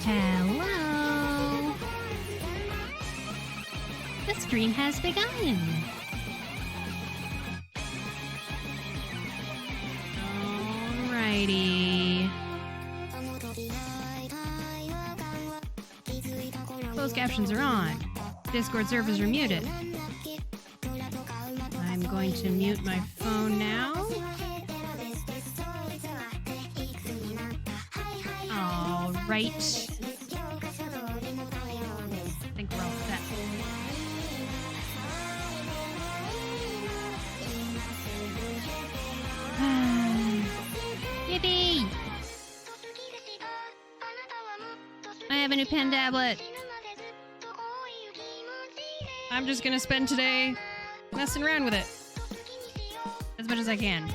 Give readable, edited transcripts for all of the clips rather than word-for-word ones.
Hello. The stream has begun. Alrighty. Closed captions are on. Discord servers are muted. I'm going to mute my phone now. All right. I think we're all set. Yippee! I have a new pen tablet. I'm just gonna spend today messing around with it as much as I can.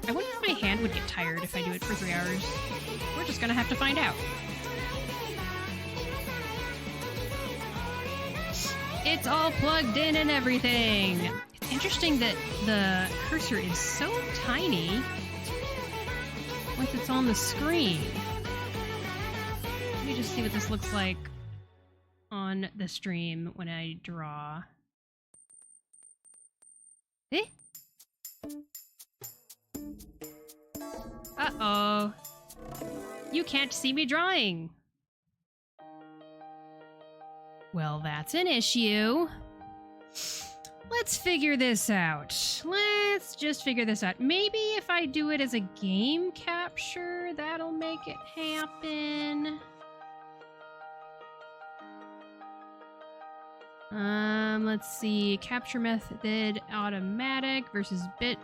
I wonder if my hand would get tired if I do it for 3 hours. We're just gonna have to find out. It's all plugged in and everything. It's interesting that the cursor is so tiny once it's on the screen. Let me just see what this looks like on the stream when I draw. Eh? Uh-oh. You can't see me drawing. Well, that's an issue. Let's figure this out. Let's just figure this out. Maybe if I do it as a game capture, that'll make it happen. Let's see. Capture method automatic versus bit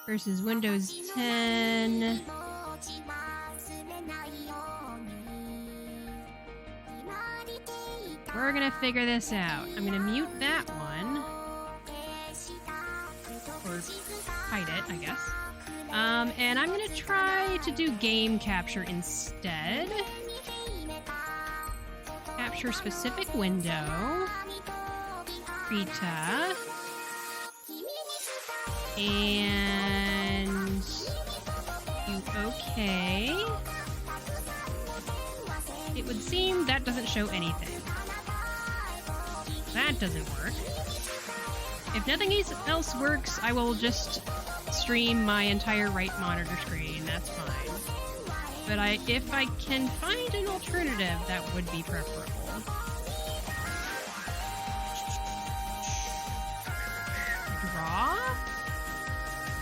versus Windows 10. We're gonna figure this out. I'm gonna mute that one. Or hide it, I guess. And I'm gonna try to do game capture instead. Capture specific window. Krita. And do okay. It would seem that doesn't show anything. That doesn't work. If nothing else works, I will just stream my entire right monitor screen. That's fine. But if I can find an alternative, that would be preferable. Draw?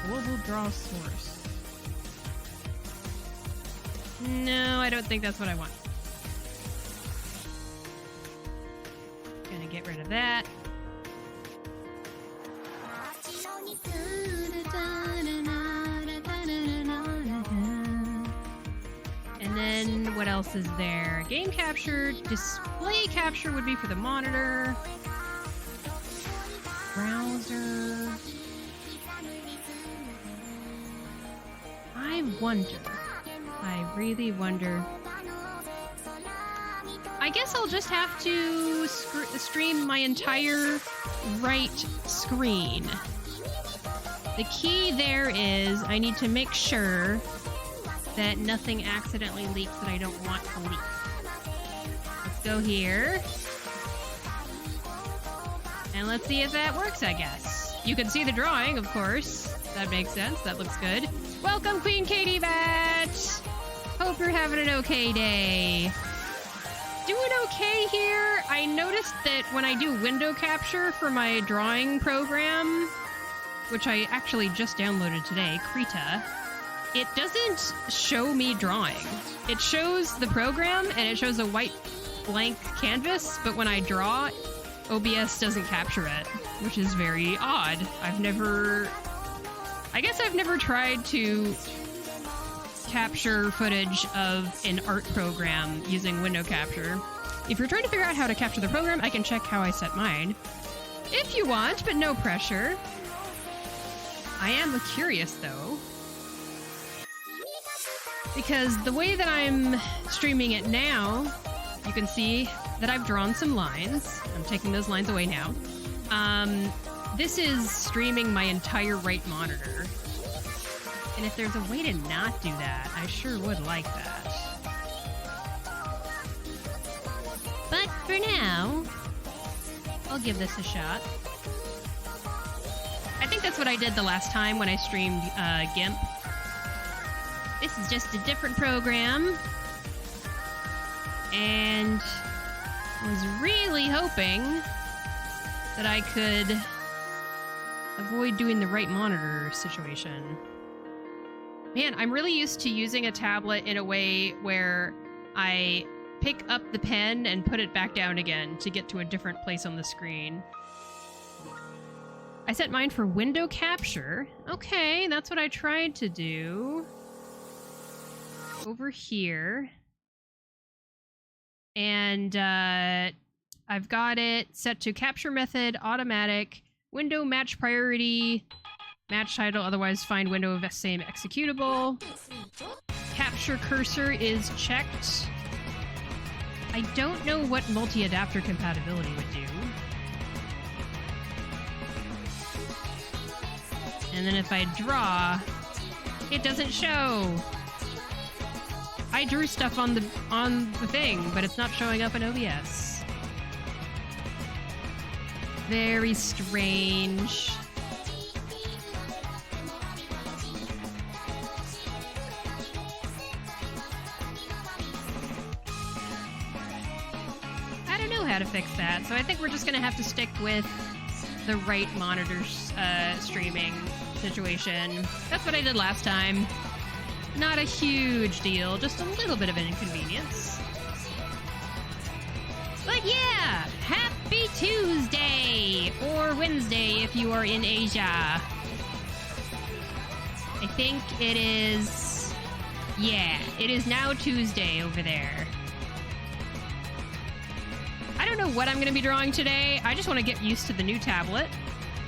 Global draw source. No, I don't think that's what I want. Gonna get rid of that. And then what else is there? Game capture, display capture would be for the monitor. Browser. I wonder. I really wonder. I guess I'll just have to stream my entire right screen. The key there is I need to make sure that nothing accidentally leaks that I don't want to leak. Let's go here. And let's see if that works, I guess. You can see the drawing, of course. That makes sense. That looks good. Welcome, Queen Katie Bat! Hope you're having an okay day. Doing okay here. I noticed that when I do window capture for my drawing program, which I actually just downloaded today, Krita, it doesn't show me drawing. It shows the program and it shows a white blank canvas, but when I draw, OBS doesn't capture it, which is very odd. I guess I've never tried to capture footage of an art program using window capture. If you're trying to figure out how to capture the program, I can check how I set mine. If you want, but no pressure. I am curious though, because the way that I'm streaming it now, you can see that I've drawn some lines. I'm taking those lines away now. This is streaming my entire right monitor. And if there's a way to not do that, I sure would like that. But for now, I'll give this a shot. I think that's what I did the last time when I streamed GIMP. This is just a different program. And I was really hoping that I could avoid doing the right monitor situation. Man, I'm really used to using a tablet in a way where I pick up the pen and put it back down again to get to a different place on the screen. I set mine for window capture. Okay, that's what I tried to do. Over here. And I've got it set to capture method, automatic, window match priority, match title, otherwise find window of same executable. Capture cursor is checked. I don't know what multi-adapter compatibility would do. And then if I draw, it doesn't show. I drew stuff on the thing, but it's not showing up in OBS. Very strange. I don't know how to fix that, so I think we're just gonna have to stick with the right monitor streaming situation. That's what I did last time. Not a huge deal, just a little bit of an inconvenience. But yeah, happy Tuesday! Or Wednesday if you are in Asia. I think it is... yeah, it is now Tuesday over there. I don't know what I'm going to be drawing today. I just want to get used to the new tablet.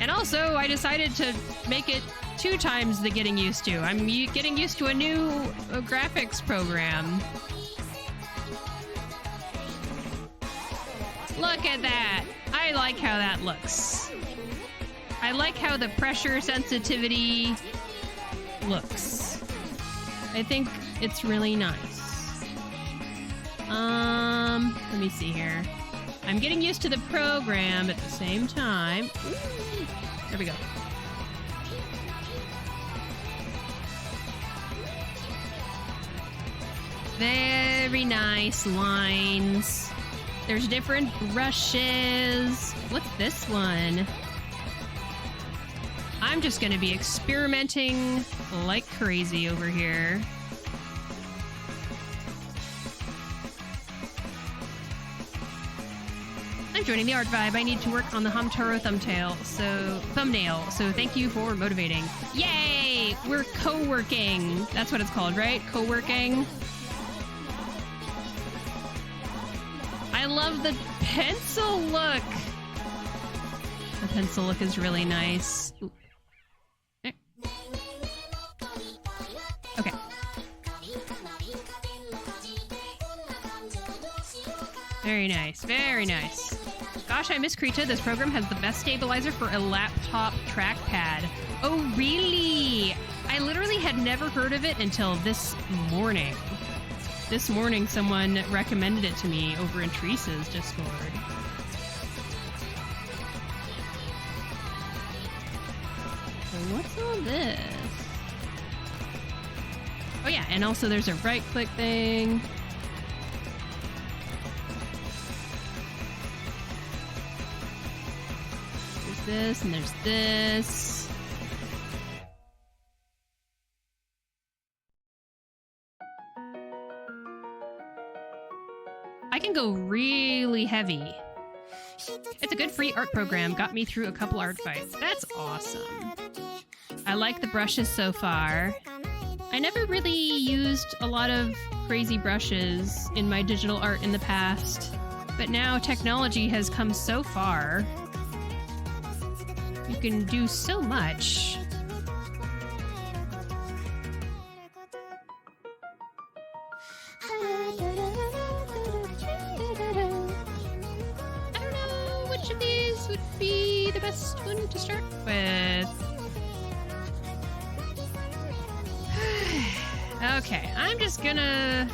And also, I decided to make it 2 times the getting used to. I'm getting used to a new graphics program. Look at that. I like how that looks. I like how the pressure sensitivity looks. I think it's really nice. Let me see here. I'm getting used to the program at the same time. Ooh, there we go. Very nice lines. There's different brushes. What's this one? I'm just gonna be experimenting like crazy over here. I'm joining the art vibe. I need to work on the Hamtaro thumbnail, so thank you for motivating. Yay! We're co-working. That's what it's called, right? Co-working. I love the pencil look. The pencil look is really nice. Ooh. Okay. Very nice, very nice. Gosh, I miss Krita. This program has the best stabilizer for a laptop trackpad. Oh, really? I literally had never heard of it until this morning. This morning, someone recommended it to me over in Teresa's Discord. So what's all this? Oh yeah, and also there's a right-click thing. There's this, and there's this. I can go really heavy. It's a good free art program. Got me through a couple art fights. That's awesome. I like the brushes so far. I never really used a lot of crazy brushes in my digital art in the past, but now technology has come so far. You can do so much. To start with. Okay, I'm just gonna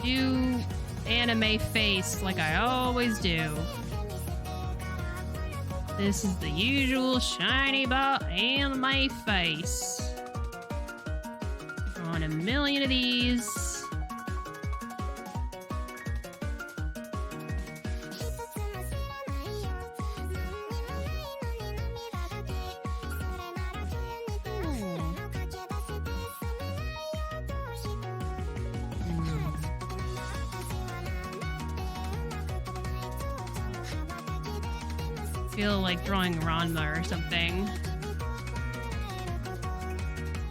do anime face like I always do. This is the usual shiny ball anime face. On a million of these. Feel like drawing Ranma or something.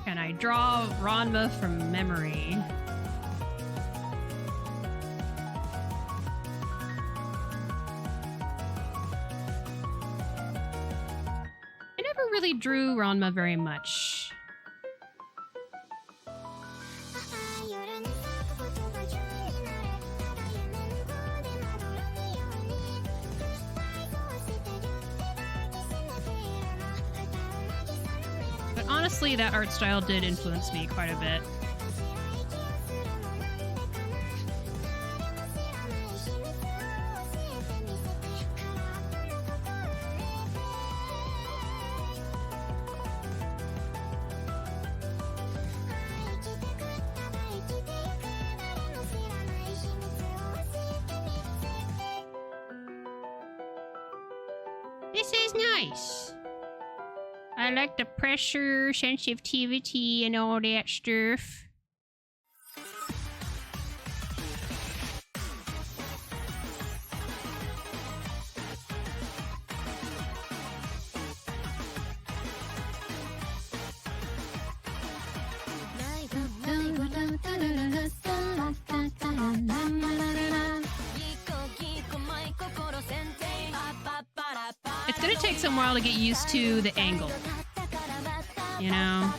Can I draw Ranma from memory? I never really drew Ranma very much. Honestly, that art style did influence me quite a bit. This is nice. I like the pressure, sensitivity, and all that stuff. It's gonna take some while to get used to the angle. You know?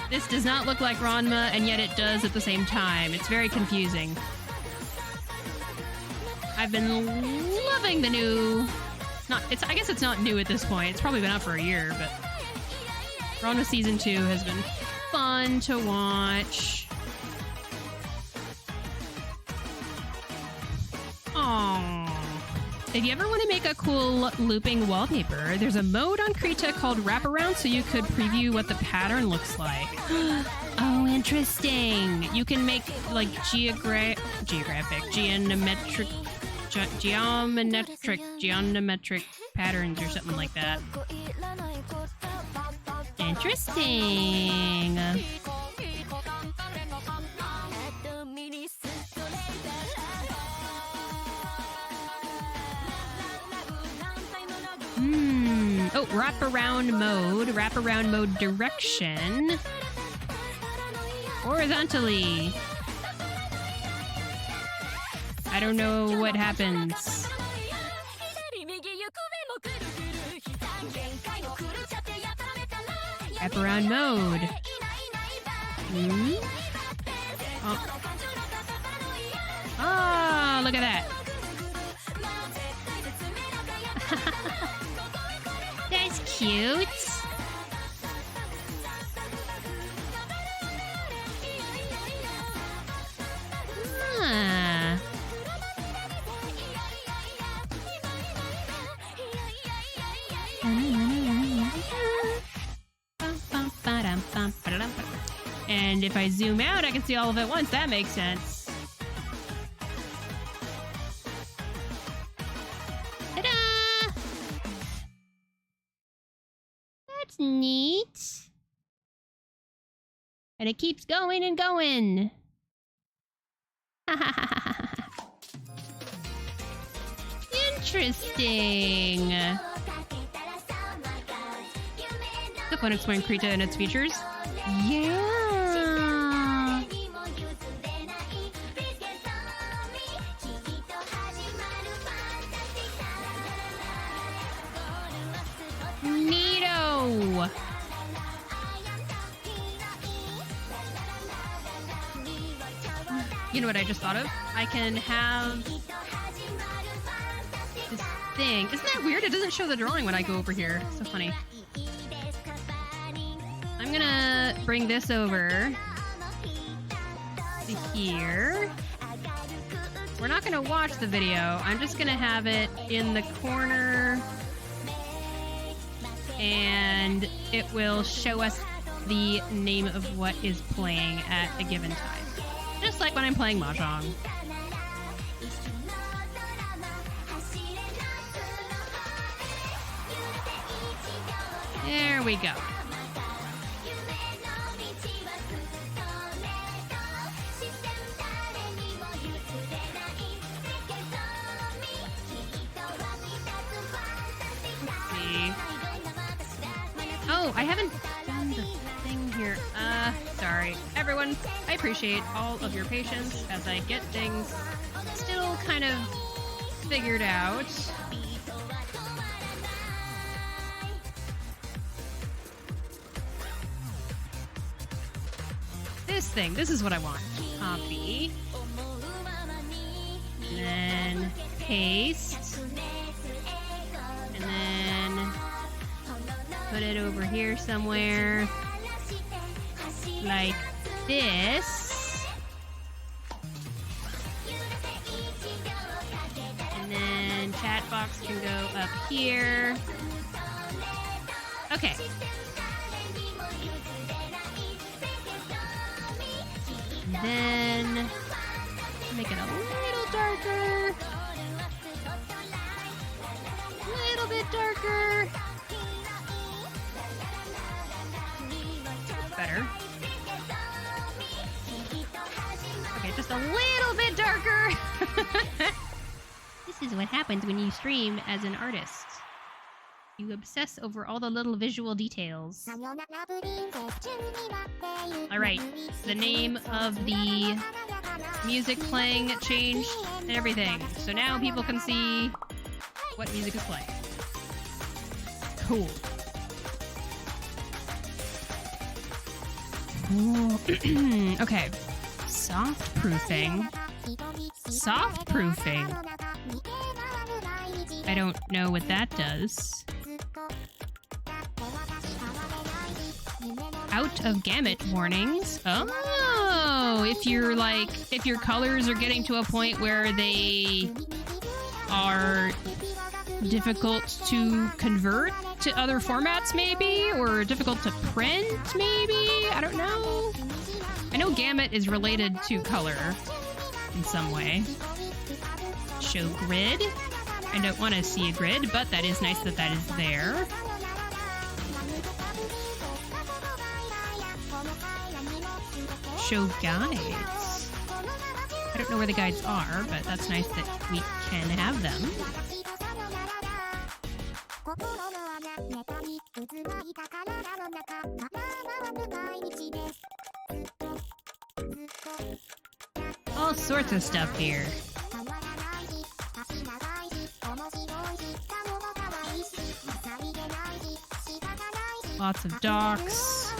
This does not look like Ranma, and yet it does at the same time. It's very confusing. I've been loving the new... I guess it's not new at this point. It's probably been out for a year, but... Ranma Season 2 has been fun to watch. Aww. If you ever want to make a cool looping wallpaper, there's a mode on Krita called Wraparound, so you could preview what the pattern looks like. Oh, interesting. You can make, like, geometric patterns or something like that. Interesting. Oh, wraparound mode direction. Horizontally. I don't know what happens. Wraparound mode. Oh. Oh, look at that. That's cute. Ah. And if I zoom out, I can see all of it at once. That makes sense. Ta-da! That's neat. And it keeps going and going. Interesting. The fun exploring Krita and its features. Yeah. You know what I just thought of? I can have this thing. Isn't that weird? It doesn't show the drawing when I go over here. So funny. I'm gonna bring this over to here. We're not gonna watch the video. I'm just gonna have it in the corner and it will show us the name of what is playing at a given time. Just like when I'm playing Mahjong. There we go. Oh, I haven't done the thing here. Sorry. Everyone, I appreciate all of your patience as I get things still kind of figured out. This thing, this is what I want. Copy. And then paste. And then put it over here somewhere. Like this. And then chat box can go up here. Okay. And then make it a little darker. A little bit darker. Better. Okay, just a little bit darker. This is what happens when you stream as an artist. You obsess over all the little visual details. Alright, the name of the music playing changed and everything. So now people can see what music is playing. Cool. Okay. Soft proofing. Soft proofing. I don't know what that does. Out of gamut warnings. Oh, if your colors are getting to a point where they are difficult to convert to other formats, maybe, or difficult to print, maybe. I don't know. I know gamut is related to color in some way. Show grid. I don't want to see a grid, but that is nice that that is there. Show guides. I don't know where the guides are, but that's nice that we can have them. All sorts of stuff here. Lots of docs.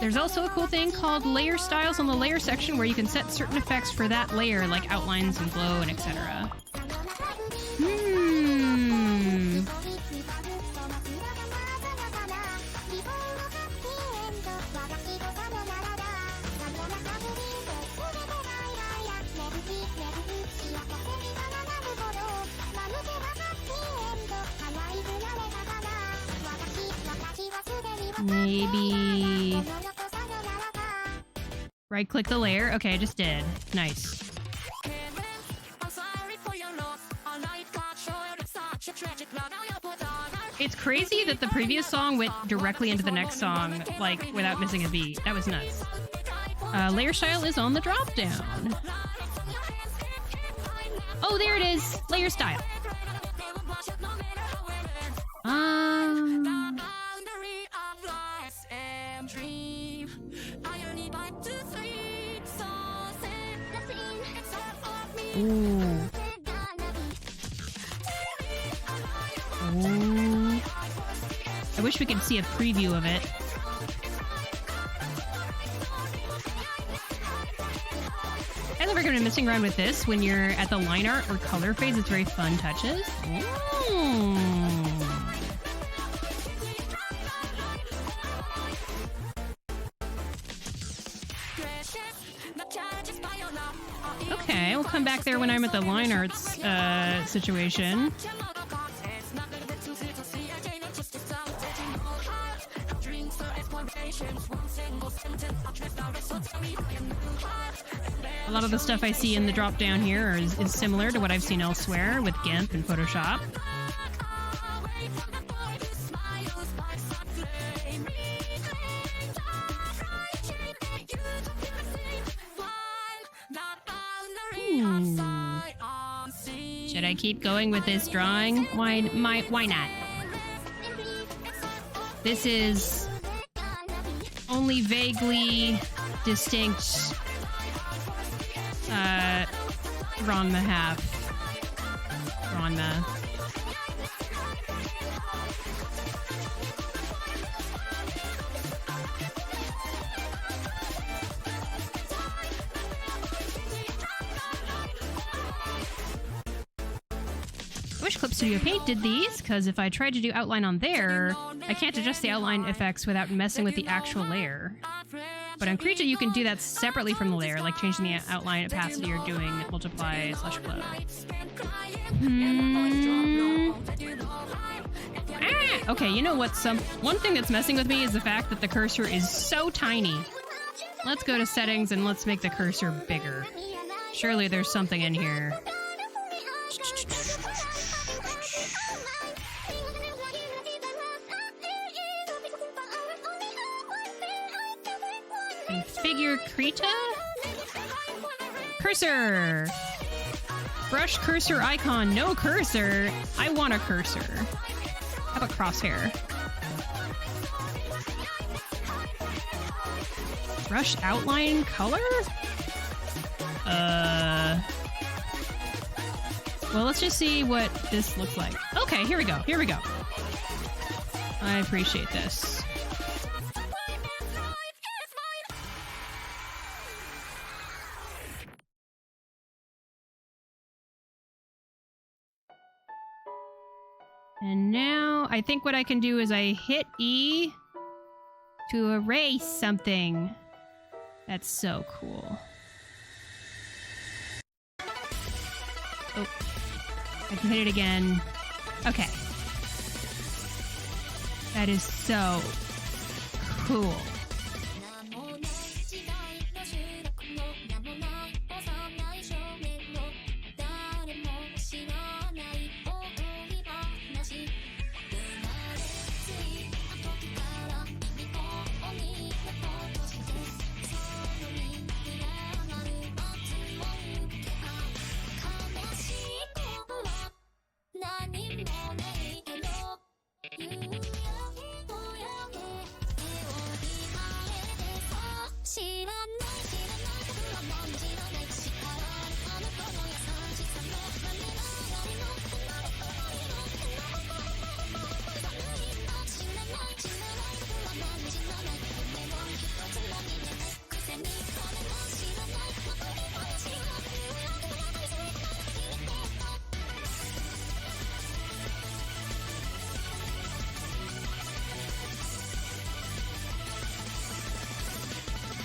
There's also a cool thing called layer styles on the layer section where you can set certain effects for that layer, like outlines and glow and etc. Maybe right-click the layer. Okay, I just did. Nice. It's crazy that the previous song went directly into the next song, like, without missing a beat. That was nuts. Layer style is on the drop-down. Oh, there it is! Layer style. Ooh. Ooh. I wish we could see a preview of it. I love recommend messing around with this when you're at the line art or color phase. It's very fun touches. Okay, we'll come back there when I'm at the line arts situation. A lot of the stuff I see in the drop down here is similar to what I've seen elsewhere with GIMP and Photoshop. Should I keep going with this drawing? Why not? This is only vaguely distinct Ranma half. Ranma. I wish Clip Studio Paint did these, because if I tried to do outline on there, I can't adjust the outline effects without messing with the actual layer. But on Krita, you can do that separately from the layer, like changing the outline opacity or doing multiply/flow. Ah! Okay, you know what? One thing that's messing with me is the fact that the cursor is so tiny. Let's go to settings and let's make the cursor bigger. Surely there's something in here. Configure Krita? Cursor! Brush cursor icon, no cursor. I want a cursor. How about crosshair? Brush outline color? Well, let's just see what this looks like. Okay, here we go. Here we go. I appreciate this. And now I think what I can do is I hit E to erase something. That's so cool. Oh, I can hit it again. Okay. That is so cool.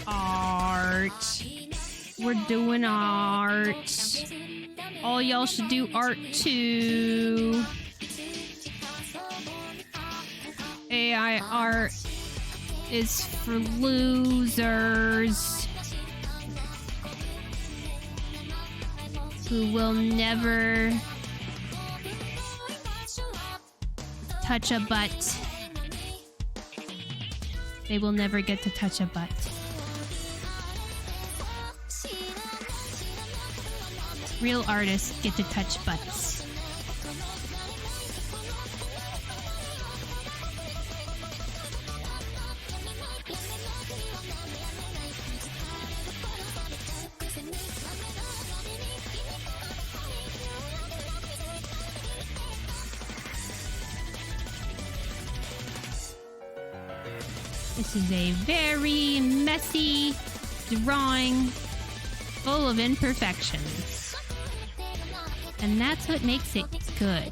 Art. We're doing art. All y'all should do art too. AI art is for losers who will never touch a butt. They will never get to touch a butt. Real artists get to touch butts. This is a very messy drawing. full of imperfections. And that's what makes it good.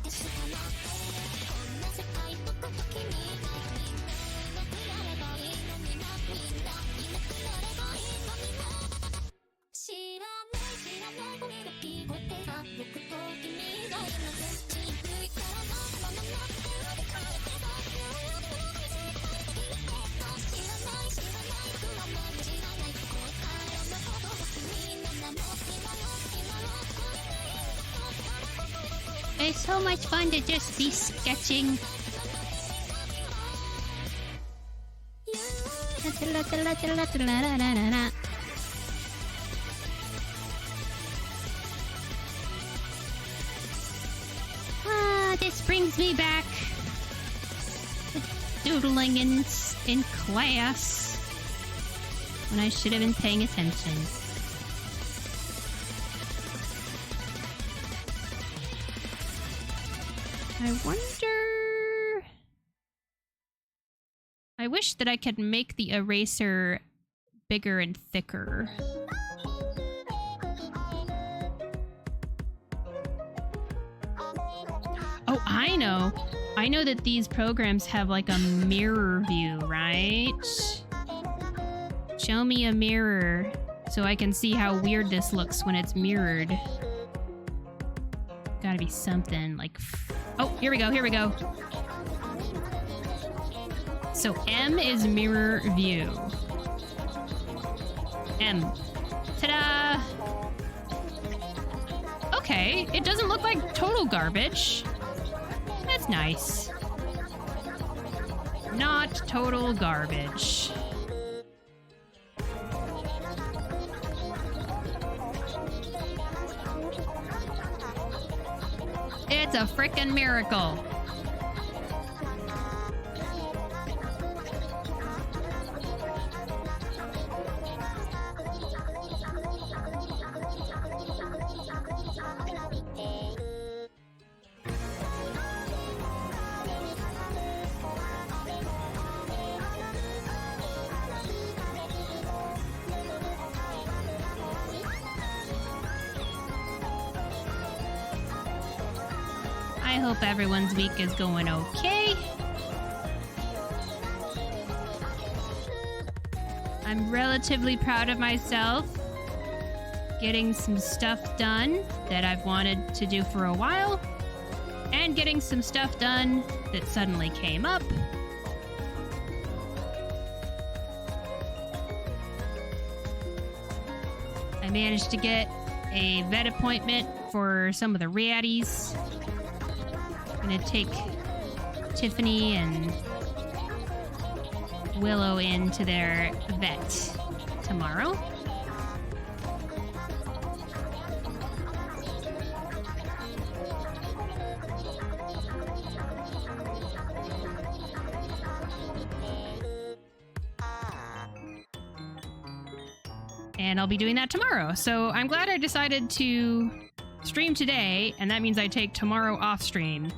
It's so much fun to just be sketching. This brings me back to doodling in class when I should have been paying attention. I wonder... I wish that I could make the eraser bigger and thicker. Oh, I know. I know that these programs have like a mirror view, right? Show me a mirror so I can see how weird this looks when it's mirrored. Gotta be something like... Oh, here we go, here we go. So M is mirror view. M. Ta-da! Okay, it doesn't look like total garbage. That's nice. Not total garbage. It's a frickin' miracle. I hope everyone's week is going okay. I'm relatively proud of myself. Getting some stuff done that I've wanted to do for a while. And getting some stuff done that suddenly came up. I managed to get a vet appointment for some of the ratties. Gonna take Tiffany and Willow into their vet tomorrow. And I'll be doing that tomorrow. So I'm glad I decided to stream today, and that means I take tomorrow off stream.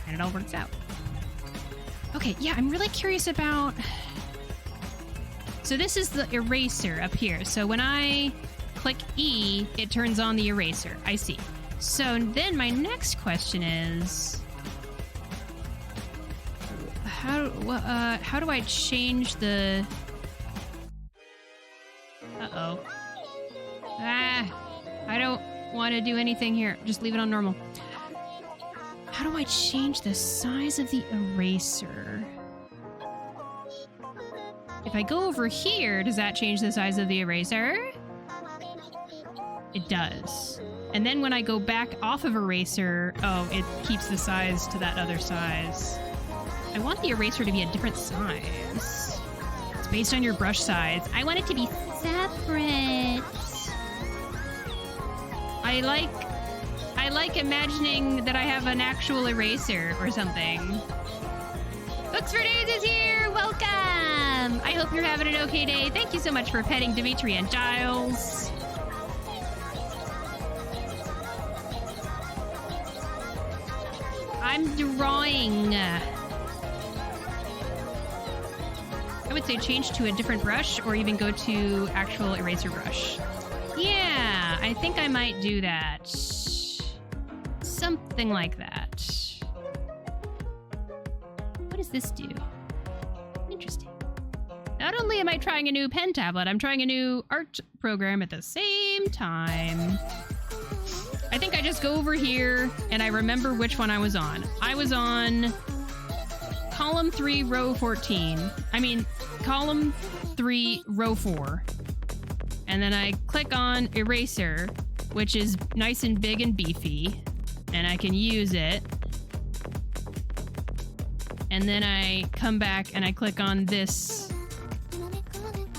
And it all works out. Okay, yeah, I'm really curious about... So this is the eraser up here. So when I click E, it turns on the eraser. I see. So then my next question is... How do I change the... Uh-oh. I don't want to do anything here. Just leave it on normal. How do I change the size of the eraser? If I go over here, does that change the size of the eraser? It does. And then when I go back off of eraser, oh, it keeps the size to that other size. I want the eraser to be a different size. It's based on your brush size. I want it to be separate. I like imagining that I have an actual eraser or something. Books for Days is here! Welcome! I hope you're having an okay day. Thank you so much for petting Dimitri and Giles. I'm drawing. I would say change to a different brush or even go to actual eraser brush. I think I might do that. Something like that. What does this do? Interesting. Not only am I trying a new pen tablet, I'm trying a new art program at the same time. I think I just go over here and I remember which one I was on. I was on column 3, row 14. I mean, column 3, row 4. And then I click on eraser, which is nice and big and beefy, and I can use it. And then I come back and I click on this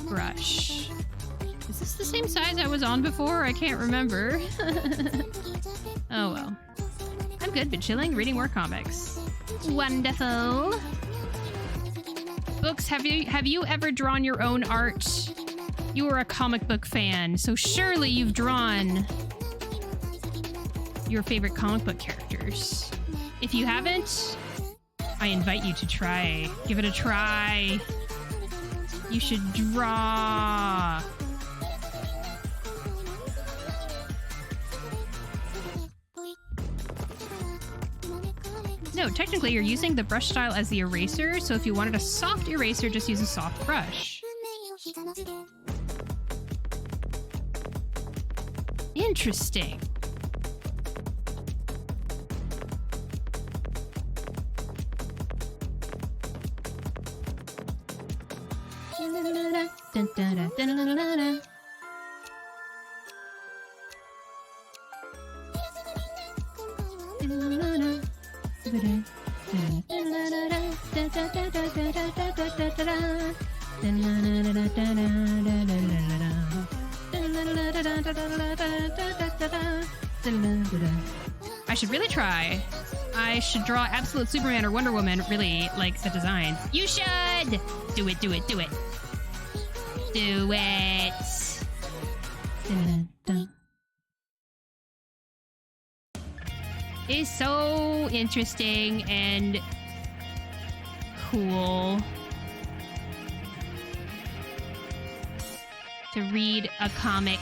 brush. Is this the same size I was on before? I can't remember. Oh well. I'm good, but chilling, reading more comics. Wonderful. Books, have you ever drawn your own art? You are a comic book fan, so surely you've drawn your favorite comic book characters. If you haven't, I invite you to try. Give it a try. You should draw. No, technically you're using the brush style as the eraser, so if you wanted a soft eraser, just use a soft brush. Interesting. I should really try. I should draw Absolute Superman or Wonder Woman, really, like the designs. You should! Do it, do it, do it. Do it! It's so interesting and cool to read a comic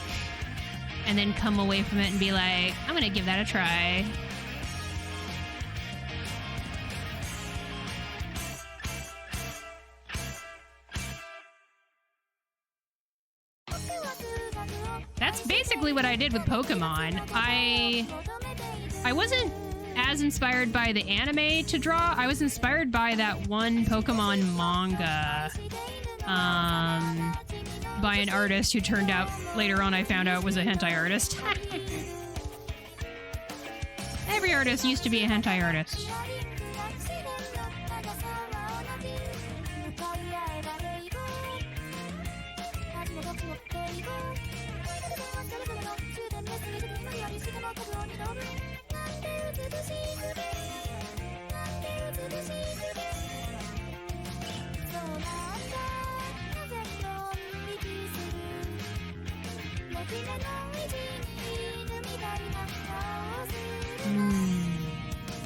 and then come away from it and be like, I'm gonna give that a try. That's basically what I did with Pokemon. I wasn't as inspired by the anime to draw. I was inspired by that one Pokemon manga by an artist who turned out, later on I found out, was a hentai artist. Every artist used to be a hentai artist.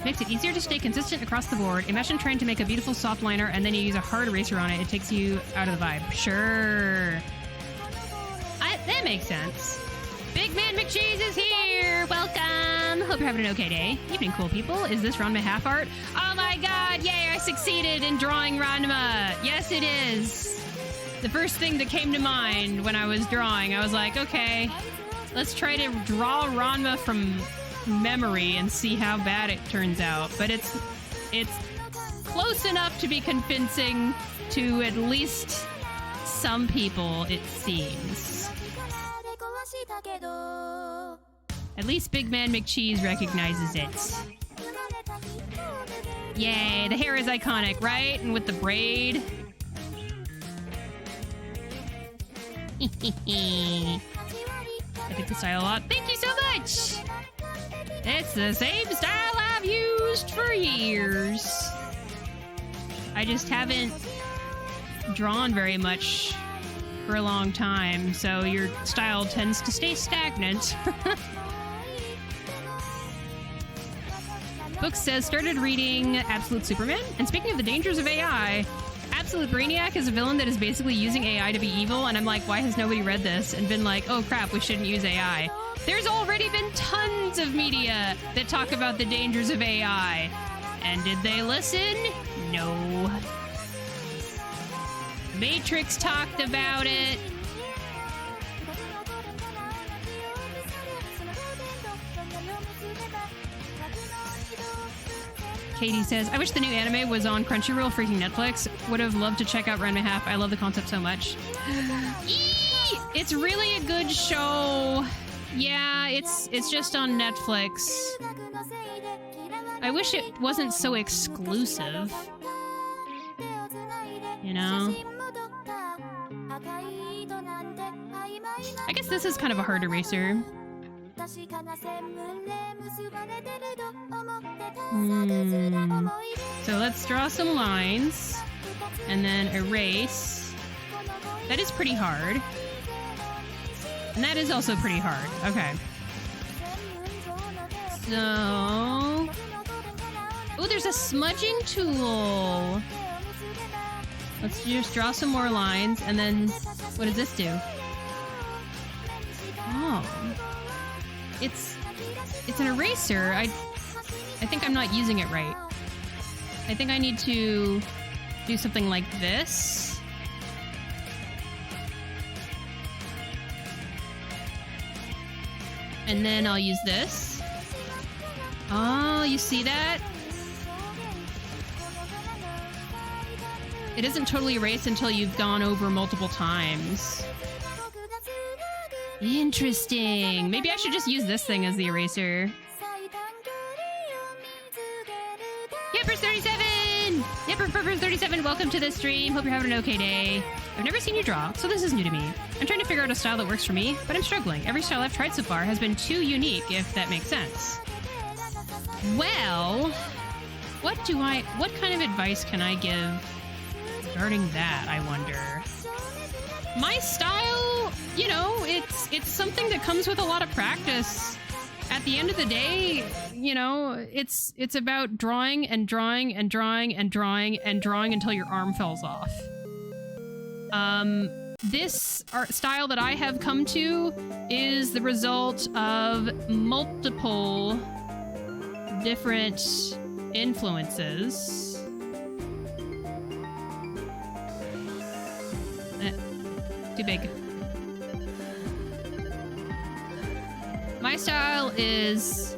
Makes it easier to stay consistent across the board. Imagine trying to make a beautiful soft liner and then you use a hard eraser on it. It takes you out of the vibe. Sure. That makes sense. Big Man McCheese is here! Welcome! Hope you're having an okay day. Evening, cool people. Is this Ranma half art? Oh my god! Yay! I succeeded in drawing Ranma! Yes, it is! The first thing that came to mind when I was drawing, I was like, okay, let's try to draw Ranma from memory and see how bad it turns out. But it's close enough to be convincing to at least some people, it seems. At least Big Man McCheese recognizes it. Yay, the hair is iconic, right? And with the braid. I like the style a lot. Thank you so much! It's the same style I've used for years. I just haven't drawn very much for a long time, so your style tends to stay stagnant. Book says, started reading Absolute Superman, and speaking of the dangers of AI, Absolute Brainiac is a villain that is basically using AI to be evil, and I'm like, why has nobody read this and been like, oh crap, we shouldn't use AI? There's already been tons of media that talk about the dangers of AI. And did they listen? No. Matrix talked about it. Katie says, I wish the new anime was on Crunchyroll, freaking Netflix. Would have loved to check out Ranma Half. I love the concept so much. Eee! It's really a good show. Yeah, it's just on Netflix. I wish it wasn't so exclusive. You know? I guess this is kind of a hard eraser. So let's draw some lines and then erase. That is pretty hard. And that is also pretty hard. Okay. So... oh, there's a smudging tool. Let's just draw some more lines and then... what does this do? Oh. It's an eraser. I think I'm not using it right. I think I need to do something like this. And then I'll use this. Oh, you see that? It isn't totally erased until you've gone over multiple times. Interesting. Maybe I should just use this thing as the eraser. Yepers37! Yepers37, welcome to the stream. Hope you're having an okay day. I've never seen you draw, so this is new to me. I'm trying to figure out a style that works for me, but I'm struggling. Every style I've tried so far has been too unique, if that makes sense. Well, what kind of advice can I give regarding that, I wonder? My style, you know, it's something that comes with a lot of practice. At the end of the day, you know, it's about drawing and drawing and drawing and drawing and drawing until your arm falls off. This art style that I have come to is the result of multiple different influences. Too big. My style is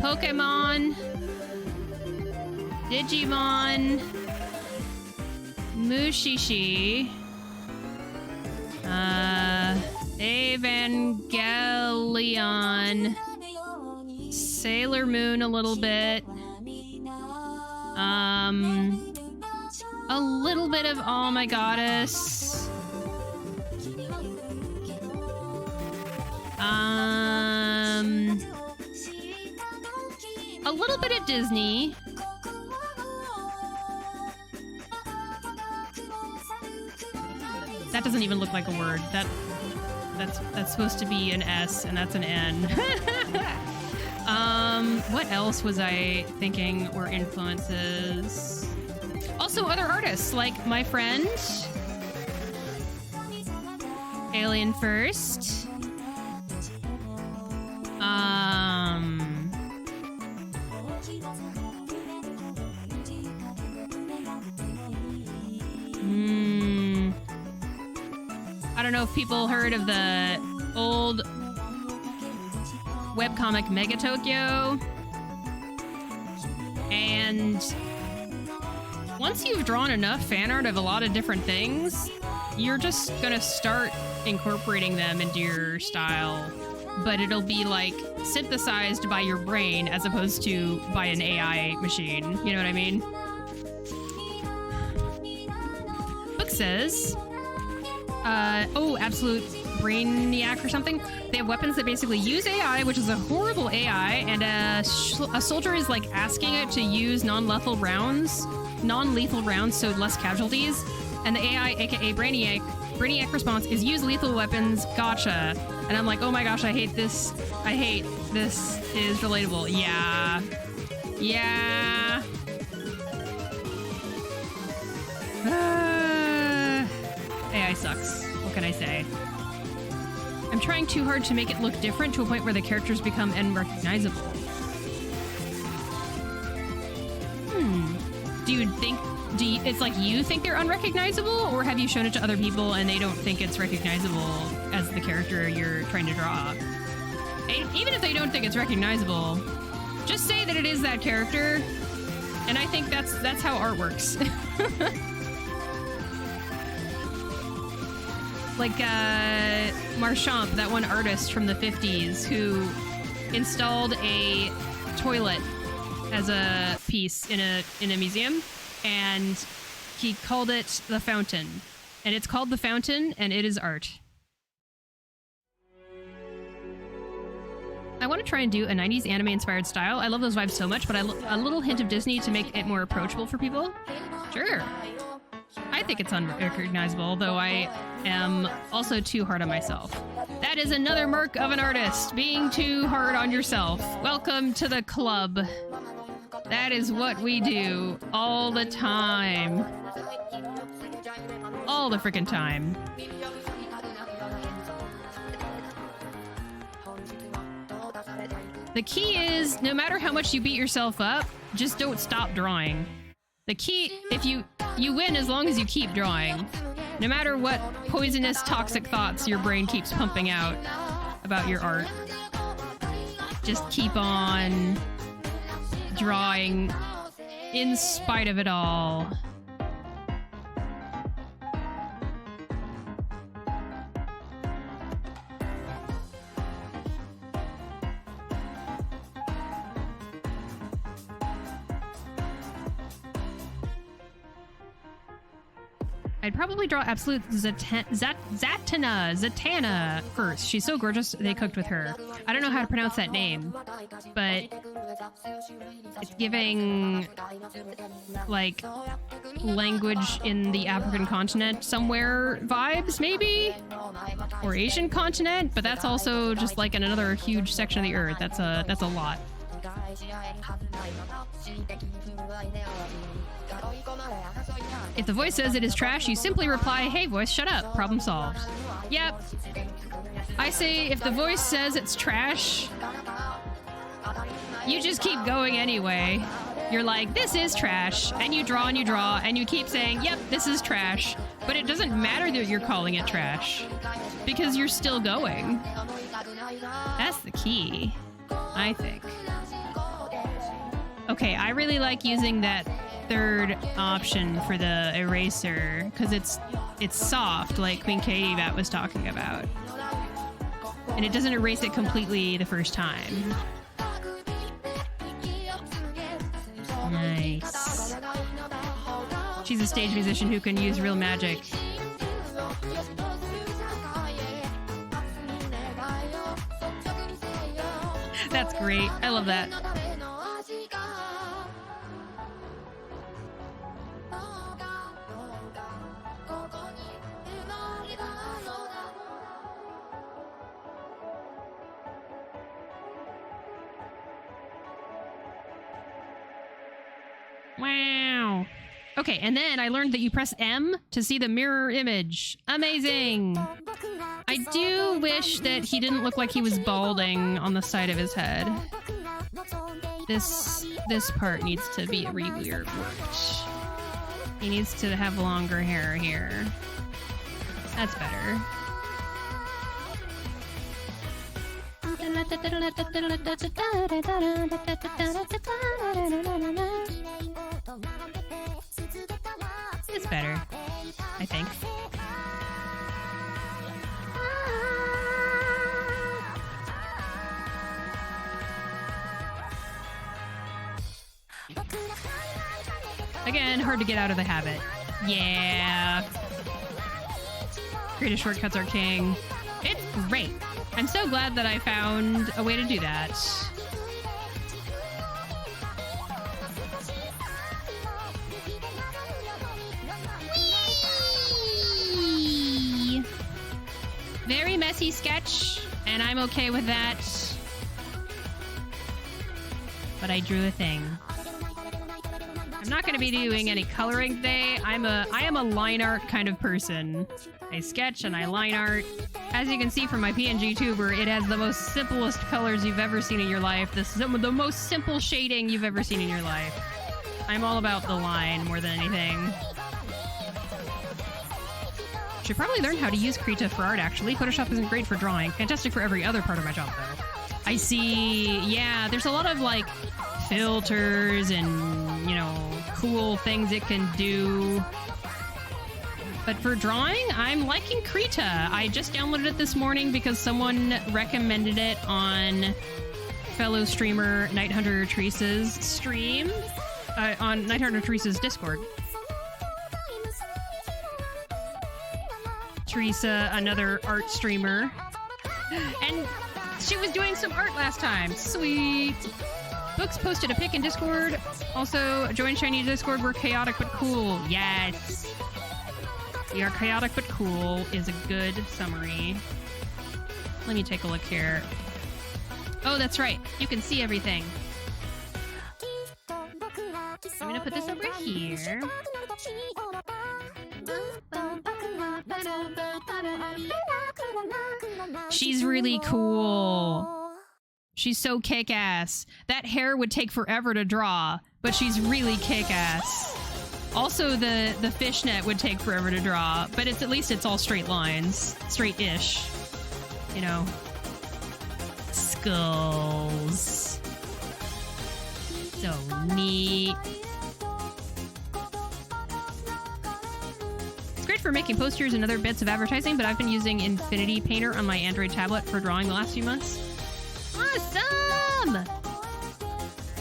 Pokemon, Digimon, Mushishi, Evangelion, Sailor Moon a little bit, a little bit of Oh My Goddess, a little bit of Disney. That doesn't even look like a word. That's supposed to be an S, and that's an N. What else was I thinking were influences? Also other artists, like my friend Alien First. I don't know if people heard of the old webcomic Mega Tokyo. And once you've drawn enough fan art of a lot of different things, you're just gonna start incorporating them into your style. But it'll be like synthesized by your brain as opposed to by an AI machine. You know what I mean? Book says, oh, Absolute Brainiac or something. They have weapons that basically use AI, which is a horrible AI, and a soldier is like asking it to use non-lethal rounds, so less casualties. And the AI, aka Brainiac response is use lethal weapons, gotcha. And I'm like, oh my gosh, I hate this. I hate this is relatable. Yeah. Yeah. sucks. What can I say? I'm trying too hard to make it look different to a point where the characters become unrecognizable. It's like you think they're unrecognizable, or have you shown it to other people and they don't think it's recognizable as the character you're trying to draw? And even if they don't think it's recognizable, just say that it is that character, and I think that's how art works. Like Marchand, that one artist from the 50s who installed a toilet as a piece in a museum, and he called it The Fountain. And it's called The Fountain, and it is art. I want to try and do a 90s anime-inspired style. I love those vibes so much, but a little hint of Disney to make it more approachable for people? Sure. I think it's unrecognizable, though I am also too hard on myself. That is another mark of an artist, being too hard on yourself. Welcome to the club. That is what we do all the time. All the freaking time. The key is, no matter how much you beat yourself up, just don't stop drawing. The key, if you win as long as you keep drawing. No matter what poisonous, toxic thoughts your brain keeps pumping out about your art. Just keep on drawing in spite of it all. I'd probably draw Absolute Zatanna first. She's so gorgeous, they cooked with her. I don't know how to pronounce that name, but it's giving, like, language in the African continent somewhere vibes, maybe? Or Asian continent, but that's also just like in another huge section of the earth. That's a lot. If the voice says it is trash, you simply reply, "Hey voice, shut up. Problem solved." Yep. I say if the voice says it's trash, you just keep going anyway. You're like, this is trash, and you draw, and you keep saying, yep, this is trash. But it doesn't matter that you're calling it trash, because you're still going. That's the key, I think. Okay, I really like using that third option for the eraser, because it's soft, like Queen Katie Bat was talking about. And it doesn't erase it completely the first time. Nice. She's a stage musician who can use real magic. That's great. I love that. Wow. Okay, and then I learned that you press M to see the mirror image. Amazing! I do wish that he didn't look like he was balding on the side of his head. This part needs to be reworked. He needs to have longer hair here. That's better. It's better, I think. Again, hard to get out of the habit. Yeah. Krita shortcuts are king. It's great. I'm so glad that I found a way to do that. Whee! Very messy sketch, and I'm okay with that. But I drew a thing. I'm not going to be doing any coloring today. I am a line art kind of person. I sketch and I line art. As you can see from my PNG tuber, it has the most simplest colors you've ever seen in your life. The most simple shading you've ever seen in your life. I'm all about the line more than anything. Should probably learn how to use Krita for art, actually. Photoshop isn't great for drawing. Fantastic for every other part of my job, though. I see. Yeah, there's a lot of, like, filters and, you know, cool things it can do. But for drawing, I'm liking Krita. I just downloaded it this morning because someone recommended it on fellow streamer Nighthunter Teresa's stream. On Nighthunter Teresa's Discord. Teresa, another art streamer. And she was doing some art last time. Sweet. Books posted a pic in Discord. Also, join Shiny Discord. We're chaotic but cool. Yes. We are chaotic but cool is a good summary. Let me take a look here. Oh, that's right. You can see everything. I'm gonna put this over here. She's really cool. She's so kick-ass. That hair would take forever to draw, but she's really kick-ass. Also, the fishnet would take forever to draw, but at least it's all straight lines. Straight-ish. You know. Skulls. So neat. It's great for making posters and other bits of advertising, but I've been using Infinity Painter on my Android tablet for drawing the last few months. Awesome!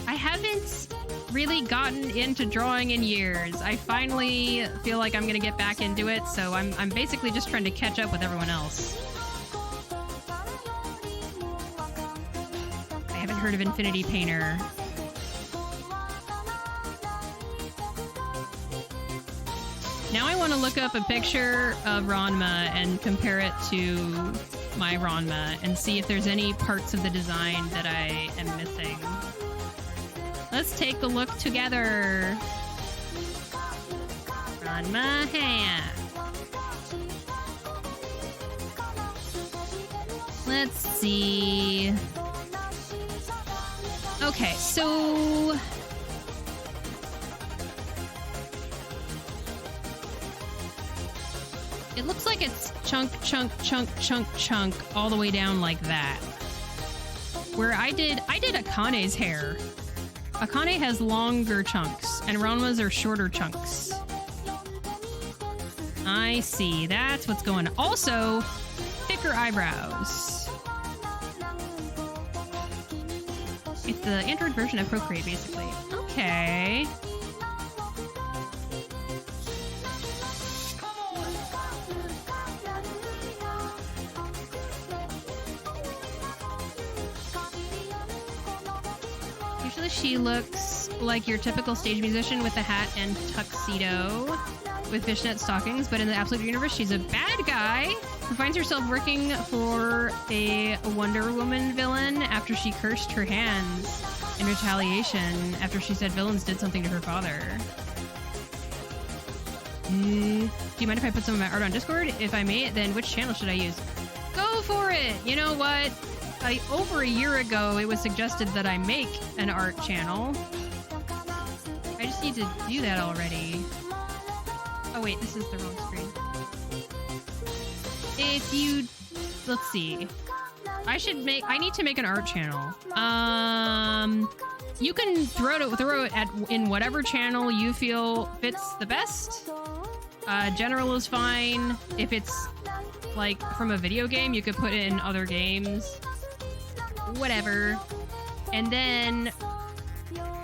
I haven't really gotten into drawing in years. I finally feel like I'm gonna get back into it, so I'm basically just trying to catch up with everyone else. I haven't heard of Infinity Painter. Now I want to look up a picture of Ranma and compare it to my Ranma and see if there's any parts of the design that I am missing. Let's take a look together. Ranma hand. Let's see. Okay, so it looks like it's chunk, chunk, chunk, chunk, chunk, all the way down like that. Where I did Akane's hair. Akane has longer chunks, and Ranma's are shorter chunks. I see. That's what's going on. Also, thicker eyebrows. It's the Android version of Procreate, basically. Okay. Usually she looks like your typical stage musician with a hat and tuxedo with fishnet stockings, but in the Absolute universe, she's a bad guy who finds herself working for a Wonder Woman villain after she cursed her hands in retaliation after she said villains did something to her father. Do you mind if I put some of my art on Discord? If I may, then which channel should I use? Go for it! You know what? Over a year ago, it was suggested that I make an art channel. I just need to do that already. Oh wait, this is the wrong screen. If you... Let's see. I need to make an art channel. You can throw it in whatever channel you feel fits the best. General is fine. If it's like from a video game, you could put it in other games. Whatever. And then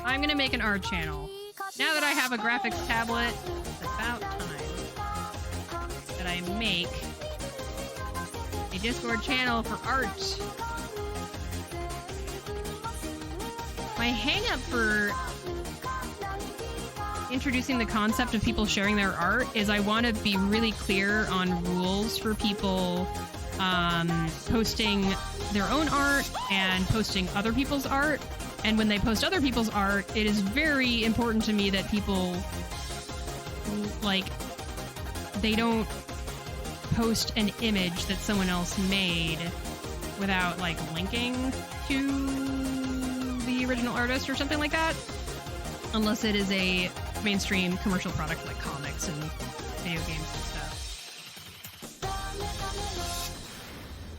I'm gonna make an art channel. Now that I have a graphics tablet, it's about time that I make a Discord channel for art. My hang-up for introducing the concept of people sharing their art is I want to be really clear on rules for people posting their own art and posting other people's art, And when they post other people's art, it is very important to me that people, like, they don't post an image that someone else made without, like, linking to the original artist or something like that. Unless it is a mainstream commercial product like comics and video games and stuff.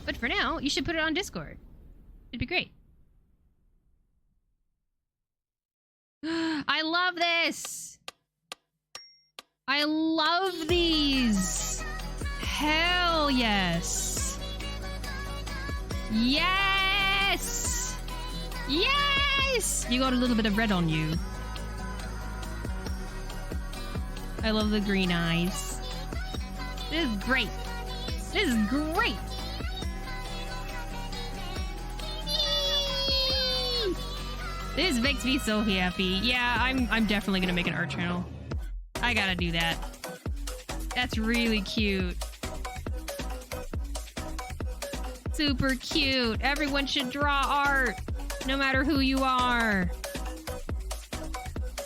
But for now, you should put it on Discord. It'd be great. I love this! I love these! Hell yes! Yes! Yes! You got a little bit of red on you. I love the green eyes. This is great. This is great! This makes me so happy. Yeah, I'm definitely gonna make an art channel. I gotta do that. That's really cute. Super cute. Everyone should draw art, no matter who you are.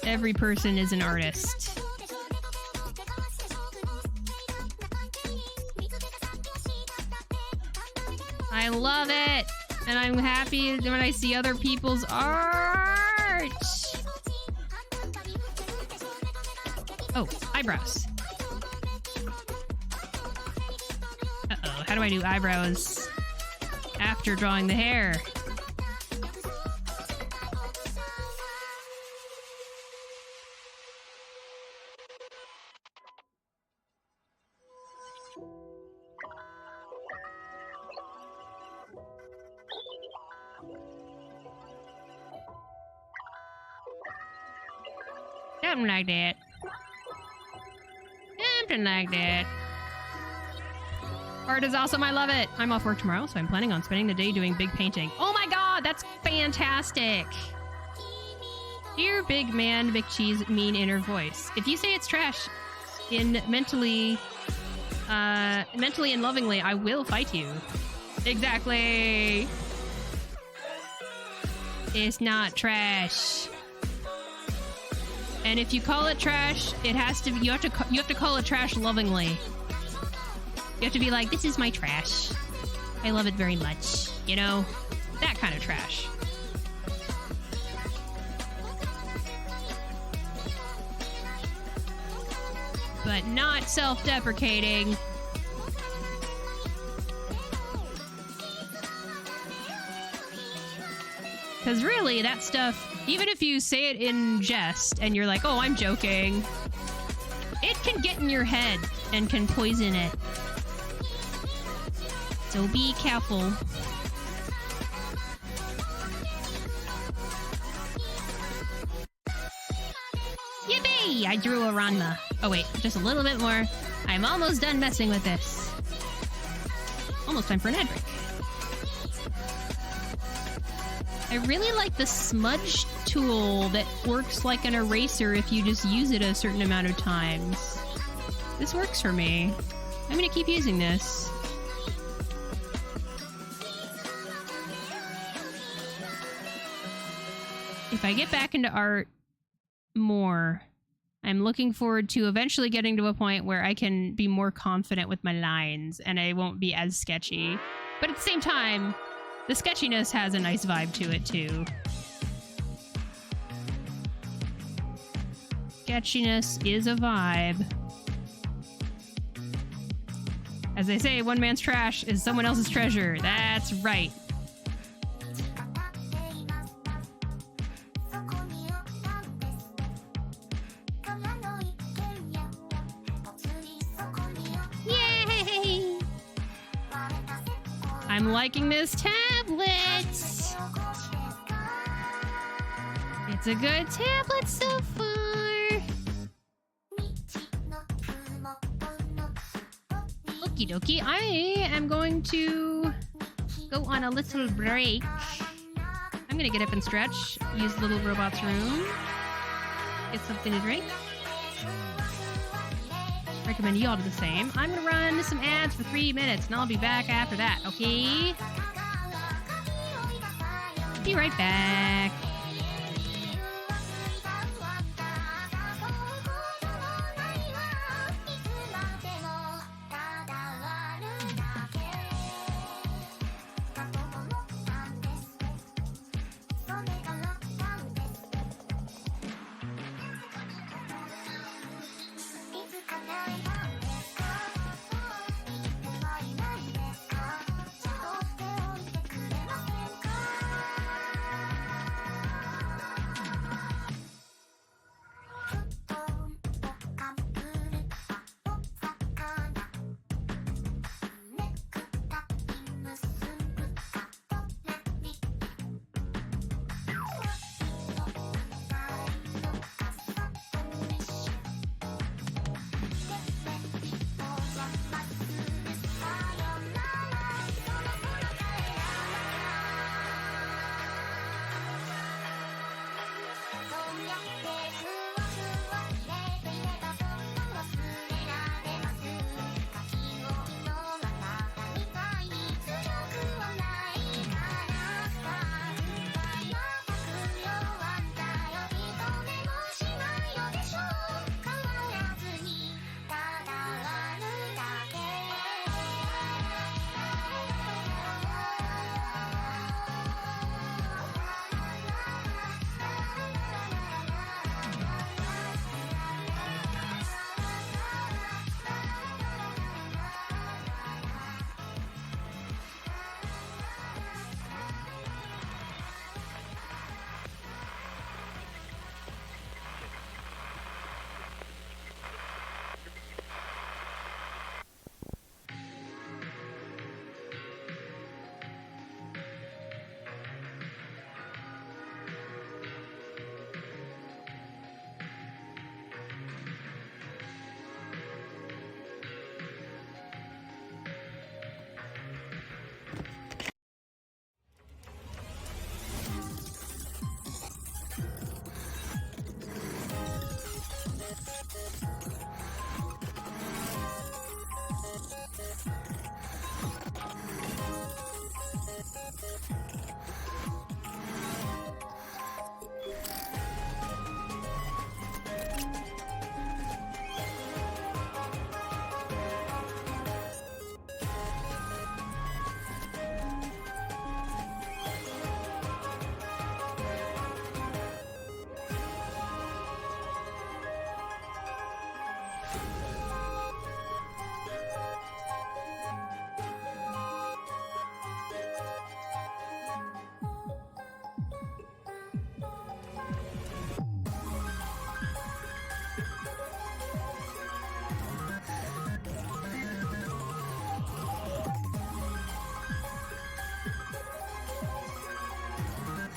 Every person is an artist. I love it! And I'm happy when I see other people's art! Oh, eyebrows. Uh-oh, how do I do eyebrows after drawing the hair? Something like that. Something like that. Art is awesome. I love it. I'm off work tomorrow, so I'm planning on spending the day doing big painting. Oh my god, that's fantastic. Dear big man, big cheese, mean inner voice. If you say it's trash in mentally and lovingly, I will fight you. Exactly. It's not trash. And if you call it trash, it has to be, you have to call it trash lovingly. You have to be like, this is my trash. I love it very much. You know? That kind of trash. But not self-deprecating. Because really, that stuff, even if you say it in jest and you're like, oh, I'm joking, it can get in your head and can poison it. So be careful. Yippee! I drew a Ranma. Oh wait, just a little bit more. I'm almost done messing with this. Almost time for an ad break. I really like the smudge tool that works like an eraser if you just use it a certain amount of times. This works for me. I'm gonna keep using this. If I get back into art more, I'm looking forward to eventually getting to a point where I can be more confident with my lines and I won't be as sketchy. But at the same time, the sketchiness has a nice vibe to it, too. Sketchiness is a vibe. As they say, one man's trash is someone else's treasure. That's right. Yay! I'm liking this tablet. It's a good tablet so far. Okie dokie, I am going to go on a little break. I'm gonna get up and stretch, use Little Robot's room, get something to drink. Recommend y'all do the same. I'm gonna run some ads for 3 minutes and I'll be back after that, okay? Be right back.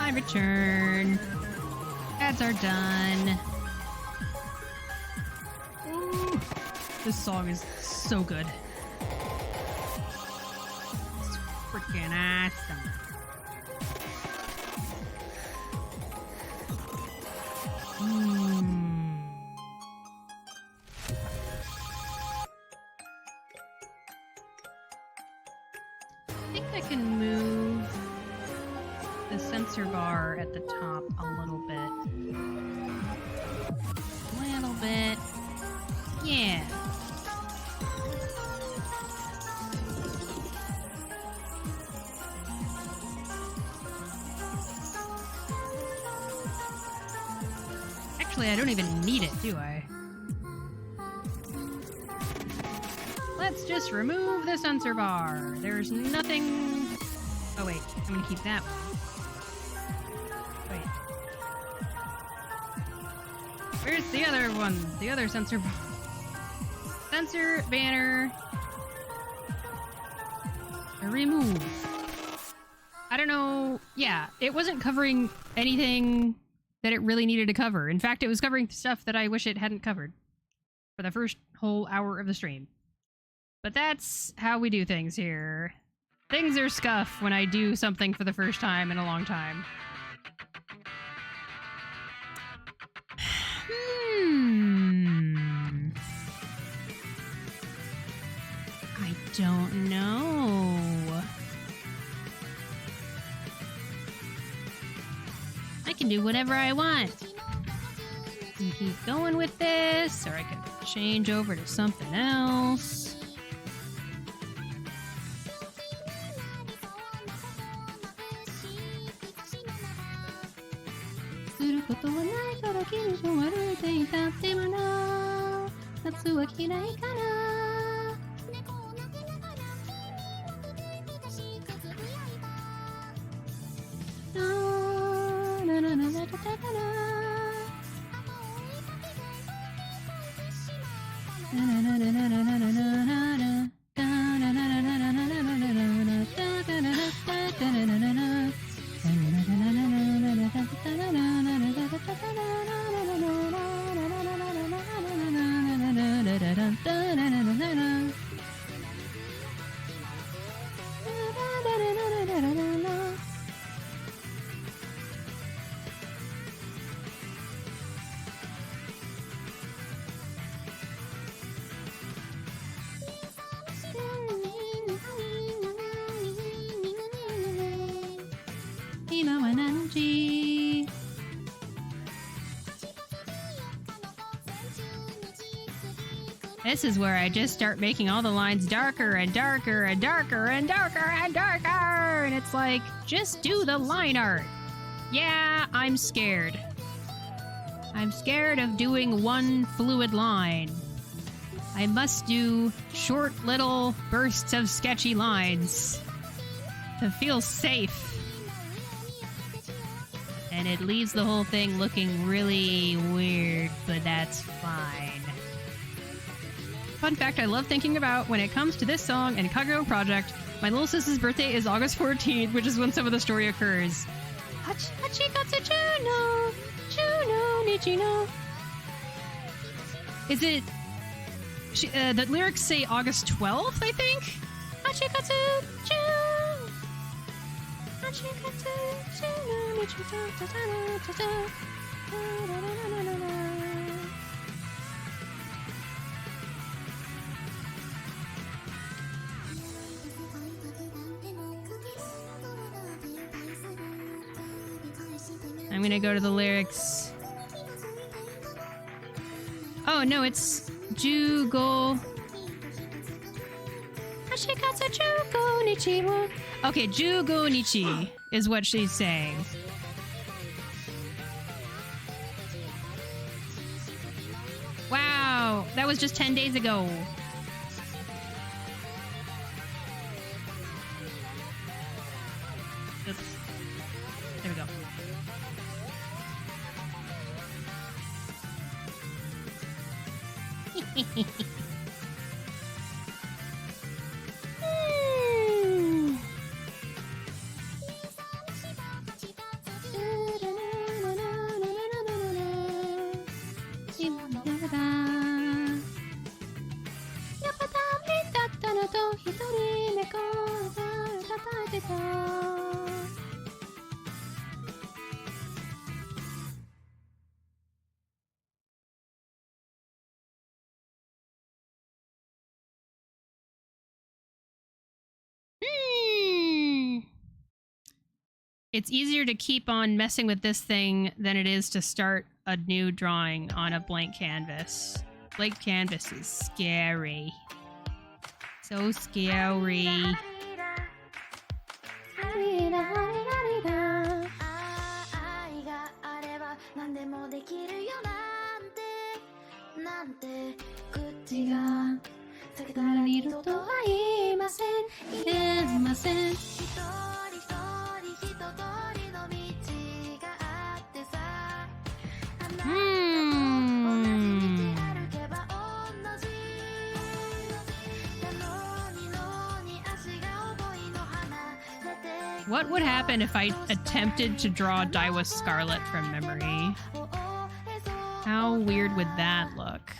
I return. Ads are done. Ooh, this song is so good. It's freaking awesome. I think I can move the sensor bar at the top a little bit. A little bit. Yeah. Actually, I don't even need it, do I? Let's just remove the sensor bar. There's nothing... Oh wait, I'm gonna keep that one. Wait. Where's the other one? The other sensor bar. Sensor banner. Remove. I don't know. Yeah, it wasn't covering anything that it really needed to cover. In fact, it was covering stuff that I wish it hadn't covered for the first whole hour of the stream. But that's how we do things here. Things are scuff when I do something for the first time in a long time. I don't know. I can do whatever I want. I can keep going with this, or I can change over to something else. This is where I just start making all the lines darker and darker and darker and darker and darker. And it's like, just do the line art. Yeah, I'm scared. I'm scared of doing one fluid line. I must do short little bursts of sketchy lines to feel safe. And it leaves the whole thing looking really weird, but that's fine. Fun fact I love thinking about when it comes to this song and Kagero Project, my little sister's birthday is August 14th, which is when some of the story occurs. Hachikatsu Juno, Juno Nichino. Is it... the lyrics say August 12th, I think? Hachikatsu Juno. Hachikatsu Juno Nichino. I'm gonna go to the lyrics. Oh, no, it's Jugo. Hashikatsu Jugo Nichi. Okay, Jugo Nichi is what she's saying. Wow, that was just 10 days ago. Oops. There we go. It's easier to keep on messing with this thing than it is to start a new drawing on a blank canvas. Blank canvas is scary. So scary. What would happen if I attempted to draw Daiwa Scarlet from memory? How weird would that look?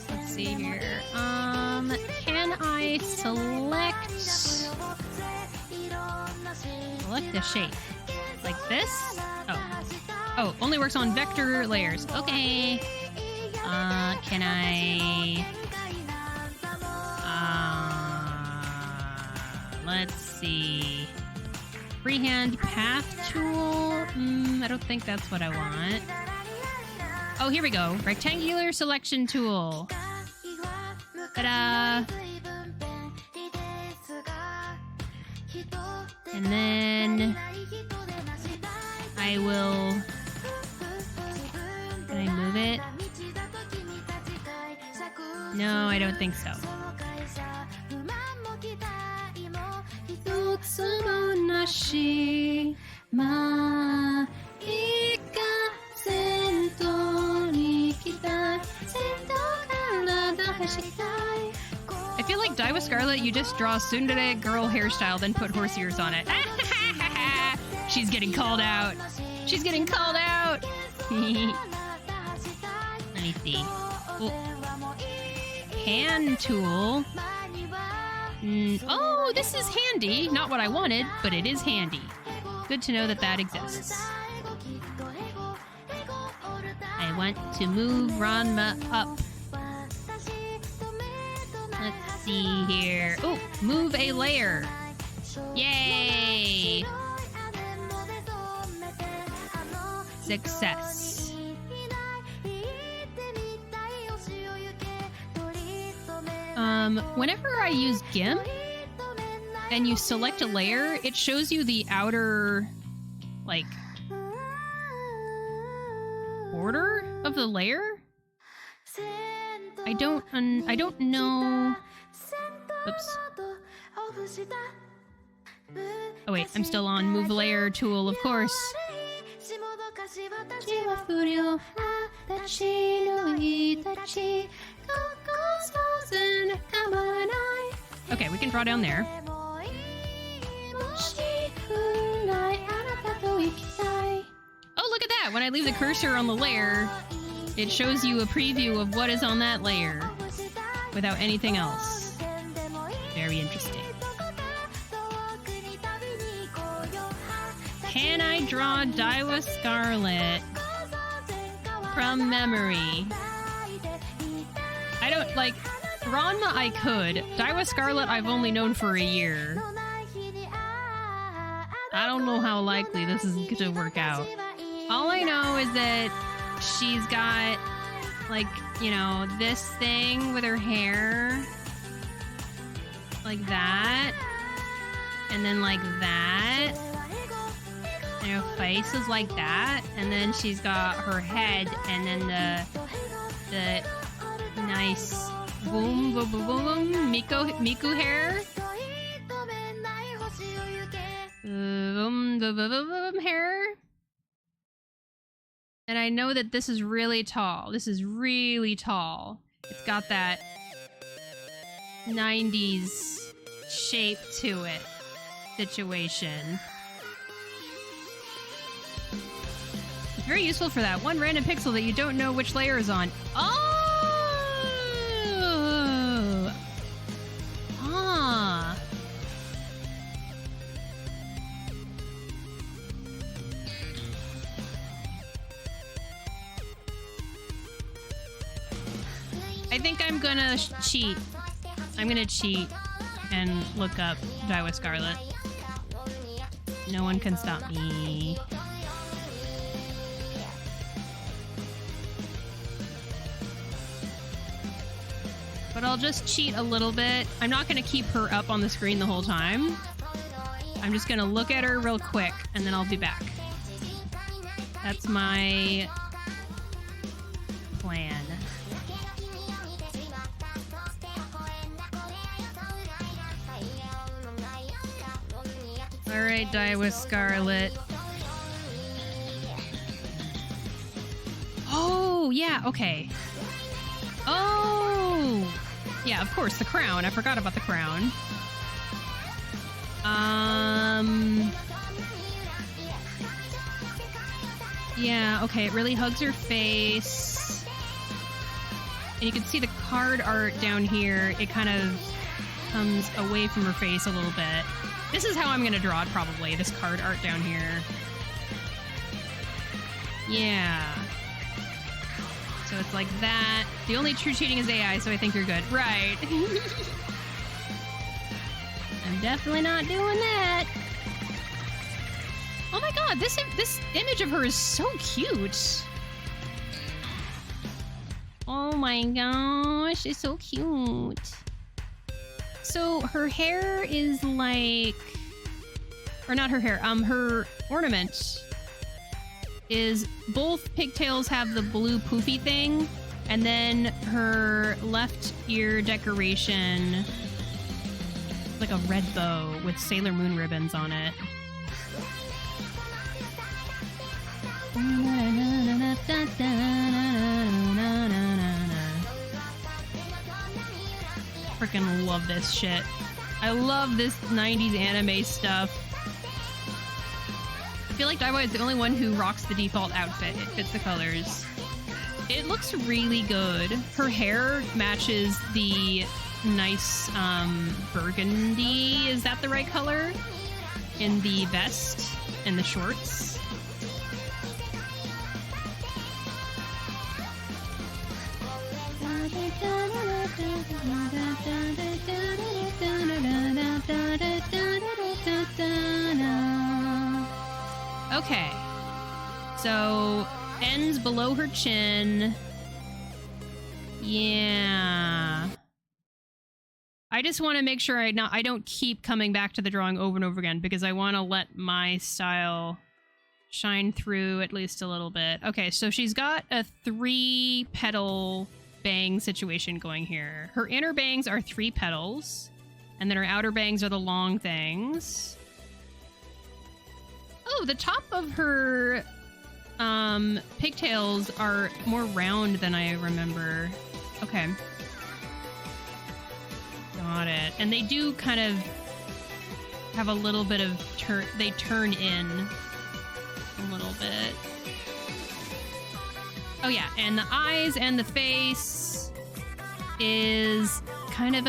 Let's see here. Can I select the shape? Like this? Oh, only works on vector layers. Okay. Can I... let's see. Freehand path tool? I don't think that's what I want. Oh, here we go. Rectangular selection tool. Ta-da! And then I will... Can I move it? No, I don't think so. I feel like Daiwa Scarlet, you just draw tsundere girl hairstyle, then put horse ears on it. She's getting called out. She's getting called out. Let me see. Oh. Hand tool. Oh, this is handy. Not what I wanted, but it is handy. Good to know that that exists. I want to move Ranma up. Let's see here. Oh, move a layer. Yay! Success. Whenever I use GIMP and you select a layer, it shows you the outer, like, border of the layer. I don't know. Oops. Oh wait, I'm still on move layer tool, of course. Okay, we can draw down there. Oh, look at that! When I leave the cursor on the layer, it shows you a preview of what is on that layer without anything else. Very interesting. Can I draw Daiwa Scarlet from memory? I don't, like, Ranma I could. Daiwa Scarlet I've only known for a year. I don't know how likely this is going to work out. All I know is that she's got, like, you know, this thing with her hair. Like that. And then like that. And her face is like that. And then she's got her head and then the nice boom, boom, boom, boom, Miku hair. Boom, boom, boom, boom, hair. And I know that this is really tall. This is really tall. It's got that 90s shape to it situation. It's very useful for that one random pixel that you don't know which layer is on. Oh! Ah. think I'm gonna cheat. I'm gonna cheat and look up Die with Scarlet. No one can stop me. But I'll just cheat a little bit. I'm not gonna keep her up on the screen the whole time. I'm just gonna look at her real quick and then I'll be back. That's my plan. Alright, Die with Scarlet. Oh, yeah, okay. Oh! Yeah, of course, the crown. I forgot about the crown. Yeah, okay, it really hugs her face. And you can see the card art down here. It kind of comes away from her face a little bit. This is how I'm gonna draw it, probably. This card art down here. Yeah. So it's like that. The only true cheating is AI, so I think you're good. Right. I'm definitely not doing that. Oh my god, this image of her is so cute. Oh my gosh, it's so cute. So her hair is like... Or not her hair, her ornament is both pigtails have the blue poofy thing, and then her left ear decoration like a red bow with Sailor Moon ribbons on it. Freaking love this shit. I love this 90s anime stuff. I feel like Daiwa is the only one who rocks the default outfit. It fits the colors. It looks really good. Her hair matches the nice burgundy, is that the right color? In the vest and the shorts. Okay, so ends below her chin. Yeah. I just want to make sure I don't keep coming back to the drawing over and over again because I want to let my style shine through at least a little bit. Okay, so she's got a 3-petal bang situation going here. Her inner bangs are 3 petals, and then her outer bangs are the long things. Oh, the top of her pigtails are more round than I remember. Okay. Got it. And they do kind of have a little bit of they turn in a little bit. Oh yeah, and the eyes and the face is kind of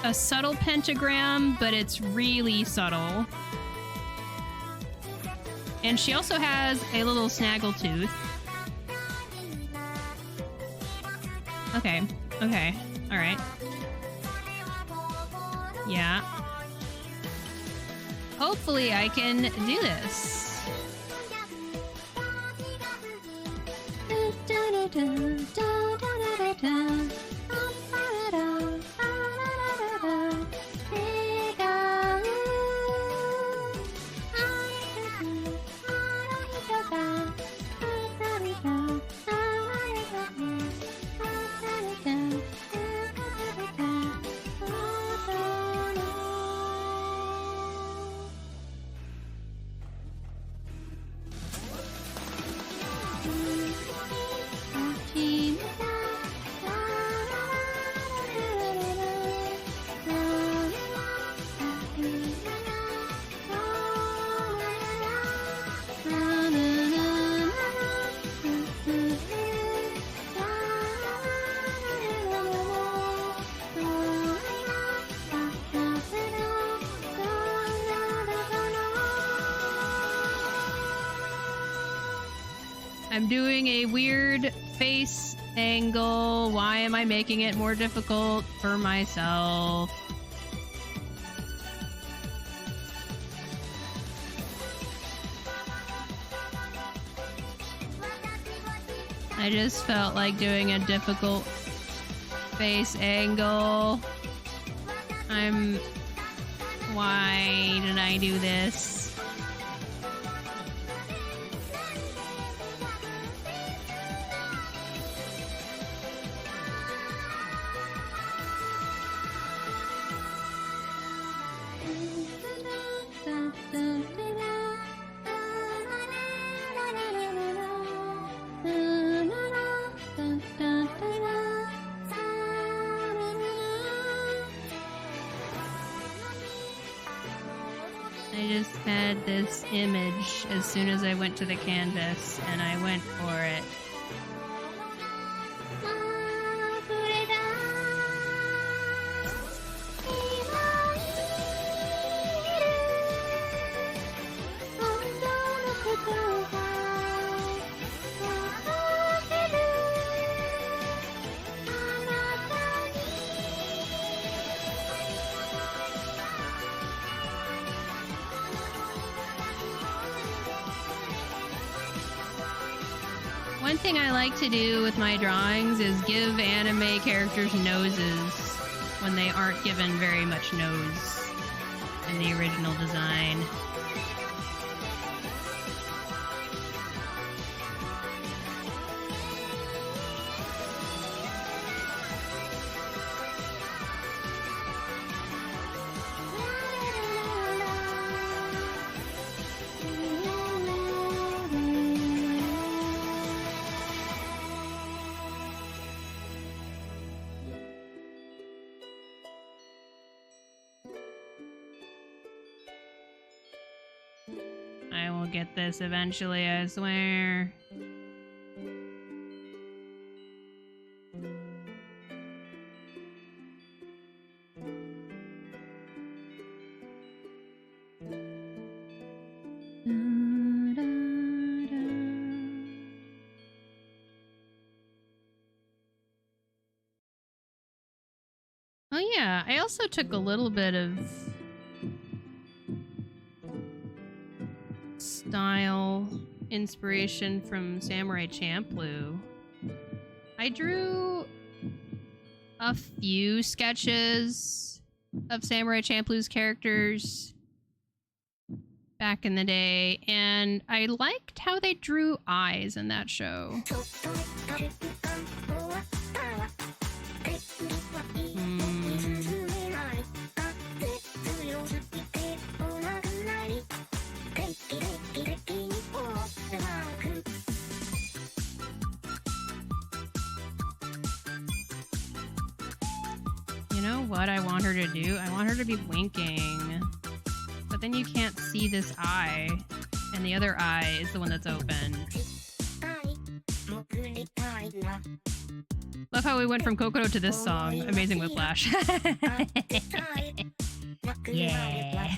a subtle pentagram, but it's really subtle. And she also has a little snaggletooth. Okay, okay, alright. Yeah. Hopefully I can do this. I'm doing a weird face angle. Why am I making it more difficult for myself? I just felt like doing a difficult face angle. Why did I do this? I just had this image as soon as I went to the canvas, and I went for it. One thing I like to do with my drawings is give anime characters noses when they aren't given very much nose in the original design. I will get this eventually, I swear. Oh yeah, I also took a little bit of style inspiration from Samurai Champloo. I drew a few sketches of Samurai Champloo's characters back in the day, and I liked how they drew eyes in that show. You know what I want her to do? I want her to be winking. But then you can't see this eye. And the other eye is the one that's open. Love how we went from Kokoro to this song. Amazing Whiplash. Yeah.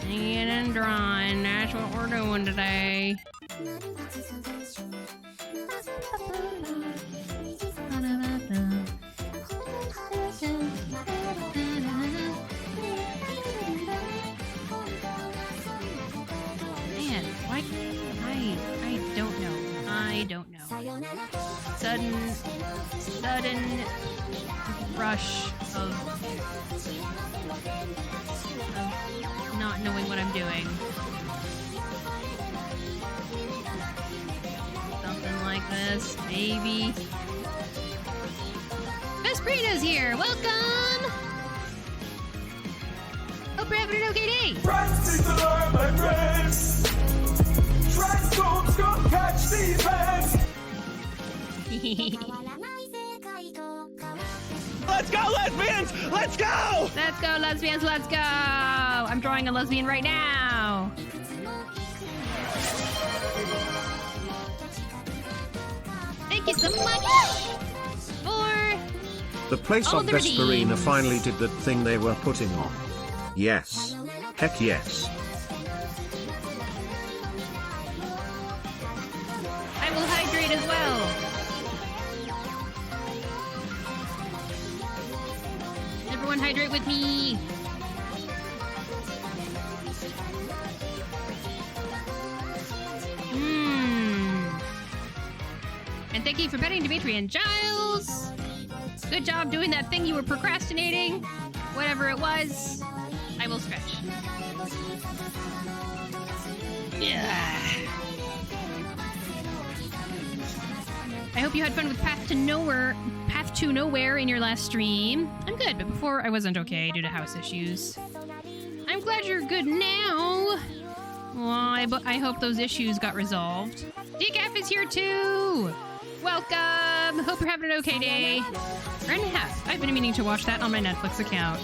Singing and drawing, that's what we're doing today. Man, why? I don't know. I don't know. Sudden rush of not knowing what I'm doing. Something like this, maybe. Miss Krita's here! Welcome! Hope you're having an okay day! Friends need to learn my friends! Transforms go catch these men! Let's go, lesbians! Let's go! Let's go, lesbians, let's go! I'm drawing a lesbian right now! Thank you so much for the place all of the Vesperina redeems. finally did that thing they were putting on. Yes. Heck yes. I will hydrate as well. Everyone hydrate with me. And thank you for petting Dimitri and Giles. Good job doing that thing you were procrastinating. Whatever it was, I will stretch. Yeah. I hope you had fun with Path to Nowhere in your last stream. I'm good, but before I wasn't okay due to house issues. I'm glad you're good now. Well, I hope those issues got resolved. Decaf is here too. Welcome. Hope you're having an okay day. I've been meaning to watch that on my Netflix account.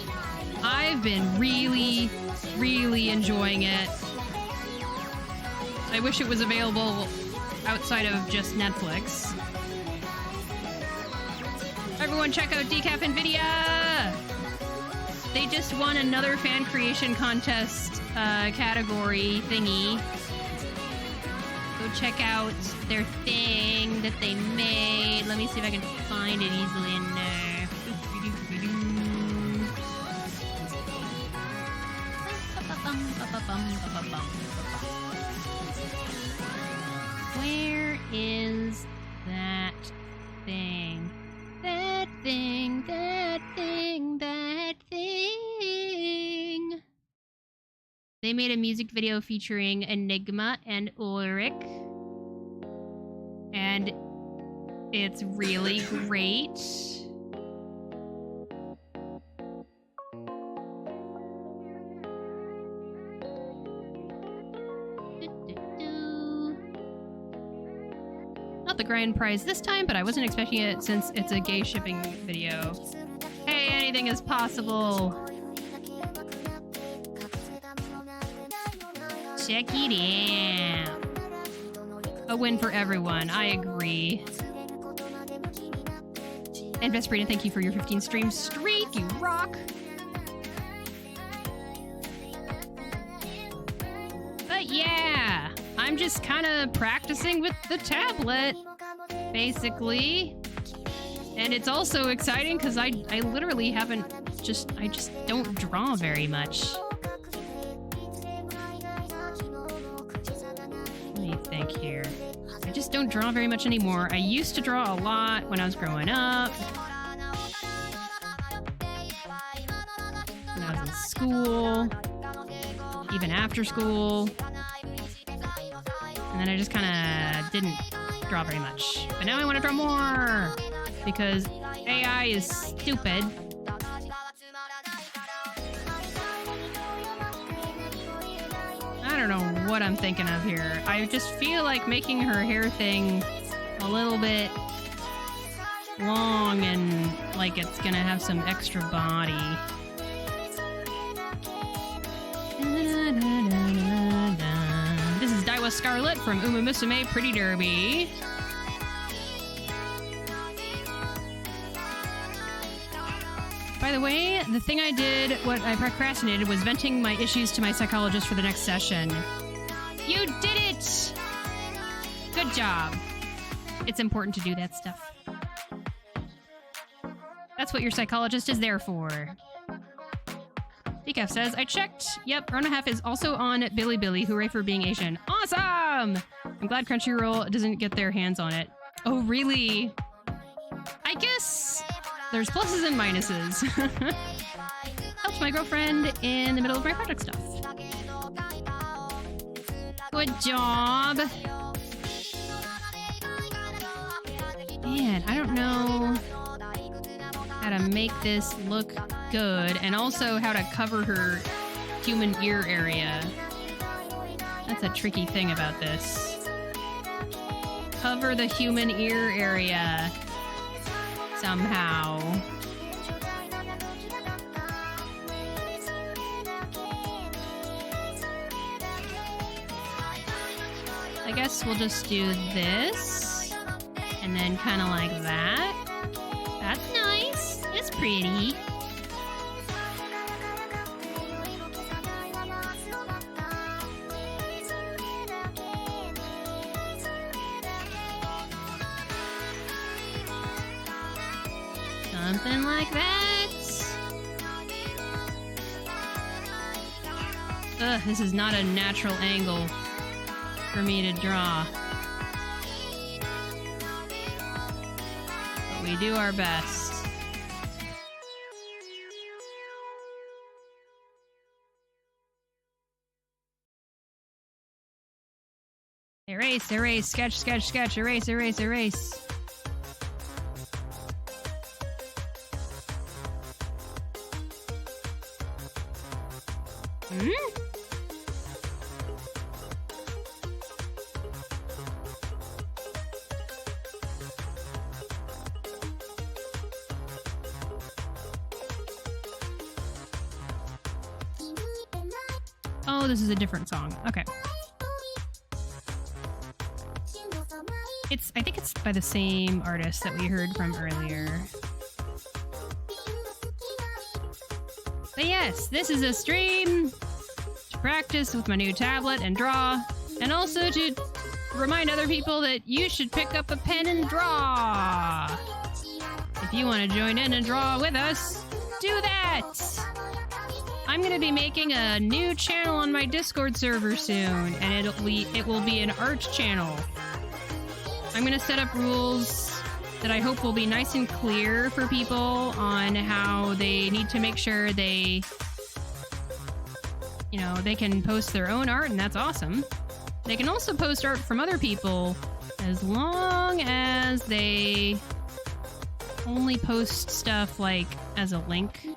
I've been really, really enjoying it. I wish it was available outside of just Netflix. Everyone check out Decaf Nvidia! They just won another fan creation contest category thingy. Go check out their thing that they made. Let me see if I can find it easily in there. Where is that thing? That thing, that thing, that thing. They made a music video featuring Enigma and Ulrich. And it's really great. Not the grand prize this time, but I wasn't expecting it since it's a gay shipping video. Hey, anything is possible. Check it out. A win for everyone, I agree. And Vesperina, thank you for your 15 stream streak, you rock! But yeah, I'm just kind of practicing with the tablet, basically. And it's also exciting because I literally haven't I just don't draw very much. Let me think here. I just don't draw very much anymore. I used to draw a lot when I was growing up. When I was in school. Even after school. And then I just kind of didn't draw very much. But now I want to draw more because AI is stupid. I don't know what I'm thinking of here. I just feel like making her hair thing a little bit long and like it's gonna have some extra body. This is Daiwa Scarlet from Uma Musume Pretty Derby. By the way, the thing I did, what I procrastinated, was venting my issues to my psychologist for the next session. You did it! Good job. It's important to do that stuff. That's what your psychologist is there for. Decaf says, I checked. Yep, Rona Half is also on Bilibili. Hooray for being Asian. Awesome! I'm glad Crunchyroll doesn't get their hands on it. Oh, really? I guess there's pluses and minuses. Helped my girlfriend in the middle of my project stuff. Good job. Man, I don't know how to make this look good and also how to cover her human ear area. That's a tricky thing about this. Cover the human ear area somehow. I guess we'll just do this and then kind of like that. That's nice. It's pretty. Something like that. Ugh, this is not a natural angle for me to draw. But we do our best. Erase, erase, sketch, sketch, sketch, erase, erase, erase. Oh, this is a different song. Okay. I think it's by the same artist that we heard from earlier. But yes, this is a stream to practice with my new tablet and draw, and also to remind other people that you should pick up a pen and draw. If you want to join in and draw with us, do that! I'm going to be making a new channel on my Discord server soon, and it will be an art channel. I'm going to set up rules that I hope will be nice and clear for people on how they need to make sure they can post their own art, and that's awesome. They can also post art from other people as long as they only post stuff like as a link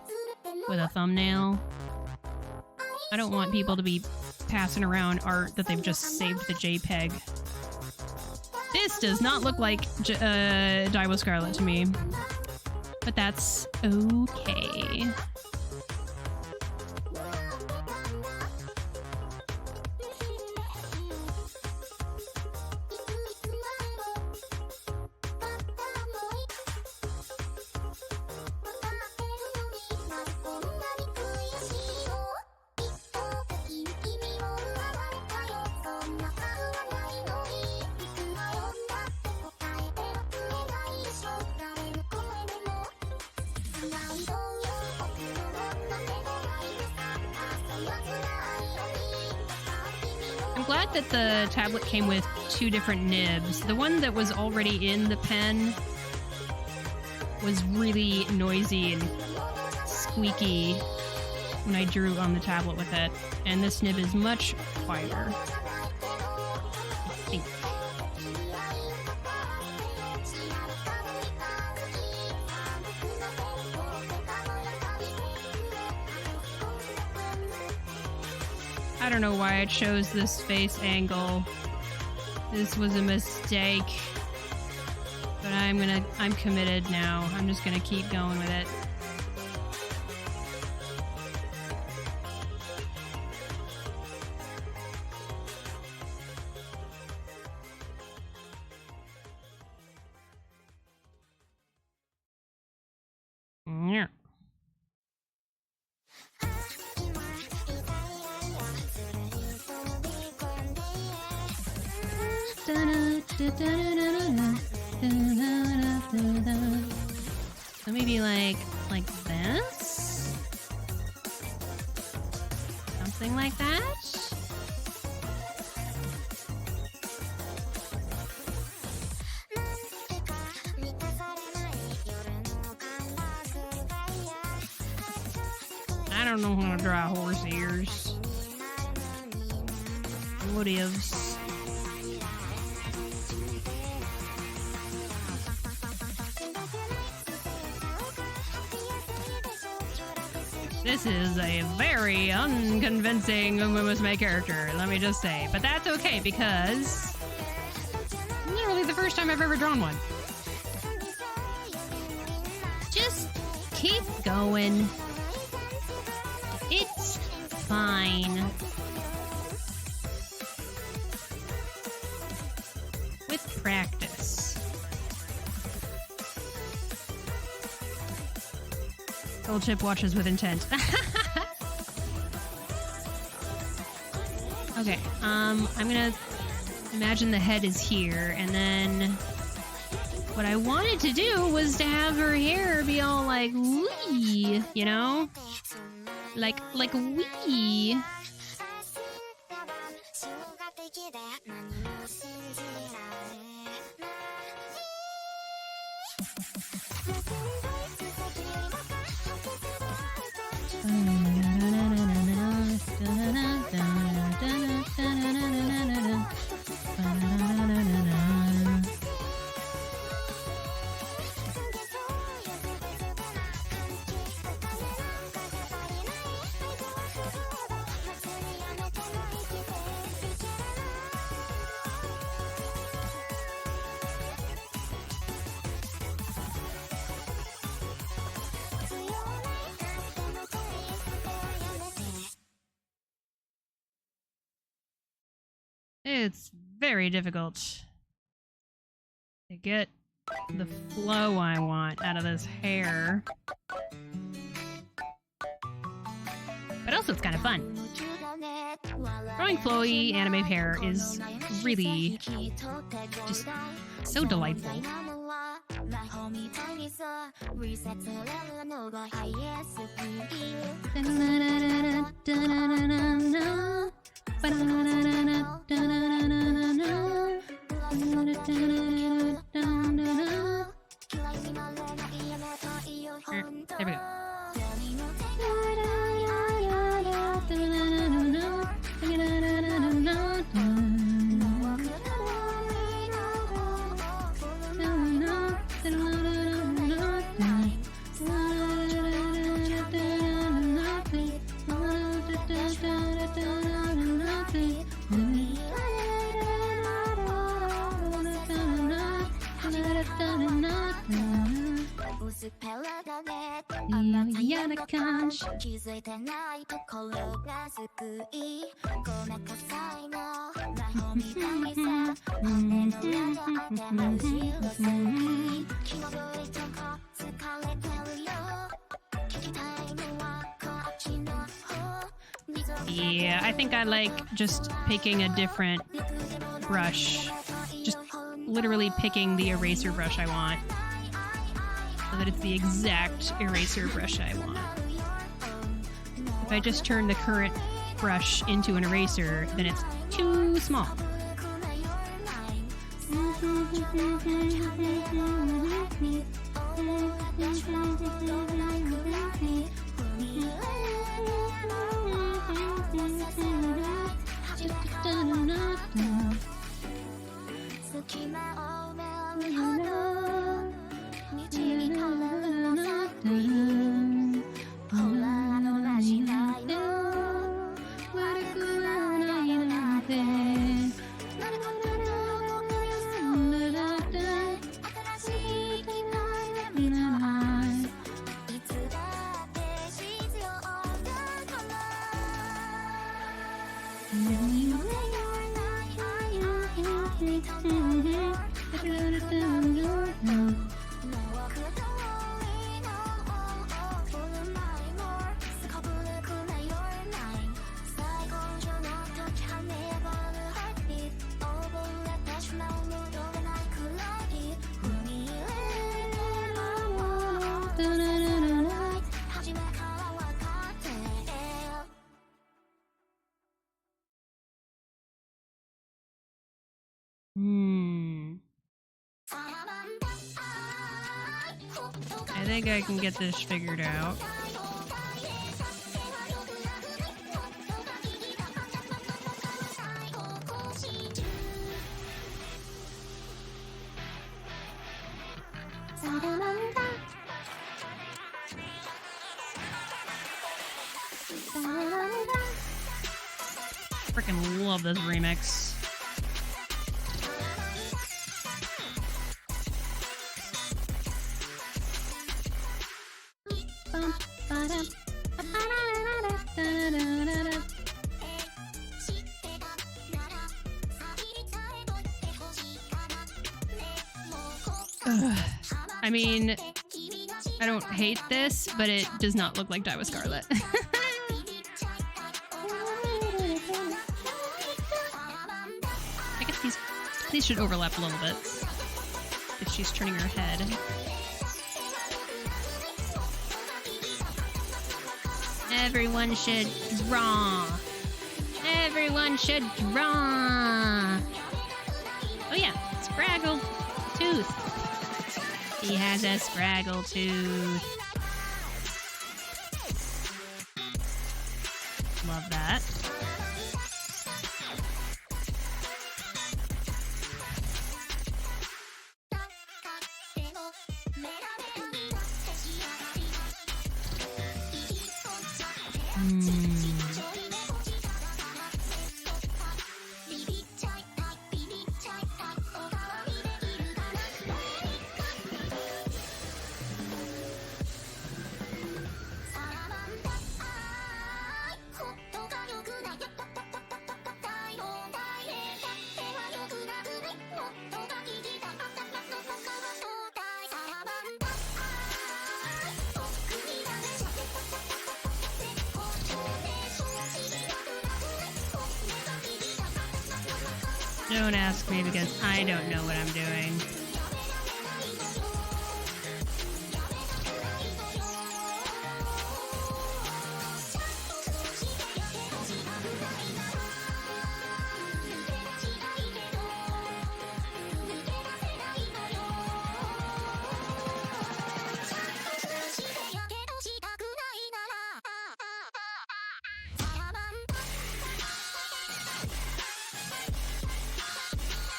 with a thumbnail. I don't want people to be passing around art that they've just saved the JPEG. This does not look like Daiwa Scarlet to me, but that's okay. I'm glad that the tablet came with two different nibs. The one that was already in the pen was really noisy and squeaky when I drew on the tablet with it, and this nib is much quieter, I think. I don't know why it shows this face angle. This was a mistake. But I'm committed now. I'm just gonna keep going with it. Yeah. So maybe like this? Something like that? I don't know how to draw horse ears. What ifs? This is a very unconvincing Umumusme character, let me just say. But that's okay, because literally the first time I've ever drawn one. Just keep going. It's fine. With practice. Gold chip watches with intent. Okay, I'm gonna imagine the head is here, and then what I wanted to do was to have her hair be all like wee, you know? Like wee. It's very difficult to get the flow I want out of this hair. But also it's kind of fun. Drawing flowy anime hair is really just so delightful. There we go. Yeah, I think I like just picking a different brush. Just literally picking the eraser brush I want. So that it's the exact eraser brush I want. If I just turn the current brush into an eraser, then it's too small. I think I can get this figured out. Freaking love this remix. I mean, I don't hate this, but it does not look like Die with Scarlet. I guess these should overlap a little bit if she's turning her head. Everyone should draw. Everyone should draw. Oh yeah, Scraggle Tooth. He has a Scraggle Tooth. Love that. Don't ask me because I don't know what I'm doing.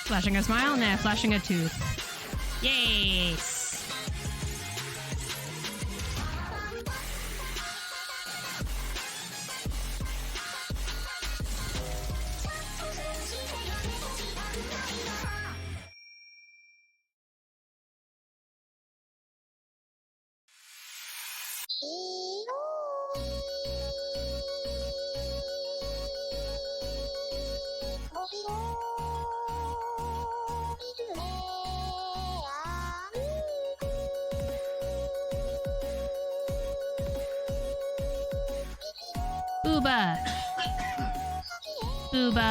Flashing a smile? Nah, flashing a tooth. Yes! Booba! Booba!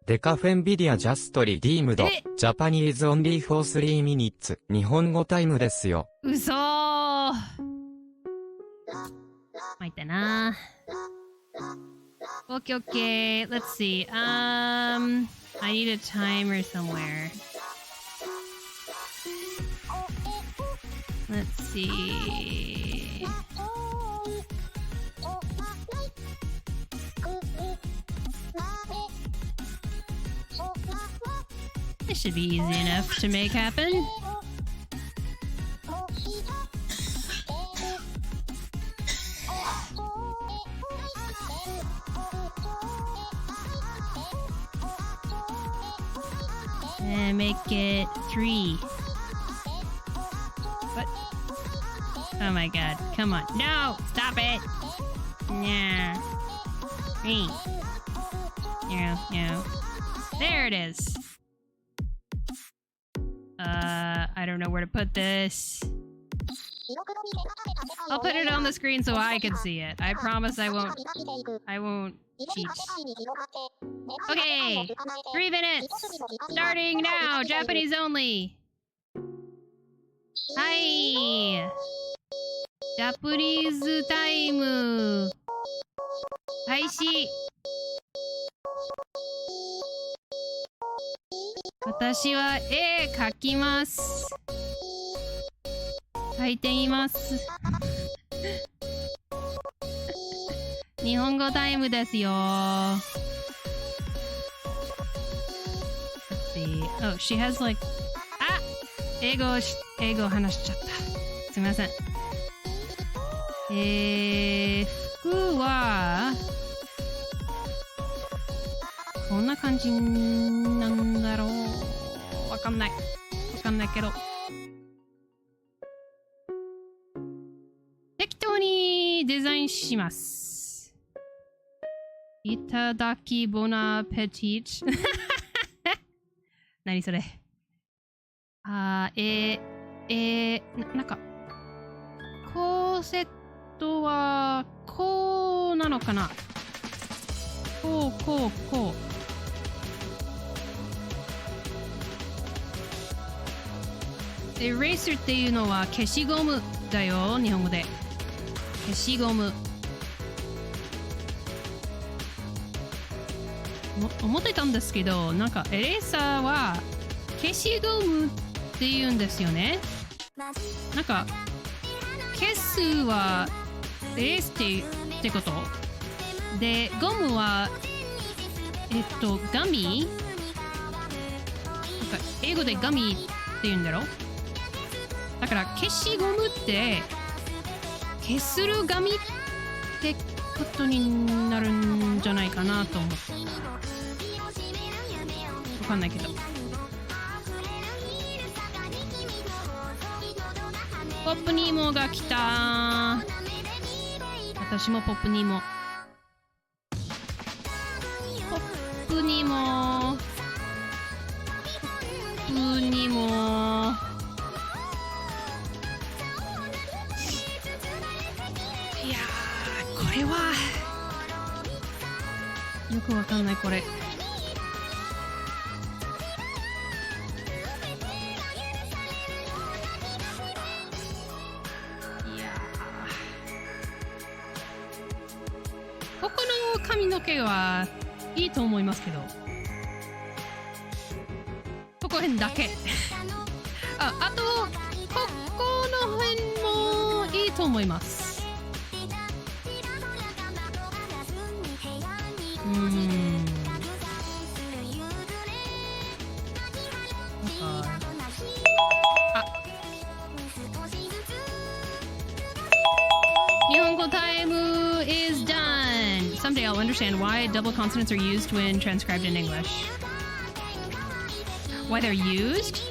デカフェンビディアジャストリディームド。ジャパニーズオンリーフォー3ミニッツ。日本語タイムですよ。嘘ー。参ったな。Okay, okay. Let's see. I need a timer somewhere. Let's see. This should be easy enough to make happen. And make it 3. What? Oh my god. Come on. No! Stop it! Yeah. 3. No. There it is. I don't know where to put this. I'll put it on the screen so I can see it. I promise I won't cheat. Okay, 3 minutes. Starting now. Japanese only. Hi. Japanese time. 開始。私は絵描きます。描いています。日本語タイムですよ。Let's see. Oh, she has like... あ、英語話しちゃった。すみません。服はこんな感じなんだろう。わかんないけど。適当にデザインします。いただきボナペティット。何それ。なんか、コーセットは、こうなのかな。こう。エレーサーっていうのは消しゴムだよ、日本語で。消しゴム。思ってたんですけど、なんかエレーサーは消しゴムって言うんですよね。なんか消すはエレースってことで、ゴムはガミ、なんか英語でガミって言うんだろ。だから消しゴムって消する紙ってことになるんじゃないかなと思って。わかんないけど。ポップニーモが来た。私もポップニーモ。ポップニーモ。ポップニーモ。いやー、これはよくわかんないこれ。ここの髪の毛はいいと思いますけど、ここ辺だけ。あとここの辺もいいと思います。日本語タイム is done. Someday I'll understand why double consonants are used when transcribed in English. Why they're used?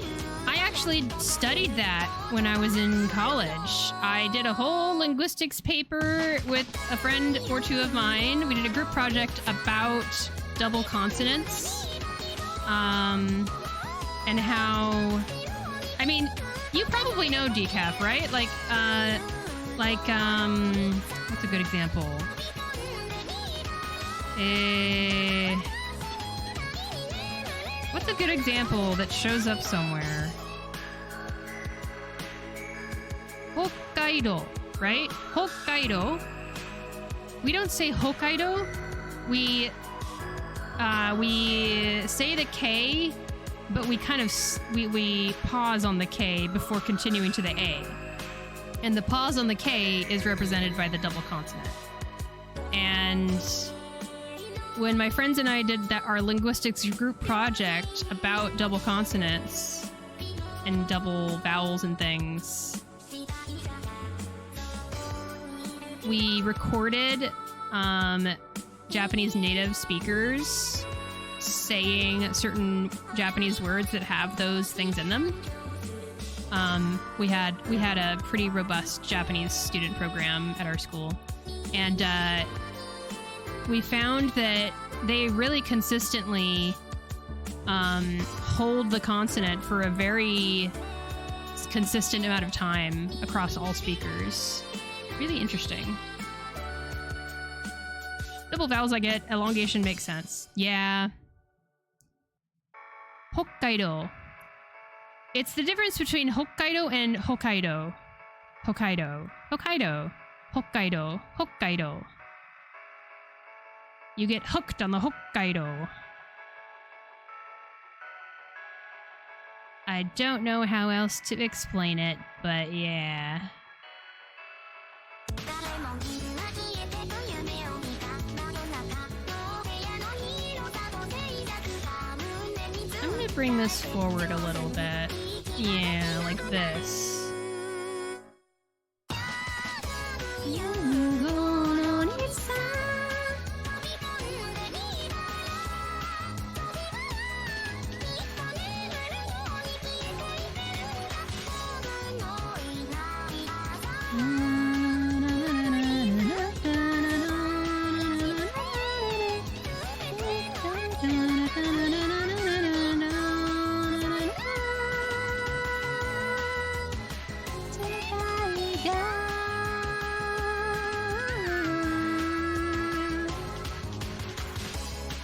I actually studied that when I was in college. I did a whole linguistics paper with a friend or two of mine. We did a group project about double consonants. And how... I mean, you probably know decaf, right? Like, what's a good example? What's a good example that shows up somewhere? Hokkaido, right? Hokkaido. We don't say Hokkaido. We say the K, but we kind of we pause on the K before continuing to the A. And the pause on the K is represented by the double consonant. And when my friends and I did our linguistics group project about double consonants and double vowels and things, we recorded Japanese native speakers saying certain Japanese words that have those things in them. We had a pretty robust Japanese student program at our school, and we found that they really consistently hold the consonant for a very consistent amount of time across all speakers. Really interesting. Double vowels I get, elongation makes sense. Yeah. Hokkaido. It's the difference between Hokkaido and Hokkaido. Hokkaido. Hokkaido. Hokkaido. Hokkaido. You get hooked on the Hokkaido. I don't know how else to explain it, but yeah. I'm gonna bring this forward a little bit. Yeah, like this.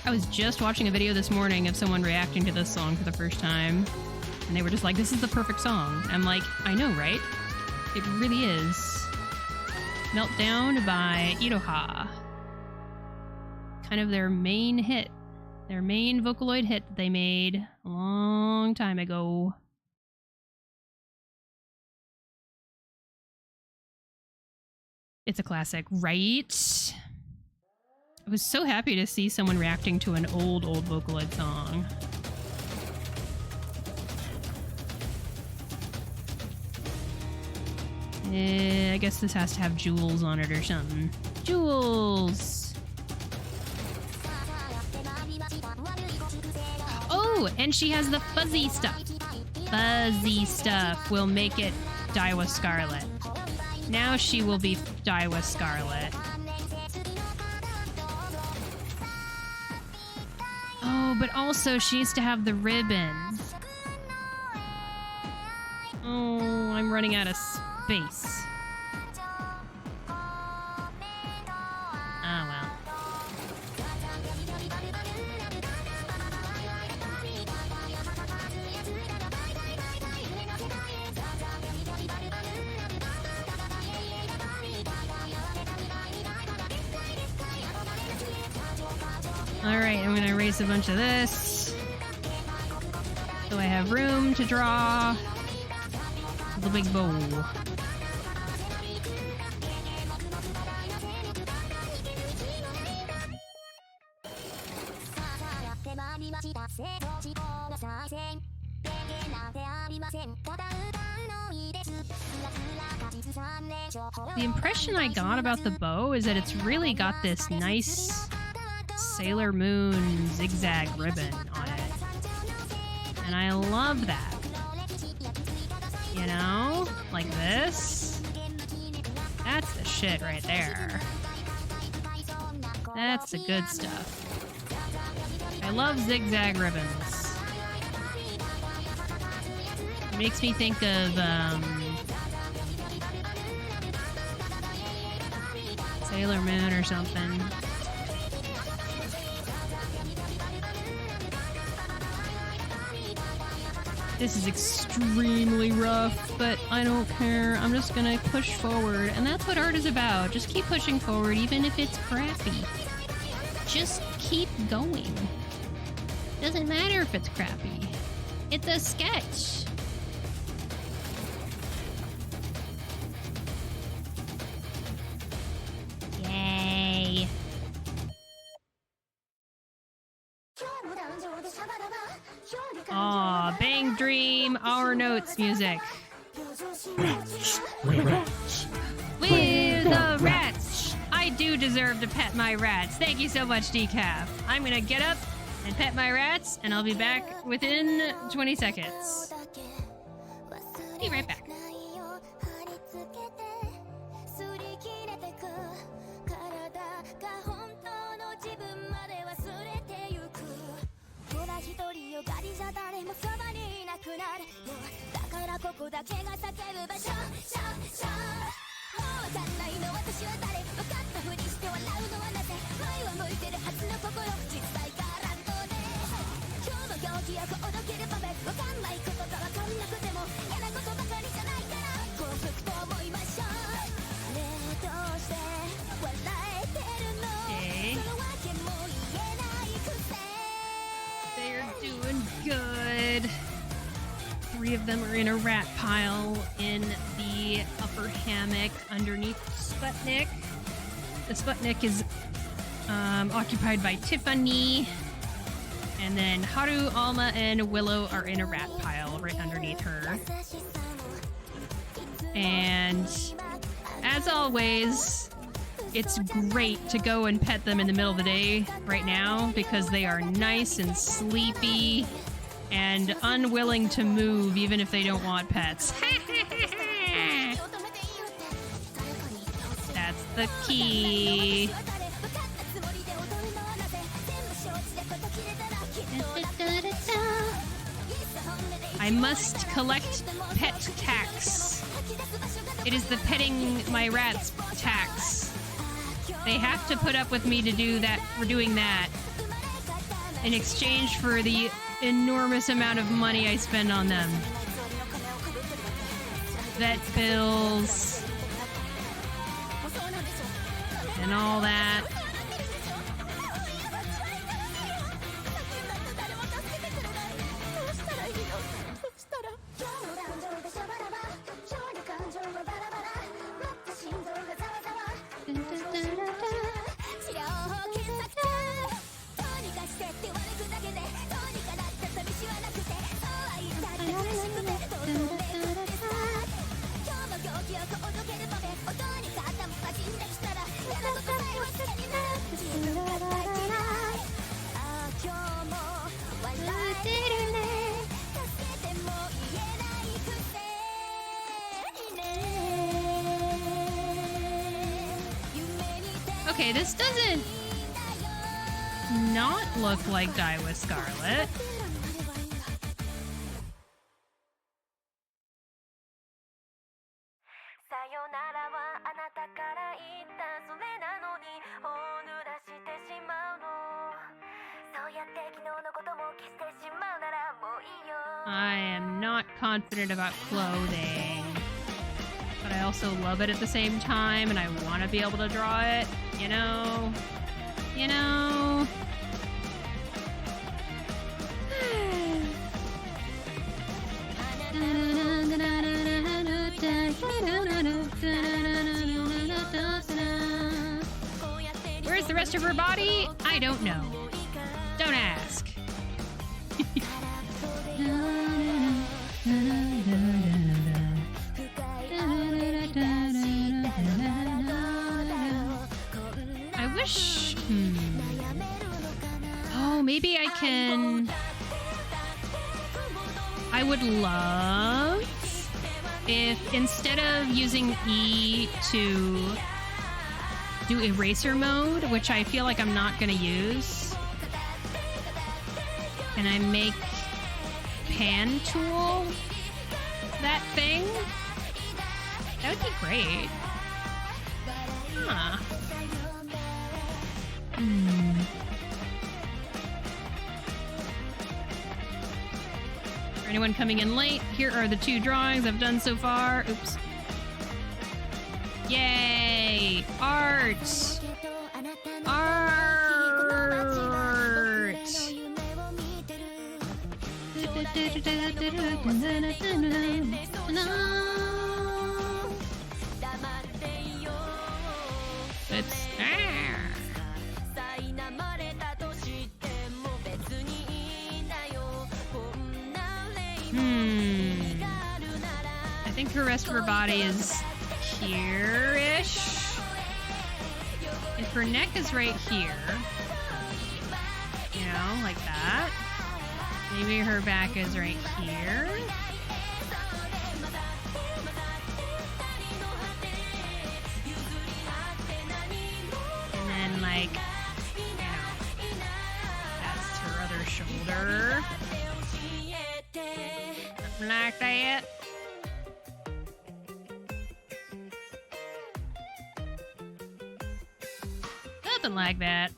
I was just watching a video this morning of someone reacting to this song for the first time, and they were just like, this is the perfect song. I'm like, I know, right? It really is. Meltdown by Iroha. Kind of their main hit. Their main Vocaloid hit that they made a long time ago. It's a classic, right? I was so happy to see someone reacting to an old Vocaloid song. I guess this has to have jewels on it or something. Jewels! Oh, and she has the fuzzy stuff. Fuzzy stuff will make it Daiwa Scarlet. Now she will be Daiwa Scarlet. Oh, but also she needs to have the ribbon. Oh, I'm running out of space. Ah, well. Alright, I'm gonna erase a bunch of this. So I have room to draw the big bow. The impression I got about the bow is that it's really got this nice Sailor Moon zigzag ribbon on it. And I love that. You know? Like this. That's the shit right there. That's the good stuff. I love zigzag ribbons. It makes me think of, Sailor Moon or something. This is extremely rough, but I don't care. I'm just gonna push forward, and that's what art is about. Just keep pushing forward, even if it's crappy. Just keep going. Doesn't matter if it's crappy. It's a sketch. Yay. Aw, Bang Dream, Our Notes music. We're the rats! I do deserve to pet my rats. Thank you so much, Decaf. I'm gonna get up and pet my rats, and I'll be back within 20 seconds. Be right back. Okay. They're doing good. of them are in a rat pile in the upper hammock underneath Sputnik. The Sputnik is occupied by Tiffany. And then Haru, Alma, and Willow are in a rat pile right underneath her. And as always, it's great to go and pet them in the middle of the day right now because they are nice and sleepy and unwilling to move even if they don't want pets. That's the key. I must collect pet tax. It is the petting my rats tax. They have to put up with me to do that. We're doing that in exchange for the enormous amount of money I spend on them. Vet bills and all that. Okay, this doesn't not look like Die with Scarlet. I am not confident about clothing, but I also love it at the same time, and I want to be able to draw it, you know? You know? Where's the rest of her body? I don't know. Don't ask. I wish... Oh, maybe I can... I would love if instead of using E to do eraser mode, which I feel like I'm not going to use, can I make pan tool that thing? That would be great. Huh. For anyone coming in late, here are the 2 drawings I've done so far. Oops. Yay! Art! Art! It's... I think the rest of her body is here-ish. If her neck is right here, you know, like that. Maybe her back is right here. And then, like, you know, that's her other shoulder. Something like that. Something like that.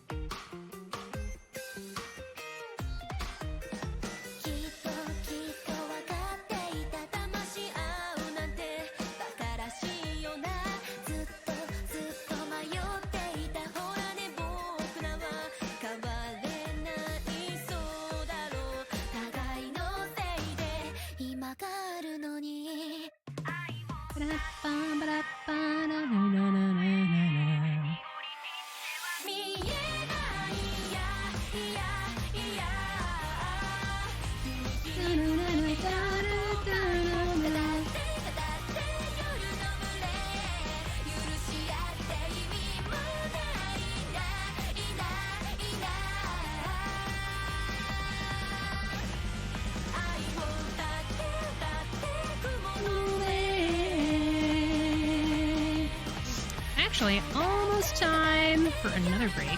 Actually, almost time for another break.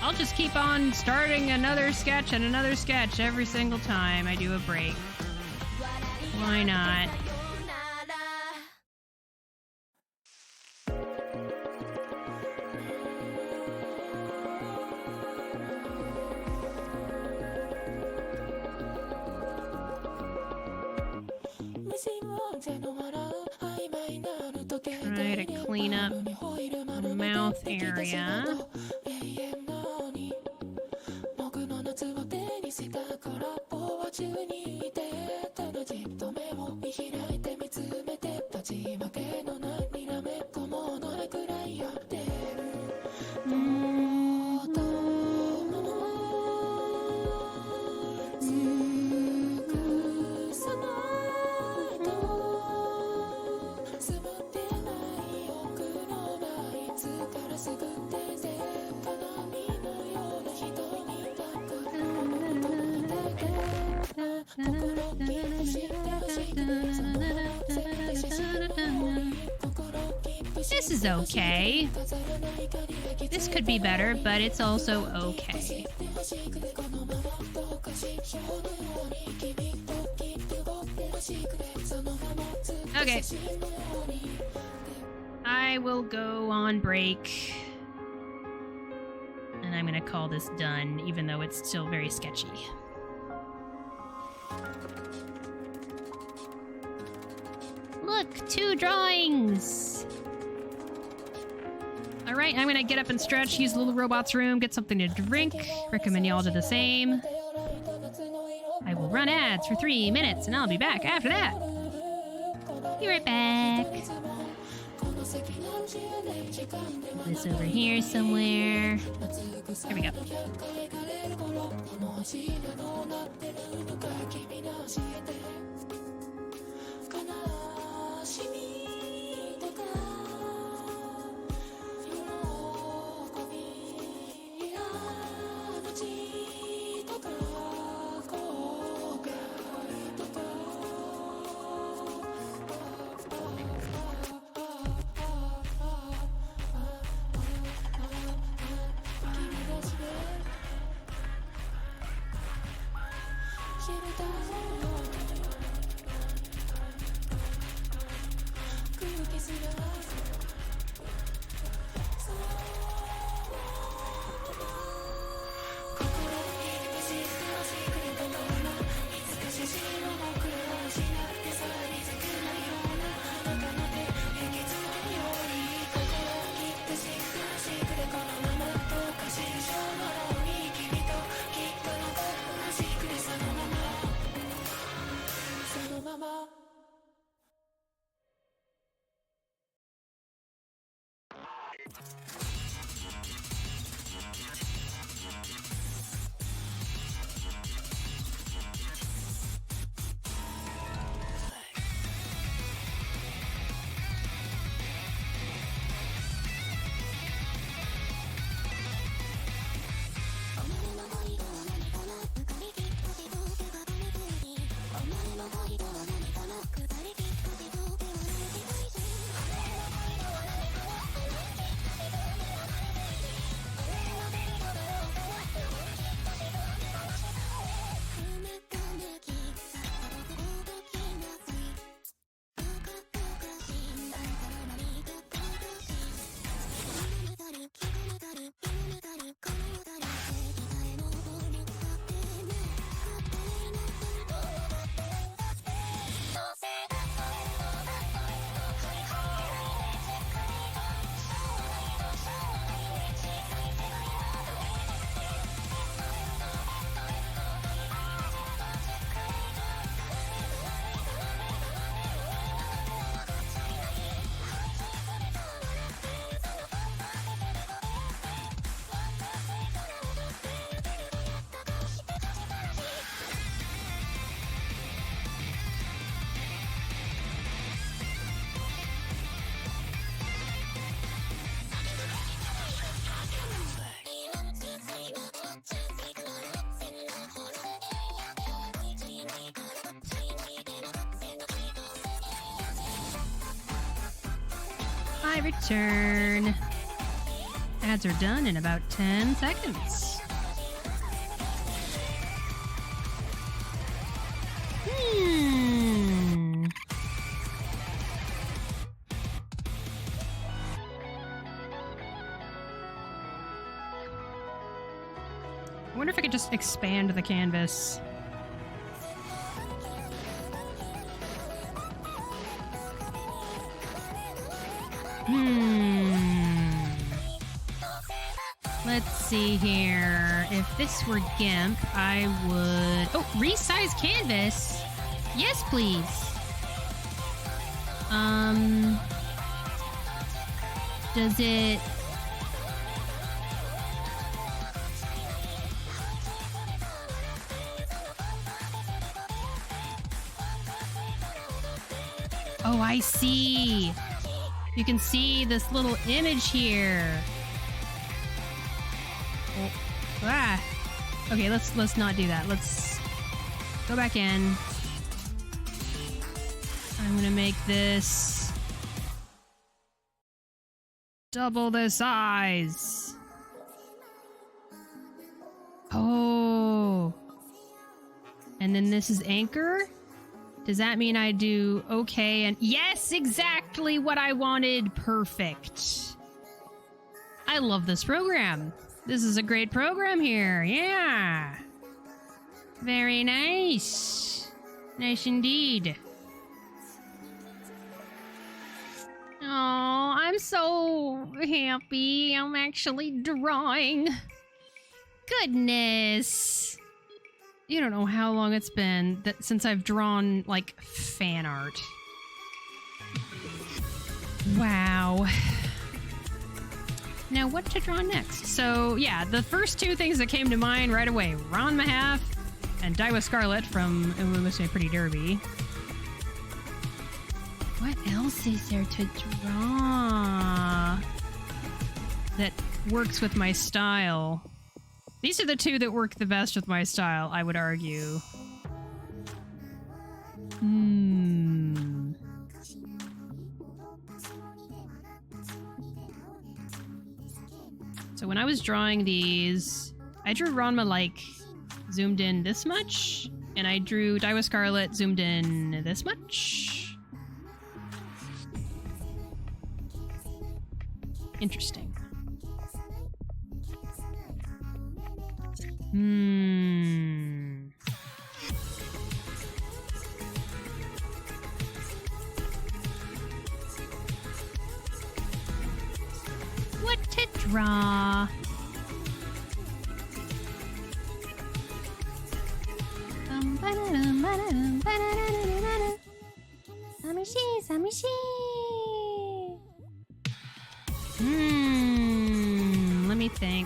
I'll just keep on starting another sketch and another sketch every single time I do a break. Why not? Try to clean up the mouth area. This is okay. This could be better, but it's also okay. Okay. I will go on break. And I'm gonna call this done, even though it's still very sketchy. Look, 2 drawings! Alright, I'm gonna get up and stretch, use the little robot's room, get something to drink. Recommend y'all do the same. I will run ads for 3 minutes, and I'll be back after that. Be right back. Put this over here somewhere. There we go. I return. Ads are done in about 10 seconds. I wonder if I could just expand the canvas. Let's see here. If this were GIMP, I would... Oh, resize canvas? Yes, please. Does it... Oh, I see. You can see this little image here. Oh. Ah. Okay, let's not do that. Let's go back in. I'm gonna make this double the size. Oh. And then this is anchor? Does that mean I do okay and... Yes, exactly what I wanted. Perfect. I love this program. This is a great program here. Yeah. Very nice. Nice indeed. Oh, I'm so happy. I'm actually drawing. Goodness. You don't know how long it's been since I've drawn, like, fan art. Wow. Now, what to draw next? So, yeah, the first two things that came to mind right away. Ron Mahaff and Daiwa Scarlet from Ooh, Miss Me Pretty Derby. What else is there to draw that works with my style? These are the two that work the best with my style, I would argue. So when I was drawing these, I drew Ranma like zoomed in this much, and I drew Daiwa Scarlet zoomed in this much. Interesting. What to draw?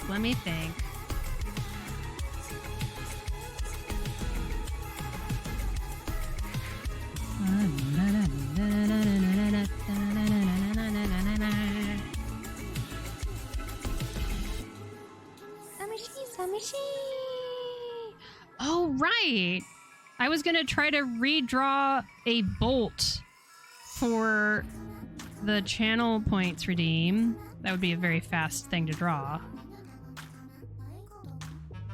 Let me think. Oh, right. I was gonna try to redraw a bolt for the channel points redeem. That would be a very fast thing to draw.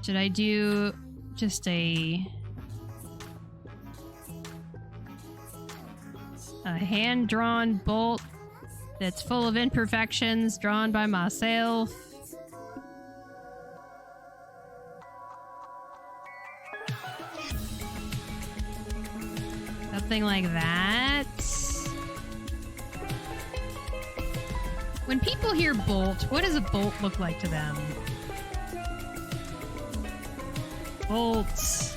Should I do just a hand-drawn bolt that's full of imperfections drawn by myself? Something like that. When people hear bolt, what does a bolt look like to them? Bolts.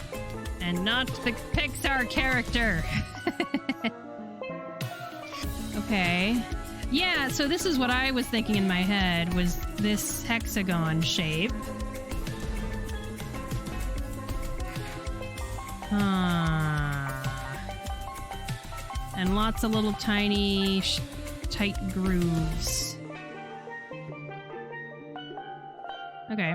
And not the Pixar character. Okay. Yeah, so this is what I was thinking in my head, was this hexagon shape. And lots of little tiny, tight grooves. Okay.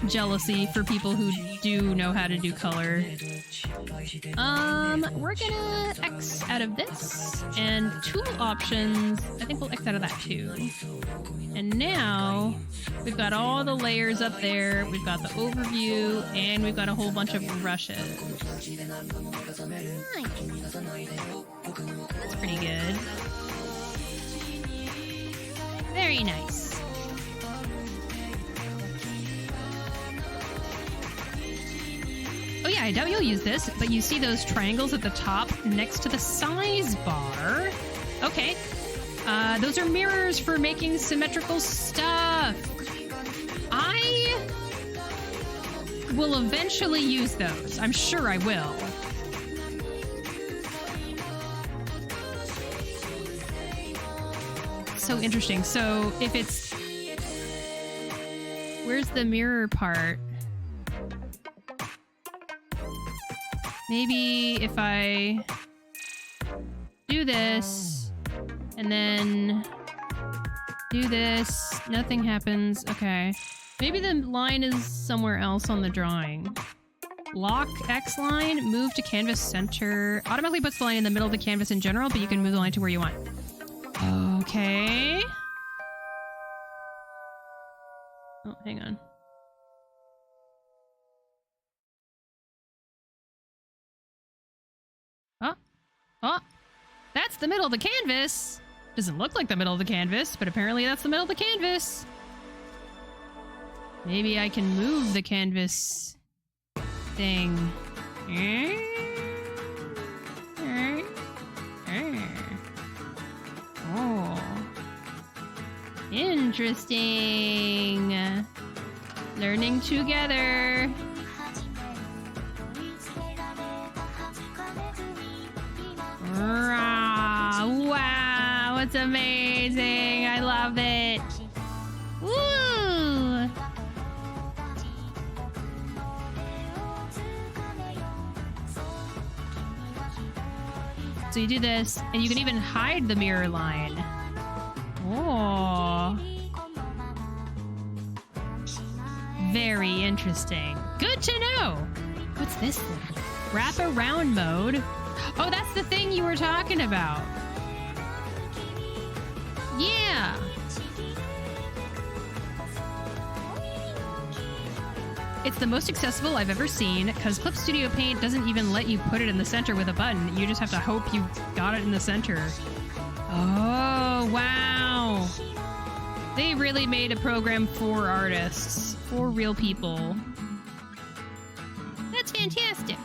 jealousy for people who do know how to do color. We're gonna X out of this, and tool options, I think we'll X out of that too. And now, we've got all the layers up there, we've got the overview, and we've got a whole bunch of brushes. Nice. That's pretty good. Very nice. Oh yeah, I doubt you'll use this, but you see those triangles at the top next to the size bar? Okay. Those are mirrors for making symmetrical stuff. I will eventually use those. I'm sure I will. So interesting. So if it's... Where's the mirror part? Maybe if I do this and then do this, nothing happens. Okay. Maybe the line is somewhere else on the drawing. Lock X line, move to canvas center. Automatically puts the line in the middle of the canvas in general, but you can move the line to where you want. Okay. Oh, hang on. Oh, that's the middle of the canvas. Doesn't look like the middle of the canvas, but apparently that's the middle of the canvas. Maybe I can move the canvas thing. Oh. Interesting. Learning together. Wow, it's amazing. I love it. Woo! So you do this, and you can even hide the mirror line. Oh. Very interesting. Good to know. What's this thing? Wrap around mode. Oh, that's the thing you were talking about. Yeah. It's the most accessible I've ever seen, because Clip Studio Paint doesn't even let you put it in the center with a button. You just have to hope you got it in the center. Oh, wow. They really made a program for artists, for real people. That's fantastic.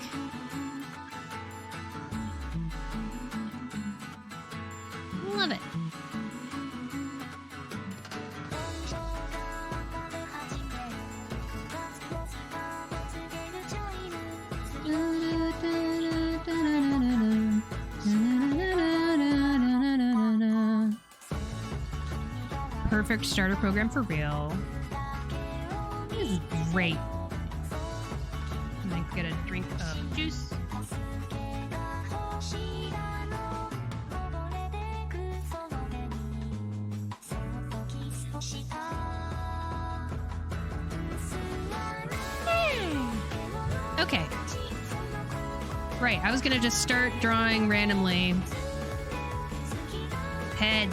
Love it. Perfect starter program for real. This is great. I'm gonna get a drink of juice. Okay. Right, I was gonna just start drawing randomly. Head.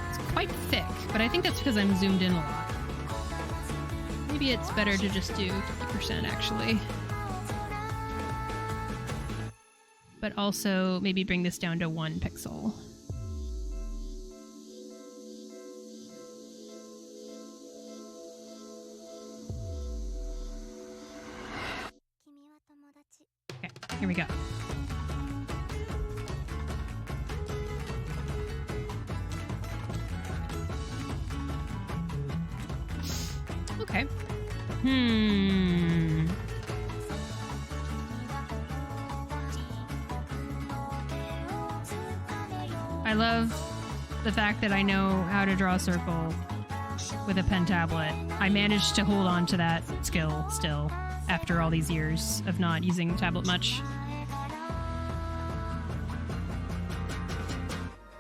It's quite thick, but I think that's because I'm zoomed in a lot. Maybe it's better to just do 50% actually. But also maybe bring this down to 1 pixel. Okay, here we go. Okay. I love the fact that I know how to draw a circle with a pen tablet. I managed to hold on to that skill still after all these years of not using the tablet much.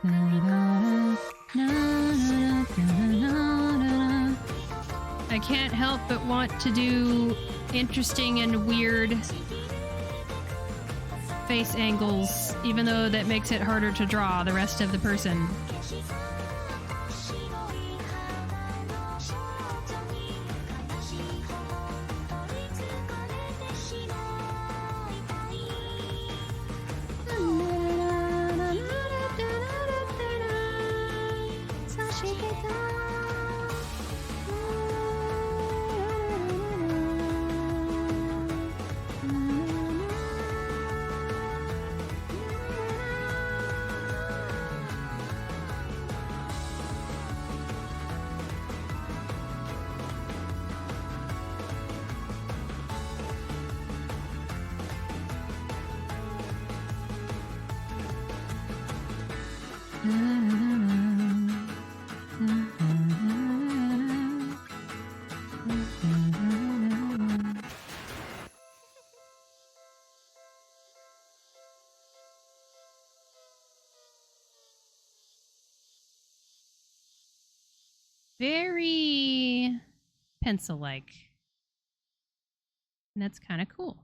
I can't help but want to do interesting and weird face angles, even though that makes it harder to draw the rest of the person. Very pencil-like. And that's kind of cool.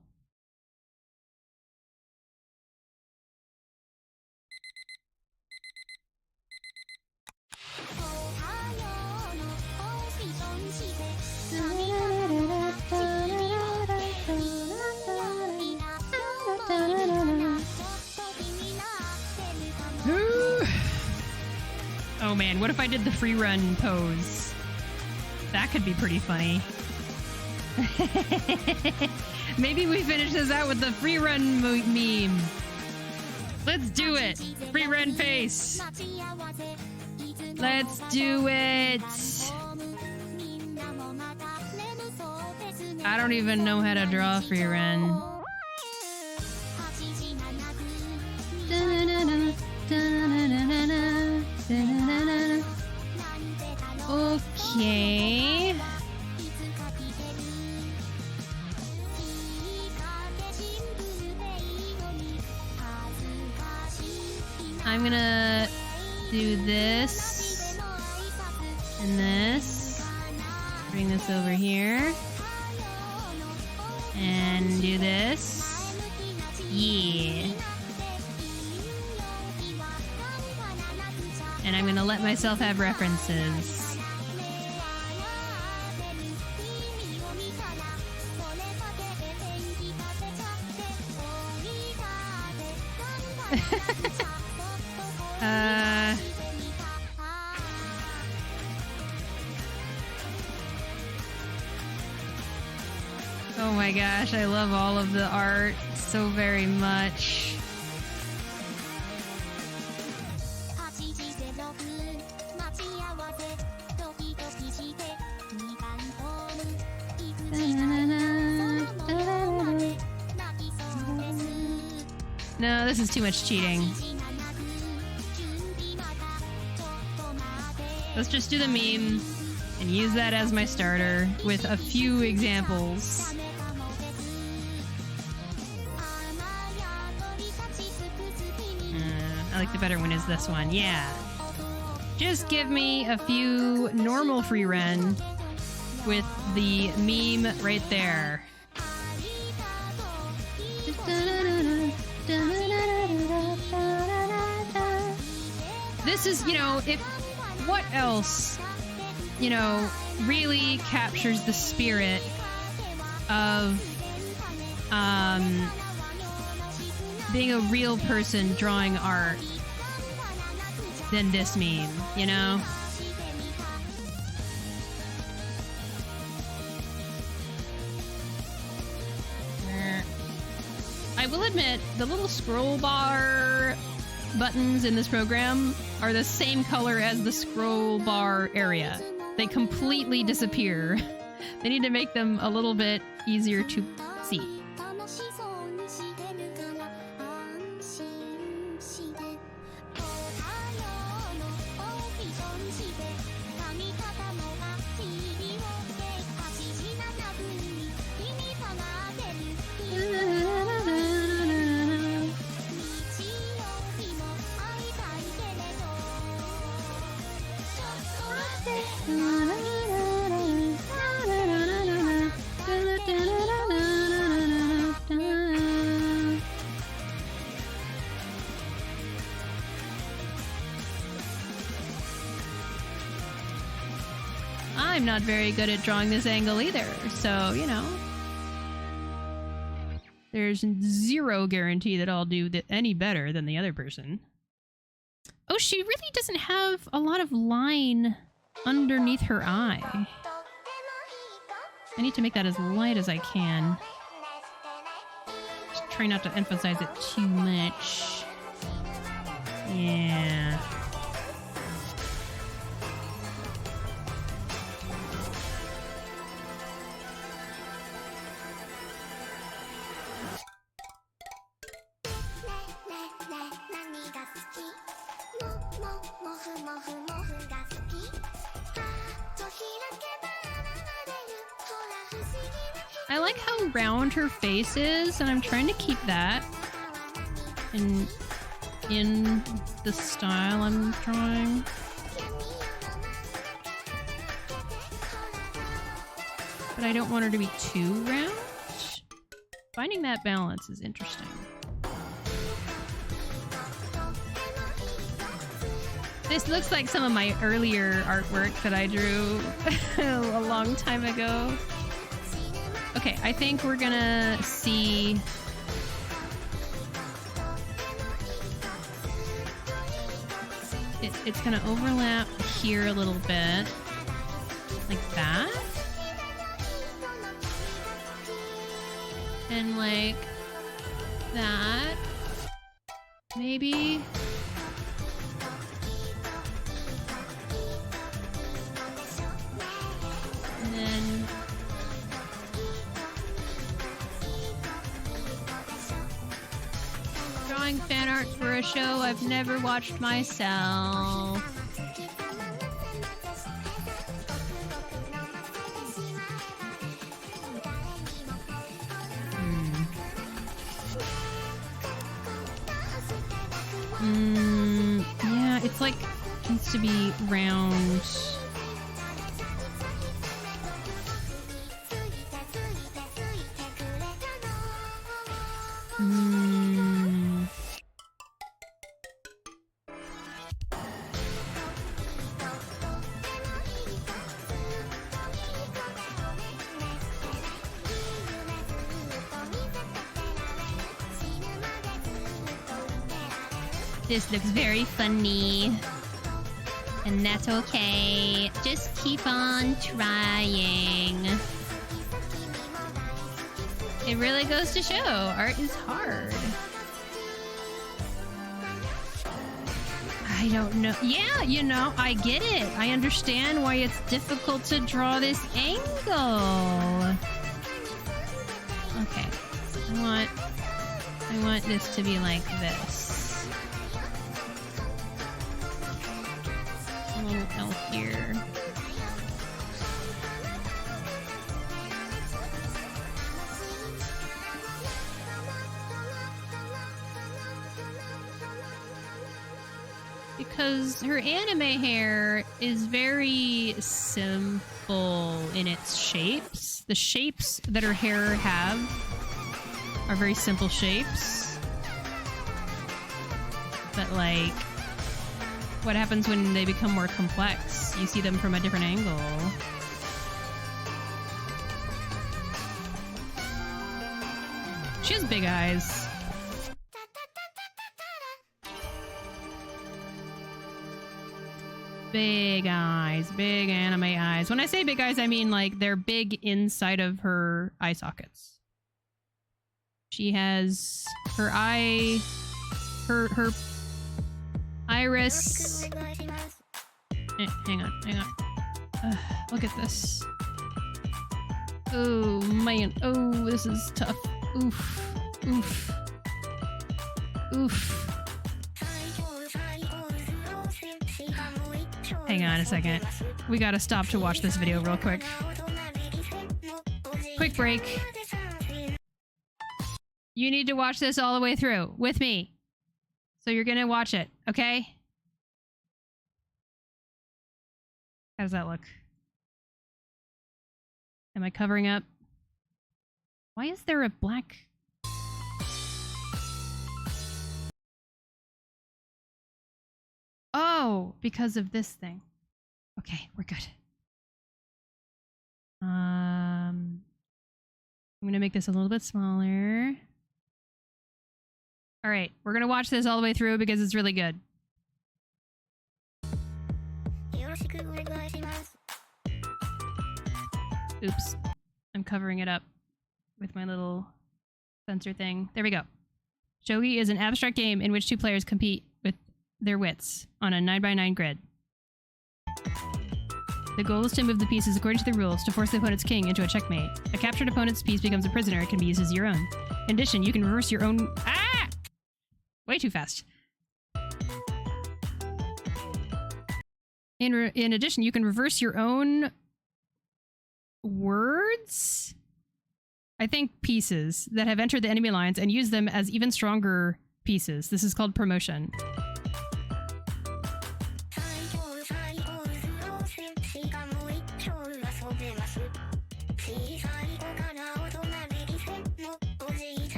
Oh man, what if I did the free run pose? That could be pretty funny. Maybe we finish this out with the free run meme. Let's do it. Free run face. Let's do it. I don't even know how to draw free run. Okay. I'm gonna do this and this. Bring this over here. And do this. Yeah. And I'm gonna let myself have references. Oh my gosh, I love all of the art so very much. No, this is too much cheating. Let's just do the meme and use that as my starter with a few examples. I like the better one is this one. Yeah. Just give me a few normal free run with the meme right there. This is, you know, if what else, you know, really captures the spirit of being a real person drawing art than this meme, you know? I will admit, the little scroll bar buttons in this program are the same color as the scroll bar area. They completely disappear. They need to make them a little bit easier to see. I'm not very good at drawing this angle either, so, you know. There's zero guarantee that I'll do any better than the other person. Oh, she really doesn't have a lot of line underneath her eye. I need to make that as light as I can. Just try not to emphasize it too much. Yeah. I like how round her face is, and I'm trying to keep that in the style I'm drawing. But I don't want her to be too round. Finding that balance is interesting. This looks like some of my earlier artwork that I drew a long time ago. Okay, I think we're gonna see... It's gonna overlap here a little bit. Like that. And like that. Maybe. And then drawing fan art for a show I've never watched myself. Yeah, it's like needs to be round. This looks very funny. And that's okay. Just keep on trying. It really goes to show, art is hard. I don't know. Yeah, you know, I get it. I understand why it's difficult to draw this angle. Okay. I want this to be like this. A little L here. Because her anime hair is very simple in its shapes. The shapes that her hair have are very simple shapes. But like, what happens when they become more complex? You see them from a different angle. She has big eyes. Big eyes, big anime eyes. When I say big eyes, I mean like they're big inside of her eye sockets. She has her eye, her iris. Hang on. Look at this. Oh man, oh this is tough. Oof, oof, oof. Hang on a second. We gotta stop to watch this video real quick. Quick break. You need to watch this all the way through with me. So you're gonna watch it, okay? How does that look? Am I covering up? Why is there a black... Oh, because of this thing. Okay, we're good. I'm gonna make this a little bit smaller. All right, we're gonna watch this all the way through because it's really good. Oops. I'm covering it up with my little sensor thing. There we go. Shogi is an abstract game in which two players compete with their wits on a 9x9 grid. The goal is to move the pieces according to the rules to force the opponent's king into a checkmate. A captured opponent's piece becomes a prisoner and can be used as your own. In addition, you can reverse your own... Ah! Way too fast. In addition, you can reverse your own words? I think pieces that have entered the enemy lines and use them as even stronger pieces. This is called promotion.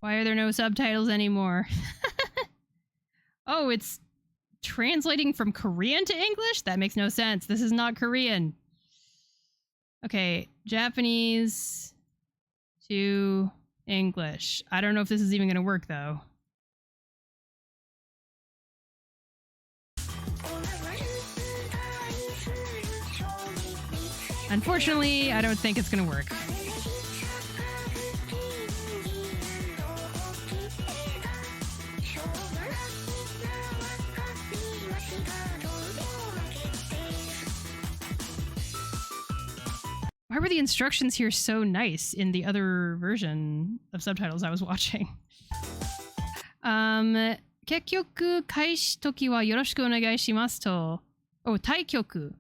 Why are there no subtitles anymore? Oh, it's translating from Korean to English? That makes no sense. This is not Korean. Okay, Japanese to English. I don't know if this is even going to work, though. Unfortunately, I don't think it's going to work. Why were the instructions here so nice in the other version of subtitles I was watching? 結局開始時はよろしくお願いしますと。Oh, 対局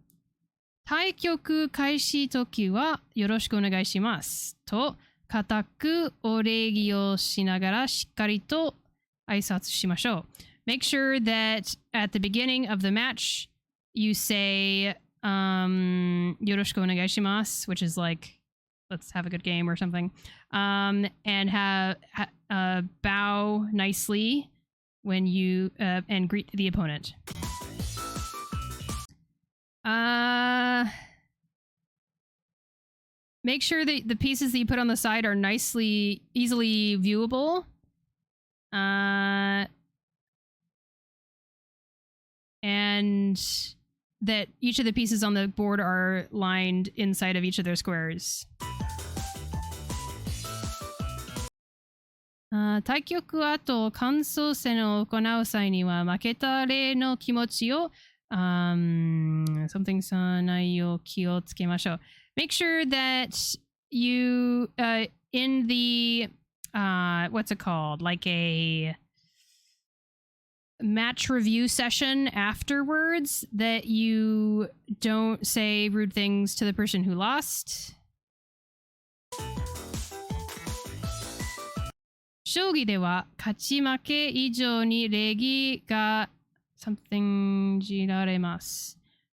開始時はよろしくお願いしますと、固くお礼儀をしながらしっかりと挨拶しましょう。Make sure that at the beginning of the match you say よろしくお願いします, which is like, let's have a good game or something, and bow nicely when you and greet the opponent. Make sure that the pieces that you put on the side are easily viewable. And that each of the pieces on the board are lined inside of each of their squares. 対局後感想戦を行う際には負けた例の気持ちをsomething さないよう気をつけましょう。Make sure that you in the what's it called, like a match review session afterwards, that you don't say rude things to the person who lost. 将棋では勝ち負け以上に礼儀が something じられます。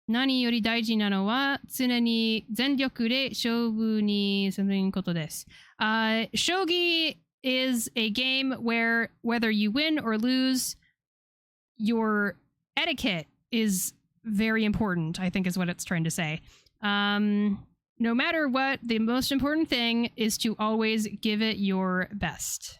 何より大事なのは常に全力で勝負にすることです。Shogi is a game where whether you win or lose, your etiquette is very important, I think is what it's trying to say. No matter what, the most important thing is to always give it your best.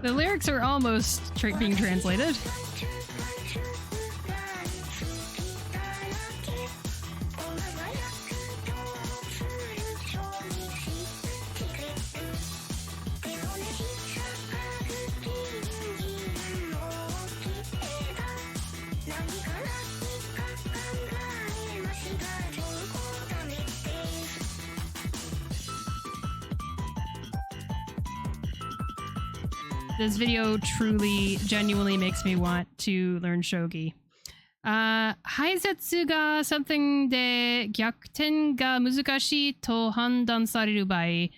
The lyrics are almost being translated. This video truly, genuinely makes me want to learn shogi. 排泄が something で逆転が難しいと判断される場合、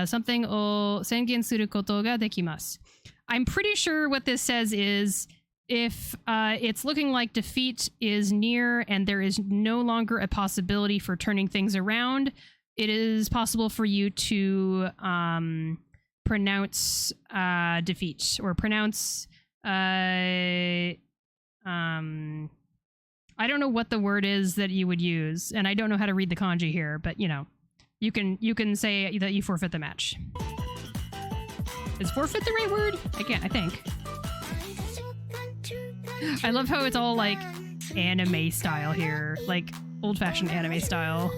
something を宣言することができます。I'm pretty sure what this says is if it's looking like defeat is near and there is no longer a possibility for turning things around, it is possible for you to pronounce defeat or pronounce I don't know what the word is that you would use, and I don't know how to read the kanji here, but you know, you can say that you forfeit the match. Is forfeit the right word? I think. I love how it's all like anime style here, like old-fashioned anime style.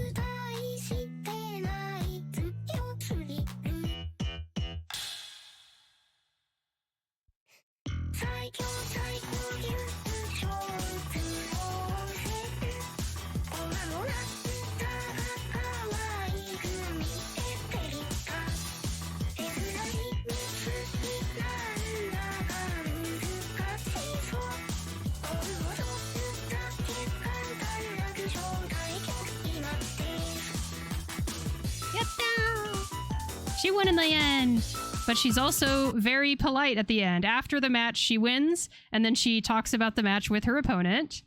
She won in the end, but she's also very polite at the end. After the match, she wins, and then she talks about the match with her opponent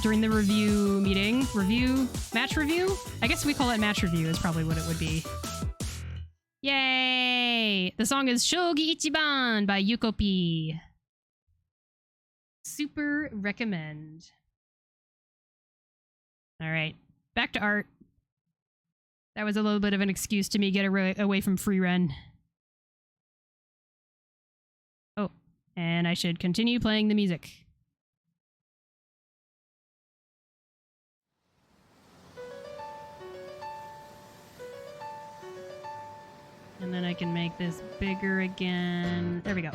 during the review meeting. Match review? I guess we call it match review is probably what it would be. Yay! The song is Shogi Ichiban by Yukopi. Super recommend. All right, back to art. That was a little bit of an excuse to me get away from free run. Oh, and I should continue playing the music. And then I can make this bigger again. There we go.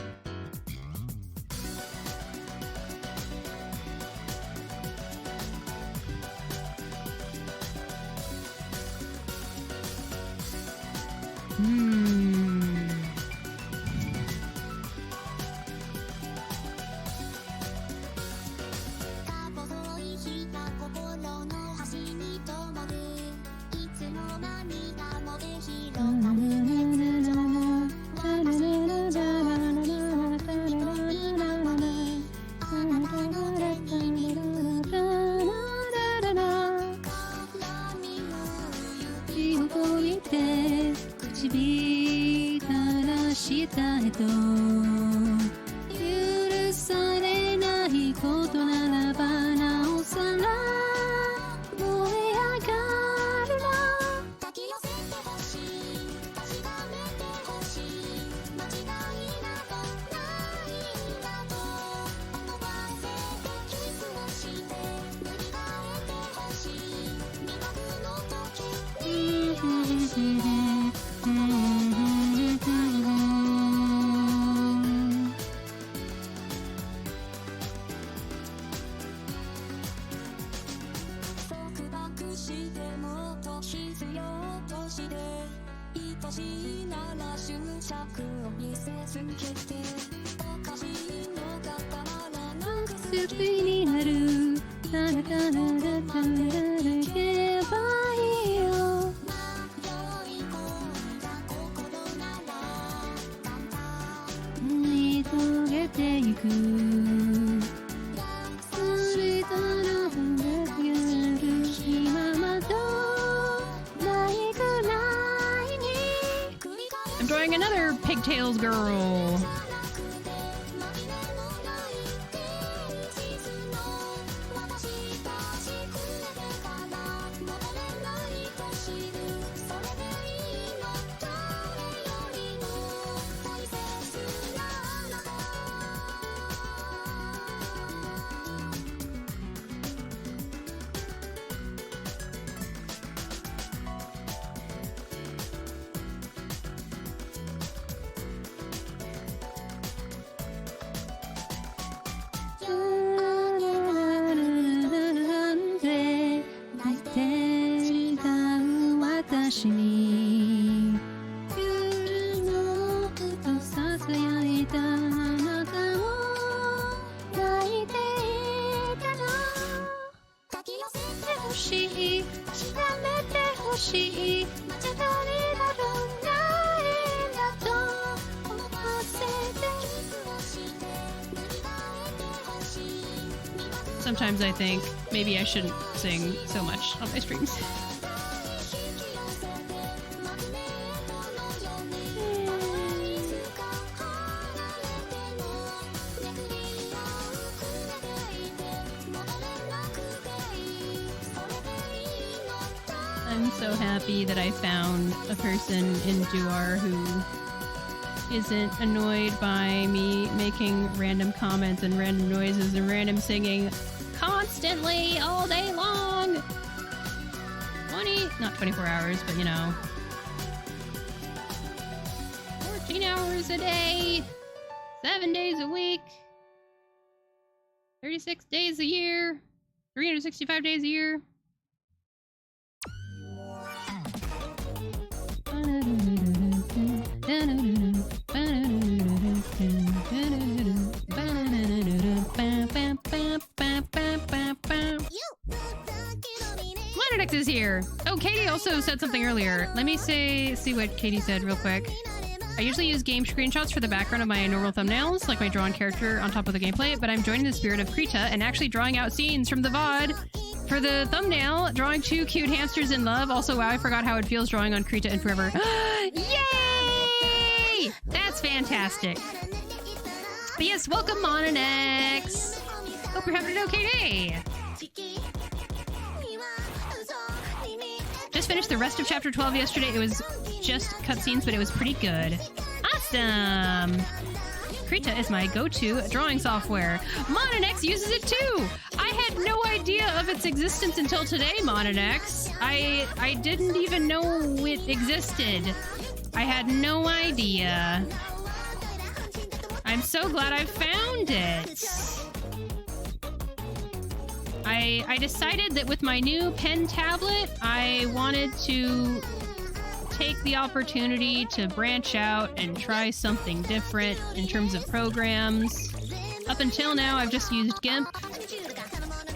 I'm drawing another pigtails girl. sometimes I think maybe I shouldn't sing so much on my streams. I'm so happy that I found a person in Duar who isn't annoyed by me making random comments and random noises and random singing constantly all day long. 24 hours, but you know, 14 hours a day, 7 days a week, 36 days a year, 365 days a year. Monarch is here. Oh, Katie also said something earlier. Let me see what Katie said real quick. I usually use game screenshots for the background of my normal thumbnails, like my drawn character on top of the gameplay, but I'm joining the spirit of Krita and actually drawing out scenes from the VOD for the thumbnail, drawing 2 cute hamsters in love. Also, wow, I forgot how it feels drawing on Krita and Forever. Yay! That's fantastic. But yes, welcome, Monanex. Hope you're having an okay day. Just finished the rest of Chapter 12 yesterday. It was just cutscenes, but it was pretty good. Awesome! Krita is my go-to drawing software. Monanex uses it too! I had no idea of its existence until today, Monanex. I didn't even know it existed. I had no idea. I'm so glad I found it. I decided that with my new pen tablet, I wanted to take the opportunity to branch out and try something different in terms of programs. Up until now, I've just used GIMP,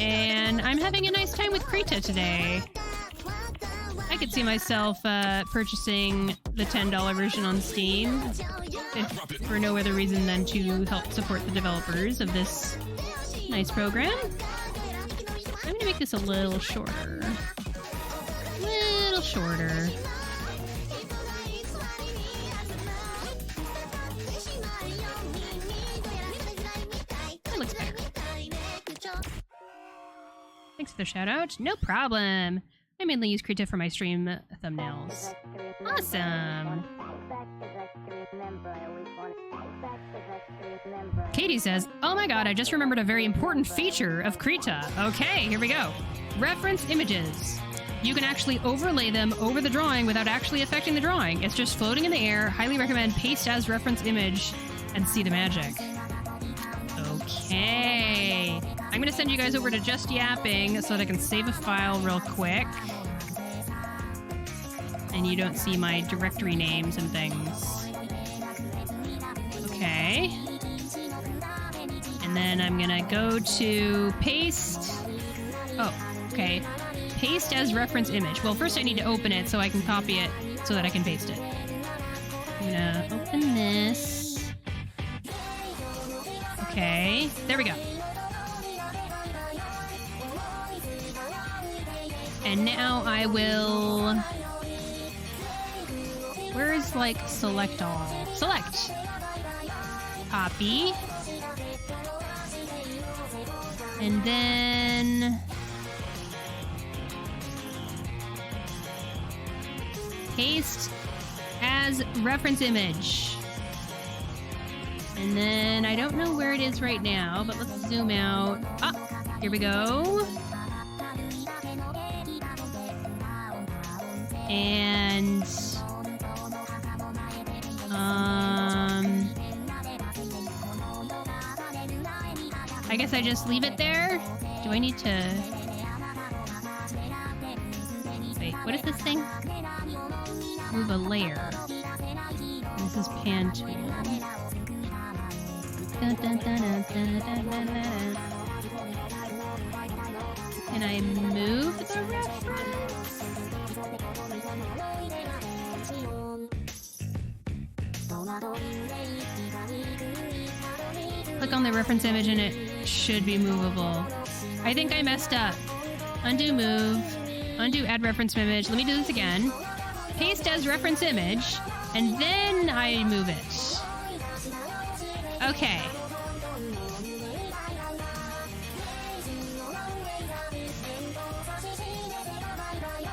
and I'm having a nice time with Krita today. I could see myself purchasing the $10 version on Steam, if for no other reason than to help support the developers of this nice program. I'm gonna make this a little shorter. Little shorter. That looks better. Thanks for the shout out. No problem. I mainly use Krita for my stream thumbnails. Awesome. Katie says, oh my god, I just remembered a very important feature of Krita. Okay, here we go. Reference images. You can actually overlay them over the drawing without actually affecting the drawing. It's just floating in the air. Highly recommend paste as reference image and see the magic. Okay. I'm gonna send you guys over to Just Yapping so that I can save a file real quick. And you don't see my directory names and things. Okay. And then I'm gonna go to paste. Oh, okay. Paste as reference image. Well, first I need to open it so I can copy it so that I can paste it. I'm gonna open this. Okay, there we go. And now I will... Where is, like, select all? Select! Copy. And then... paste as reference image. And then I don't know where it is right now, but let's zoom out. Ah, here we go. And I guess I just leave it there. Do I need to... Wait, what is this thing? Move a layer. This is pan tool. Can I move the reference? Click on the reference image and it that should be movable. I think I messed up. Undo move. Undo add reference image. Let me do this again. Paste as reference image, and then I move it. Okay.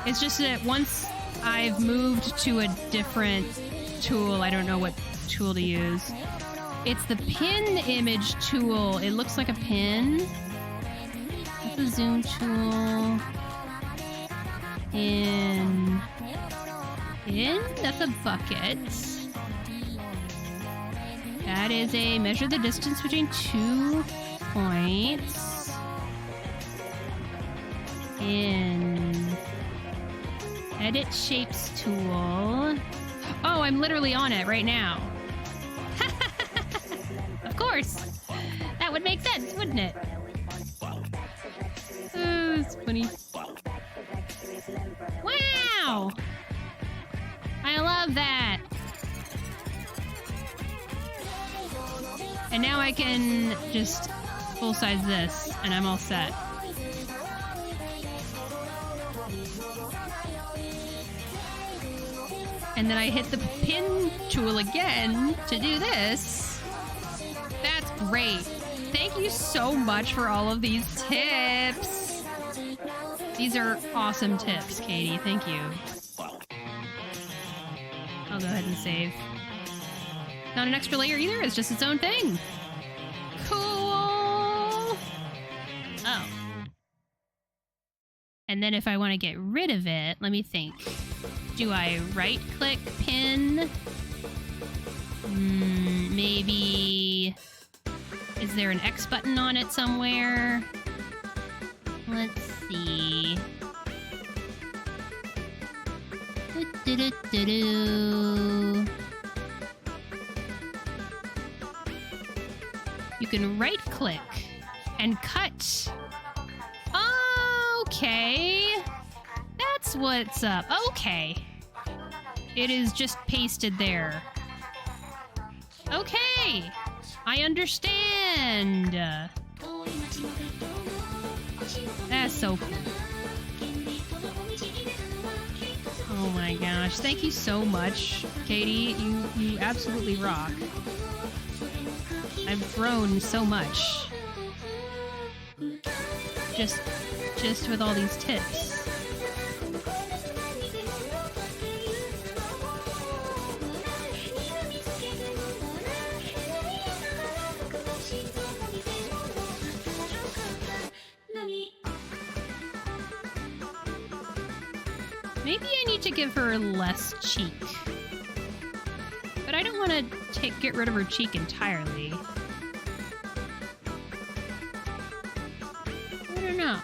It's just that once I've moved to a different tool, I don't know what tool to use. It's the pin image tool. It looks like a pin. What's the zoom tool? In? That's a bucket. That is a measure the distance between 2 points. In. Edit shapes tool. Oh, I'm literally on it right now. Of course. That would make sense, wouldn't it? Oh, it's funny. Wow! I love that. And now I can just full size this, and I'm all set. And then I hit the pin tool again to do this. That's great. Thank you so much for all of these tips. These are awesome tips, Katie. Thank you. I'll go ahead and save. Not an extra layer either. It's just its own thing. Cool. Oh. And then if I want to get rid of it, let me think. Do I right-click pin? Maybe... Is there an X button on it somewhere? Let's see. Do-do-do-do-do. You can right-click and cut. Okay. That's what's up. Okay. It is just pasted there. Okay. I understand. That's so cool. Oh my gosh. Thank you so much, Katie. You absolutely rock. I've grown so much. Just with all these tips. Maybe I need to give her less cheek. But I don't want to get rid of her cheek entirely. I don't know.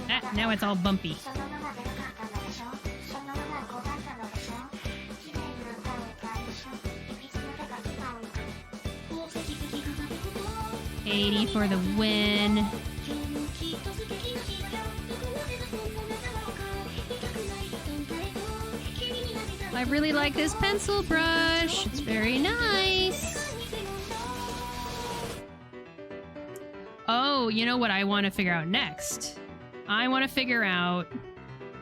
Ah, now it's all bumpy. $80 for the win. I really like this pencil brush. It's very nice. Oh, you know what I want to figure out next? I want to figure out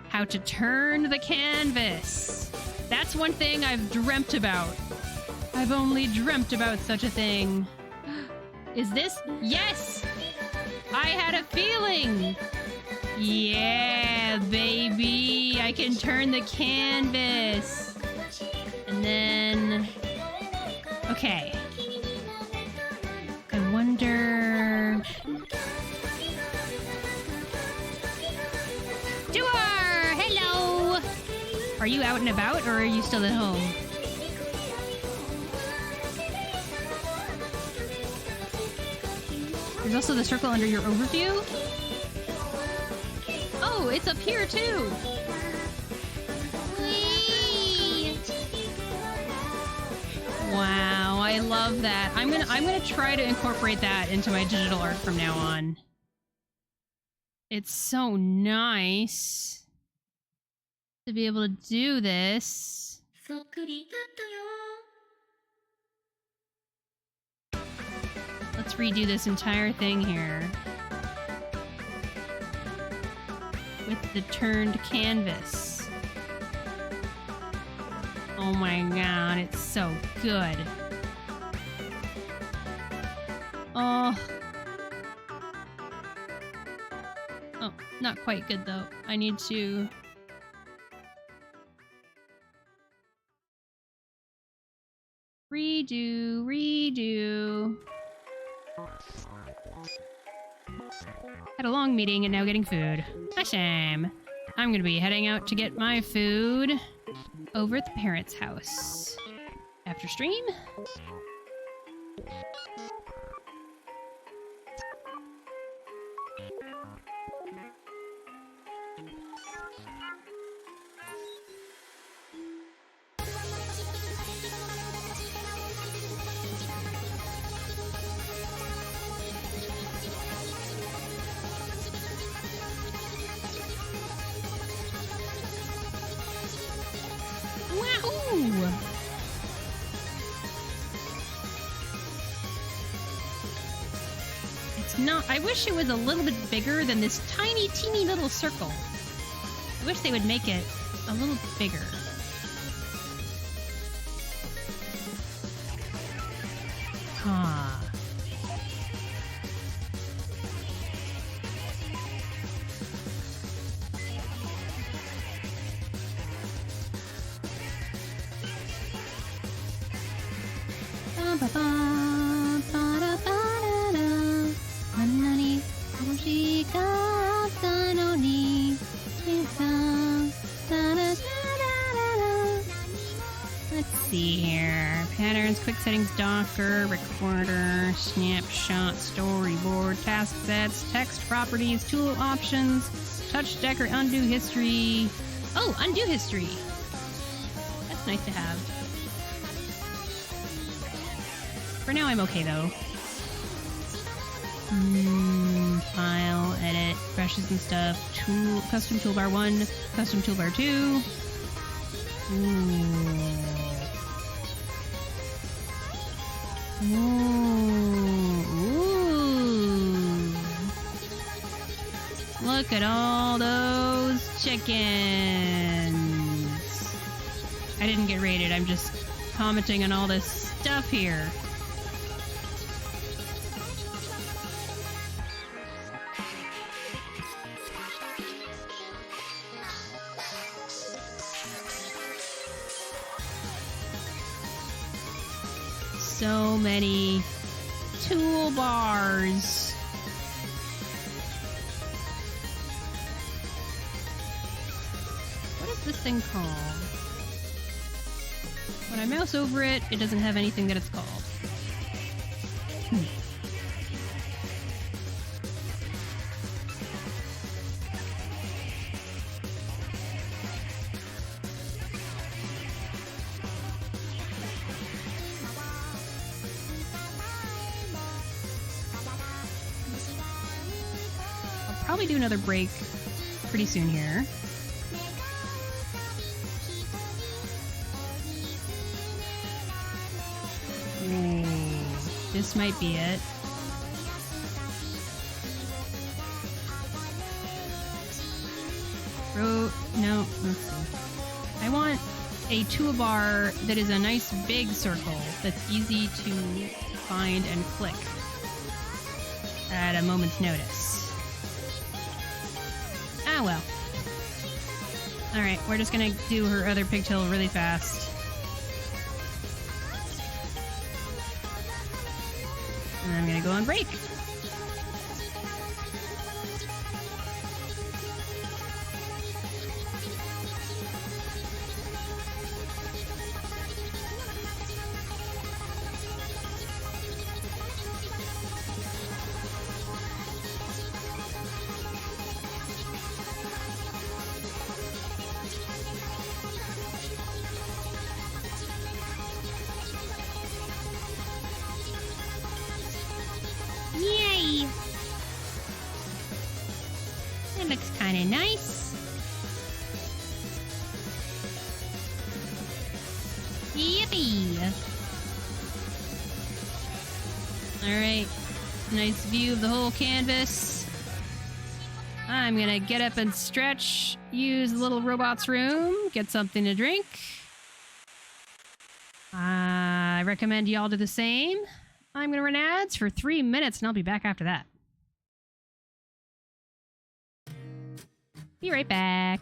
how to turn the canvas. That's one thing I've dreamt about. I've only dreamt about such a thing. Is this? Yes! I had a feeling! Yeah, baby! I can turn the canvas! And then... Okay. I wonder... Duar! Hello! Are you out and about, or are you still at home? There's also the circle under your overview. Oh, it's up here too. Whee! Wow, I love that. I'm gonna try to incorporate that into my digital art from now on. It's so nice to be able to do this. Let's redo this entire thing here. With the turned canvas. Oh my god, it's so good. Oh. Oh, not quite good though. I need to... redo. Had a long meeting and now getting food. A shame. I'm gonna be heading out to get my food over at the parents' house. After stream? Wahoo! It's not... I wish it was a little bit bigger than this tiny, teeny little circle. I wish they would make it a little bigger. Huh. Let's see here. Patterns, quick settings, Docker, recorder, snapshot, storyboard, task sets, text properties, tool options, touch deck or undo history. Oh, undo history. That's nice to have. For now, I'm okay though. File, edit, brushes and stuff. Tool, custom toolbar 1, custom toolbar 2. Ooh. Look at all those chickens. I didn't get rated. I'm just commenting on all this stuff here. So many toolbars. What is this thing called? When I mouse over it, it doesn't have anything that it's called. Probably do another break pretty soon here. Ooh, this might be it. No, let's see. I want a toolbar that is a nice big circle that's easy to find and click at a moment's notice. Ah, well. Alright, we're just gonna do her other pigtail really fast. And I'm gonna go on break. Yay! That looks kind of nice. Yippee! Alright. Nice view of the whole canvas. I'm gonna get up and stretch, use the little robot's room, get something to drink. I recommend y'all do the same. I'm gonna run ads for 3 minutes and I'll be back after that. Be right back.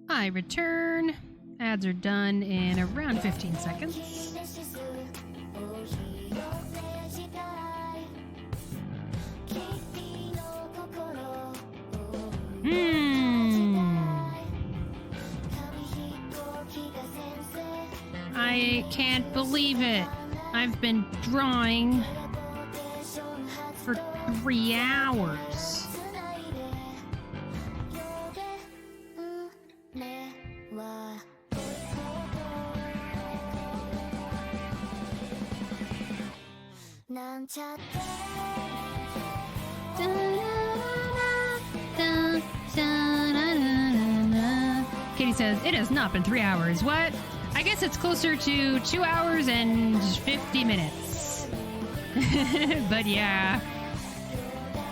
I return. Ads are done in around 15 seconds. I can't believe it. I've been drawing for 3 hours. Katie says, it has not been 3 hours. What? I guess it's closer to 2 hours and 50 minutes. But yeah.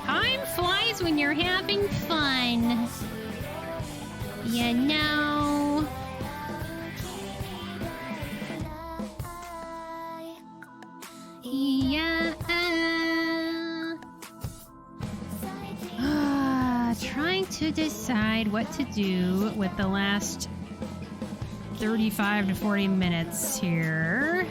Time flies when you're having fun. You know. Yeah. Trying to decide what to do with the last 35 to 40 minutes here.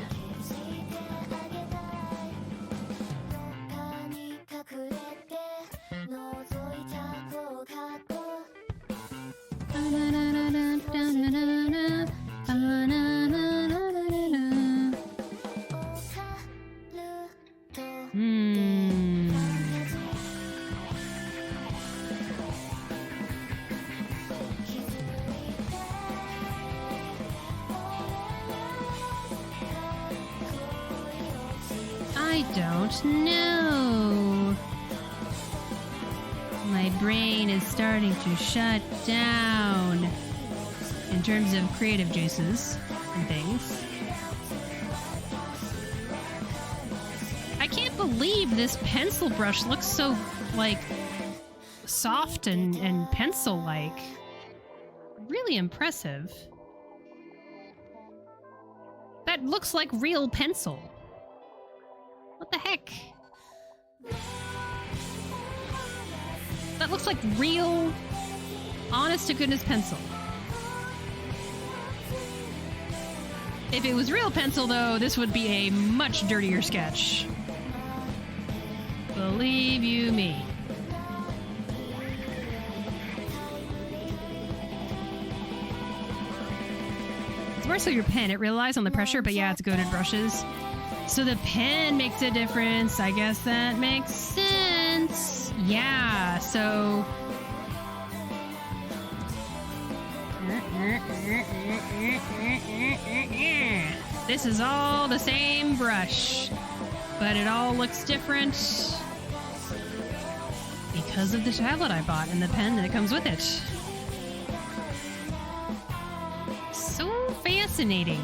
don't know. My brain is starting to shut down in terms of creative juices and things. I can't believe this pencil brush looks so, like, soft and pencil-like. Really impressive. That looks like real pencil. What the heck? That looks like real, honest-to-goodness pencil. If it was real pencil, though, this would be a much dirtier sketch. Believe you me. It's more so your pen. It relies on the pressure, but yeah, it's goated brushes. So the pen makes a difference. I guess that makes sense. Yeah, so... This is all the same brush, but it all looks different because of the tablet I bought and the pen that comes with it. So fascinating.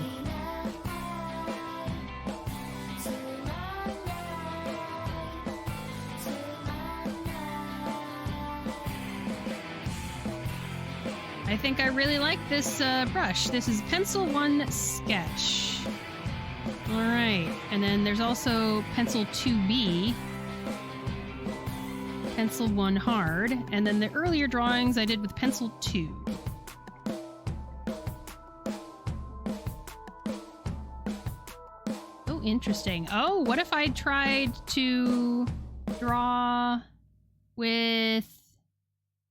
I think I really like this brush. This is Pencil 1 Sketch. Alright, and then there's also Pencil 2B, Pencil 1 Hard, and then the earlier drawings I did with Pencil 2. Oh, interesting. Oh, what if I tried to draw with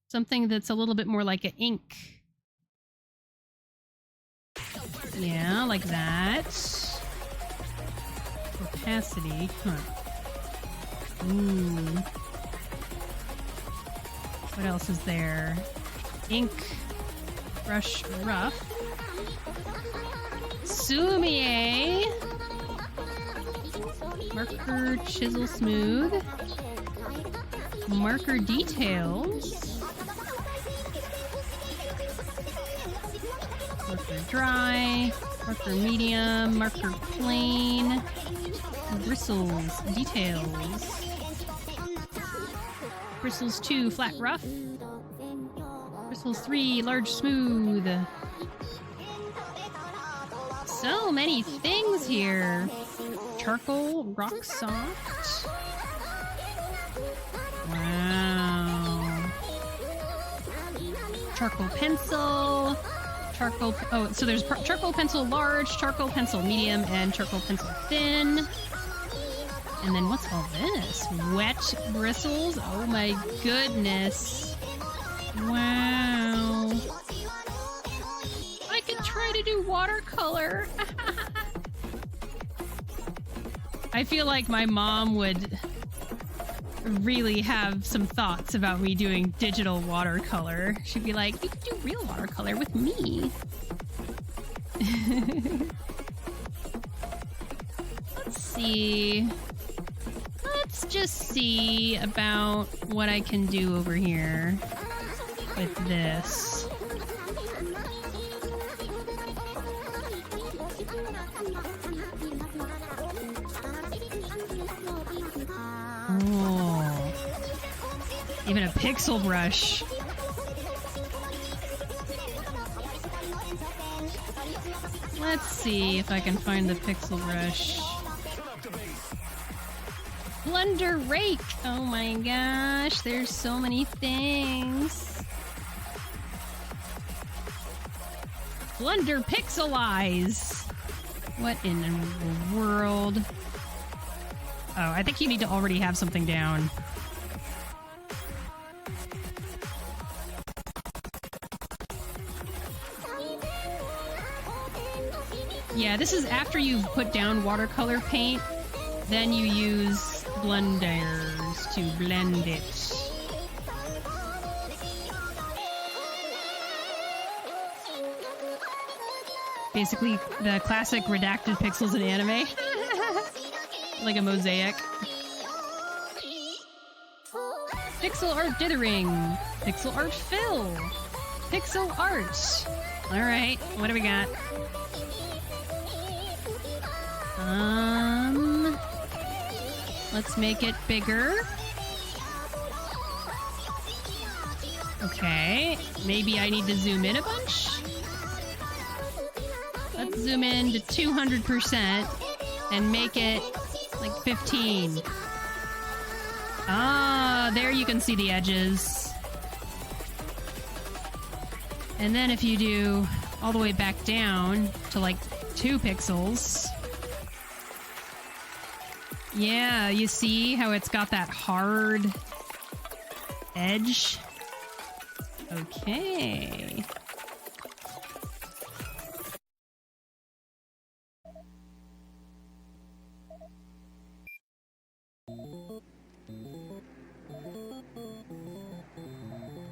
something that's a little bit more like an ink? Yeah, like that. Opacity, huh. Ooh. What else is there? Ink, brush rough. Sumie. Marker chisel smooth. Marker details. Marker dry. Marker medium. Marker plain. Bristles details. Bristles 2 flat rough. Bristles 3 large smooth. So many things here. Charcoal rock soft. Wow. Charcoal pencil. Charcoal. Oh, so there's charcoal pencil large, charcoal pencil medium, and charcoal pencil thin. And then what's all this? Wet bristles? Oh my goodness. Wow. I could try to do watercolor. I feel like my mom would really have some thoughts about me doing digital watercolor. She'd be like, you could do real watercolor with me. Let's see. Let's just see about what I can do over here with this. Oh. Even a pixel brush. Let's see if I can find the pixel brush. Blender rake! Oh my gosh, there's so many things. Blender pixelize! What in the world? Oh, I think you need to already have something down. Yeah, this is after you've put down watercolor paint, then you use blenders to blend it. Basically, the classic redacted pixels in anime. like a mosaic. Pixel art dithering. Pixel art fill. Pixel art. Alright, what do we got? Let's make it bigger. Okay, maybe I need to zoom in a bunch? Let's zoom in to 200% and make it like 15. Ah, there you can see the edges. And then if you do all the way back down to like 2 pixels. Yeah, you see how it's got that hard edge? Okay.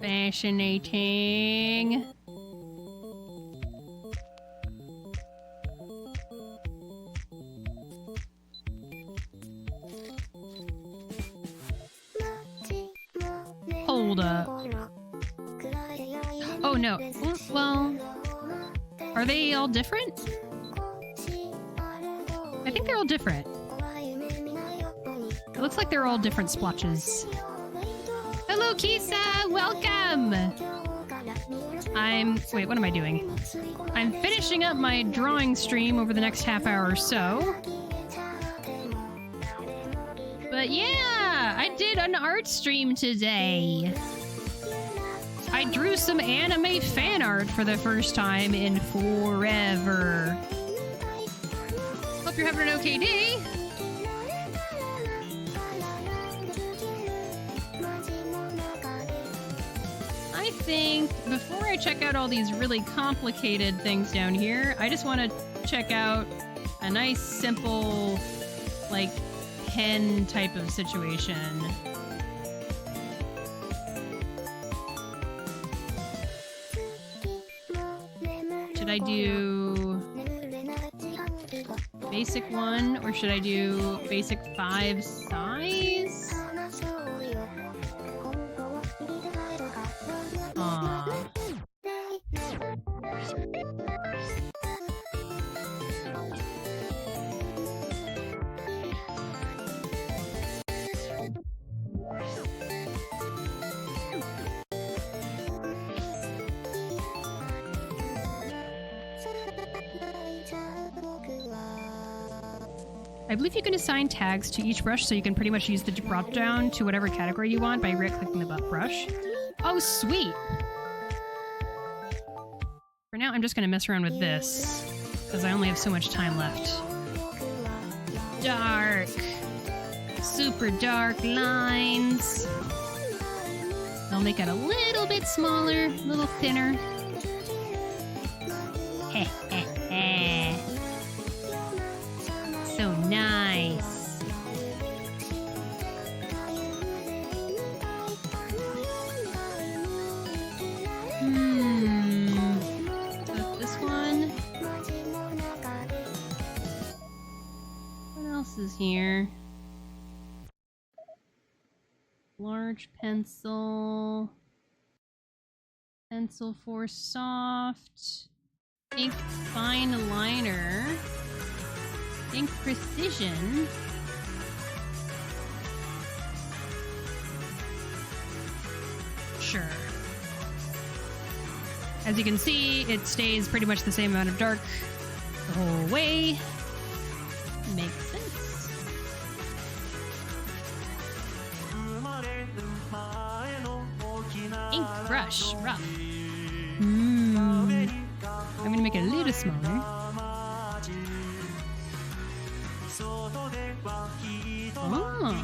Fascinating. Hold up. Oh no. Well, are they all different? I think they're all different. It looks like they're all different splotches. Hello, Kisa! Welcome! Wait, what am I doing? I'm finishing up my drawing stream over the next half hour or so. But yeah, I did an art stream today. I drew some anime fan art for the first time in forever. Hope you're having an okay day. I think before I check out all these really complicated things down here, I just want to check out a nice, simple, like, pen type of situation. Should I do basic 1 or should I do basic 5 size? I believe you can assign tags to each brush, so you can pretty much use the drop down to whatever category you want by right-clicking the brush. Oh, sweet! For now, I'm just gonna mess around with this, because I only have so much time left. Dark! Super dark lines! I'll make it a little bit smaller, a little thinner. Heh heh heh. So nice. So this one. What else is here? Large pencil. Pencil for soft. Ink fine liner. Ink precision. Sure. As you can see, it stays pretty much the same amount of dark the whole way. Makes sense. Ink brush, rough. I'm gonna make it a little smaller. Oh.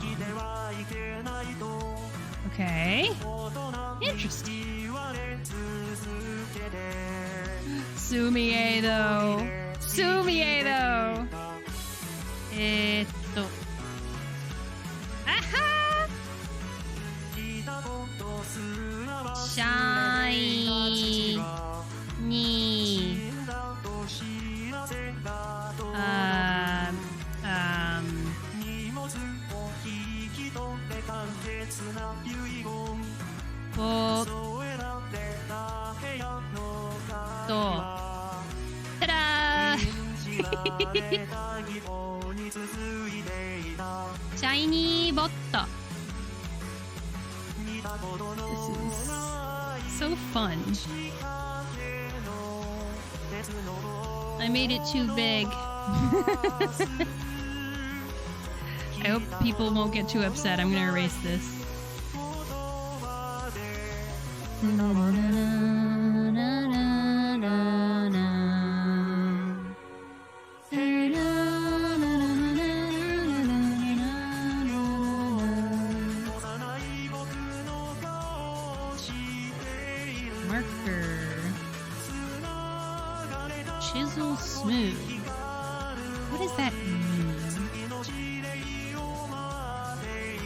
Okay. Interesting. Sumie-do. Sumie-do. Aha! Shiny. おーっと。ただーシャイニーボット。This is so fun. I made it too big. I hope people won't get too upset. I'm gonna erase this. Marker. Chisel smooth. What does that mean?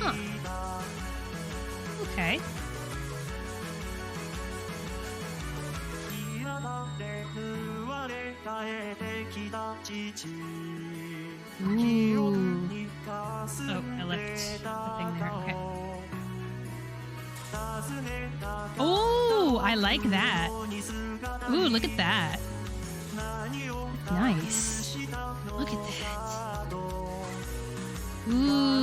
Huh. Okay. Ooh. Oh, I left the thing there. Okay. Oh, I like that. Ooh, look at that. Nice. Look at that. Ooh.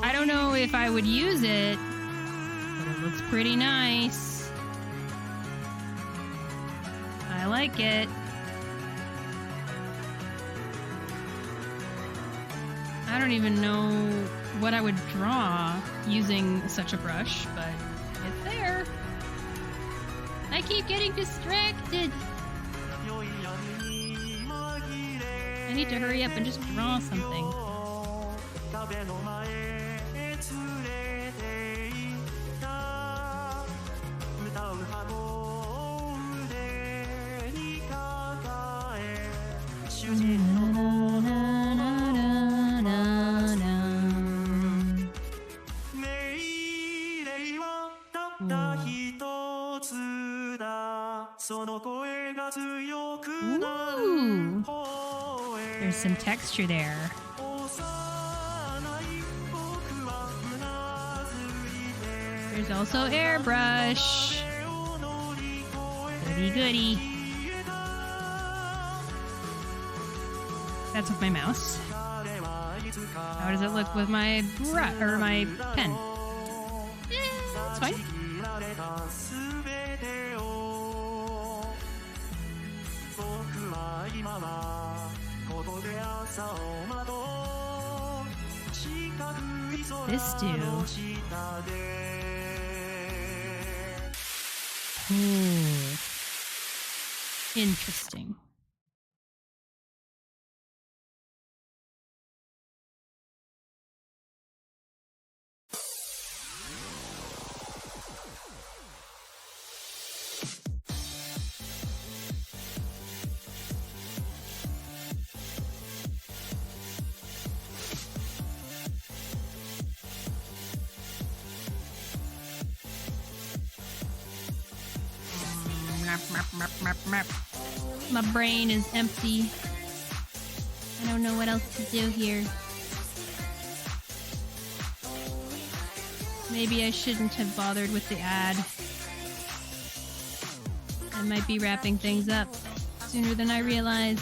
I don't know if I would use it, but it looks pretty nice. I like it. I don't even know what I would draw using such a brush, but it's there. I keep getting distracted. I need to hurry up and just draw something. Ooh. There's some texture there. There's also airbrush. Goody goody. That's with my mouse. How does it look with my brush or my pen? It's fine. This do? Ooh. Interesting. My brain is empty. I don't know what else to do here. Maybe I shouldn't have bothered with the ad. I might be wrapping things up sooner than I realized.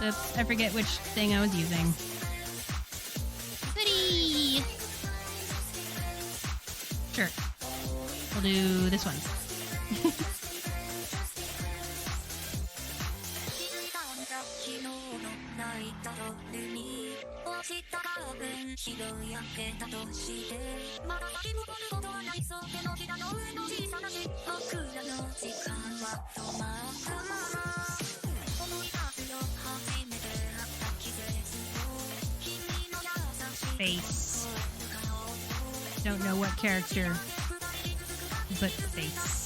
Oops, I forget which thing I was using. Goody! Sure. We'll do this one. Face. Don't know what character, but face.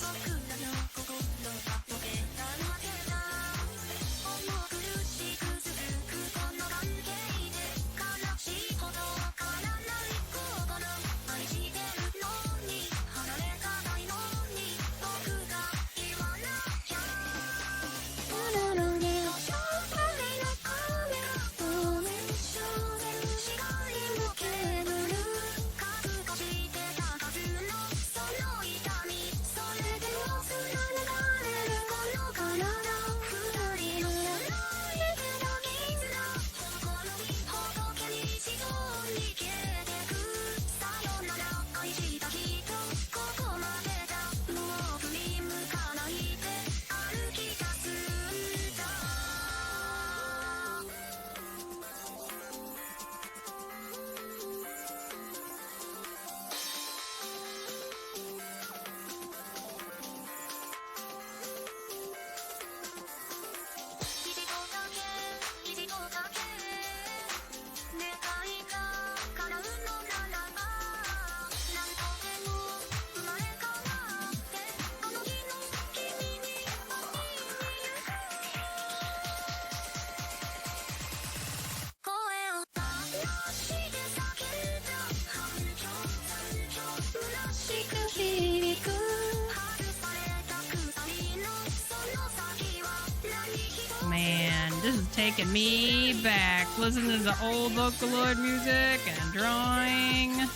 Man, this is taking me back. Listening to the old Vocaloid music and drawing.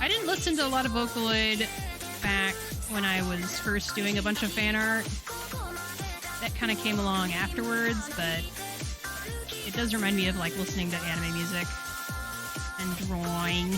I didn't listen to a lot of Vocaloid back when I was first doing a bunch of fan art. That kind of came along afterwards, but it does remind me of like listening to anime music and drawing.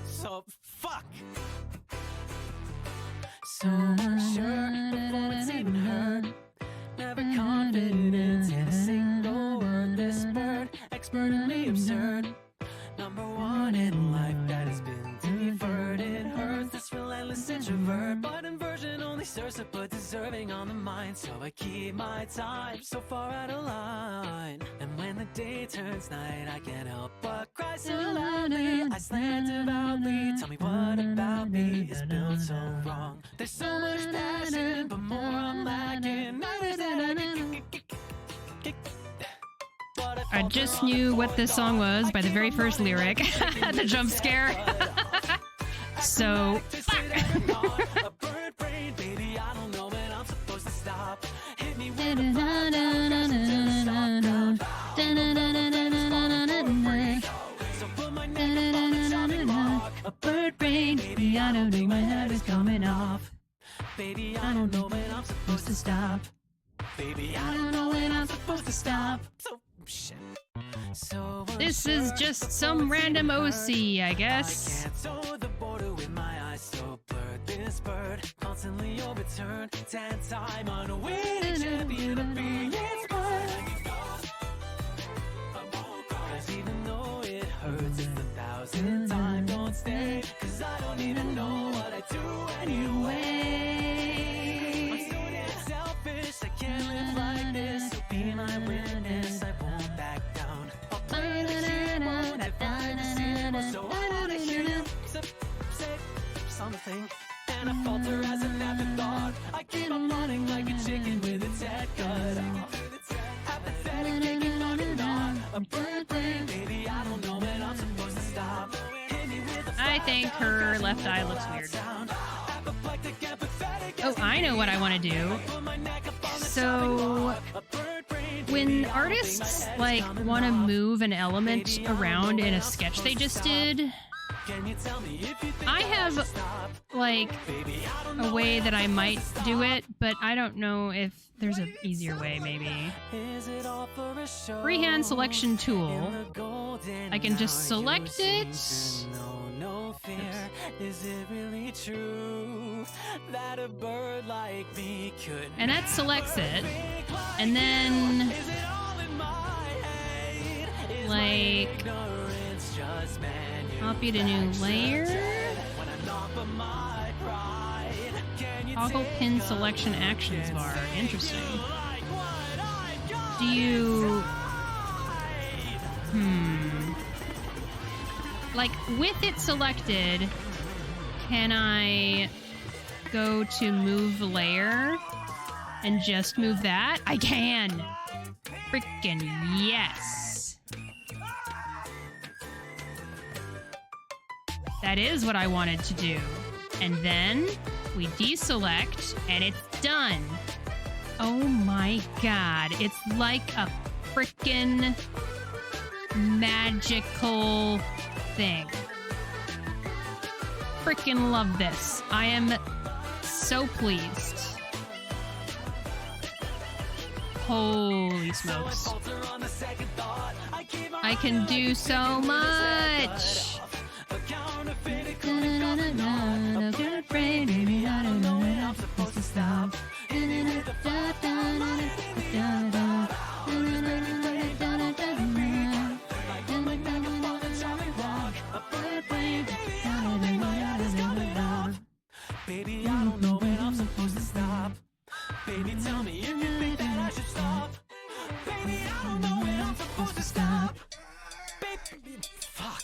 So fuck. So unsure before it's even heard. Never confident in a single word. This word, expertly absurd. Number one in life that has been deferred. It hurts, this relentless introvert. But inversion only serves to put deserving on the mind. So I keep my time so far out of line. And when the day turns night, I can't help but cry so loudly. I slant devoutly. Tell me what about me is built so wrong. There's so much passion, but more I'm lacking. I just knew what this song was by the very first lyric. The jump scare. So, fuck. A bird brain, baby, I don't think my head is coming off. Baby, I don't know when I'm supposed to stop. Baby, I don't know when I'm supposed to stop. So, shit. So this is just some random OC, I guess. I can't toe the border with my eyes so blurred. This bird constantly overturned. 10-time unwinning champion of being its bird. Cause even though it hurts, it's the 1,000th time. Don't stay, cause I don't even know what I do anyway. think her left eye looks weird. Oh, I know what I want to do. So, when artists, like, want to move an element around in a sketch they just did, I have, like, a way that I might do it, but I don't know if there's an easier way, maybe. Freehand selection tool. I can just select it. And that selects it. And then, like, copy to new layer. Toggle pin selection actions bar. Interesting. Do you... Like, with it selected, can I go to move layer and just move that? I can! Freaking yes! That is what I wanted to do. And then we deselect, and it's done. Oh my god, it's like a frickin' magical thing. Frickin' love this. I am so pleased. Holy smokes. I can do so much! Baby, I don't know when I'm supposed to stop. Baby, tell me if you think that I should stop. Baby, I don't know when I'm supposed to stop. Baby, fuck.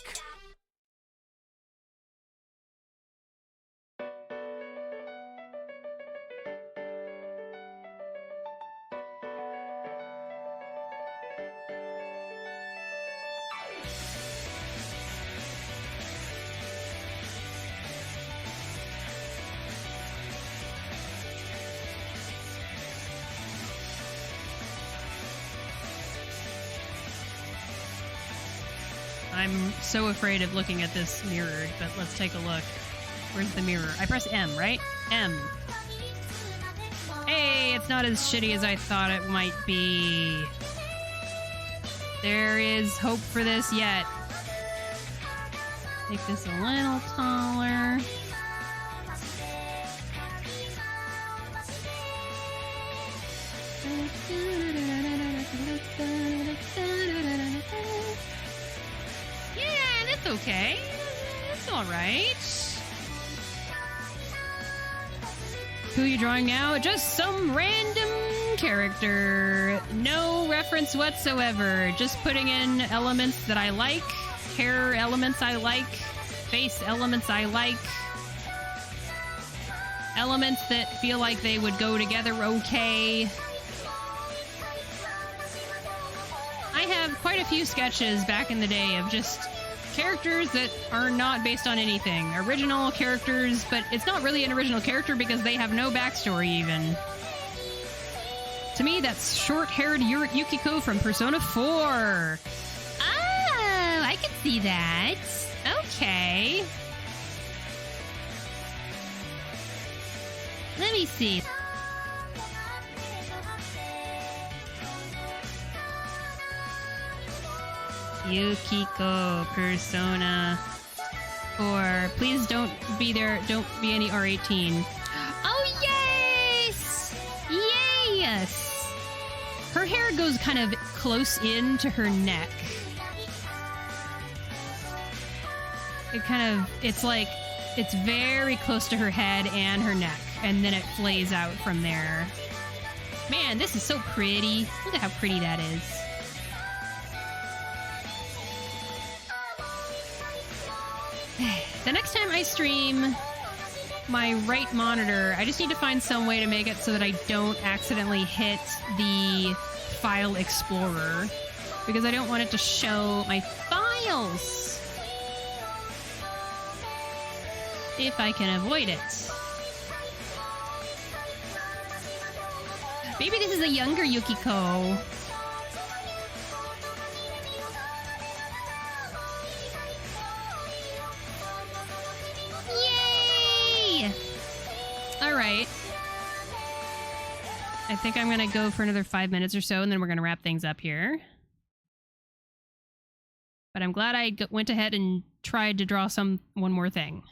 I'm so afraid of looking at this mirrored, but let's take a look. Where's the mirror? I press M, right? M. Hey, it's not as shitty as I thought it might be. There is hope for this yet. Make this a little taller. Yeah, that's okay. That's alright. Who are you drawing now? Just some random character. No reference whatsoever. Just putting in elements that I like. Hair elements I like. Face elements I like. Elements that feel like they would go together okay. I have quite a few sketches back in the day of just characters that are not based on anything. Original characters, but it's not really an original character because they have no backstory even. To me, that's short-haired Yukiko from Persona 4. Oh, I can see that. Okay. Let me see. Yukiko, Persona 4. Please don't be there. Don't be any R18. Oh, yes! Yes! Her hair goes kind of close in to her neck. It's like, it's very close to her head and her neck, and then it flays out from there. Man, this is so pretty. Look at how pretty that is. The next time I stream my right monitor, I just need to find some way to make it so that I don't accidentally hit the file explorer, because I don't want it to show my files. if I can avoid it. Maybe this is a younger Yukiko. Yay! Alright. I think I'm gonna go for another 5 minutes or so, and then we're gonna wrap things up here. But I'm glad I went ahead and tried to draw one more thing.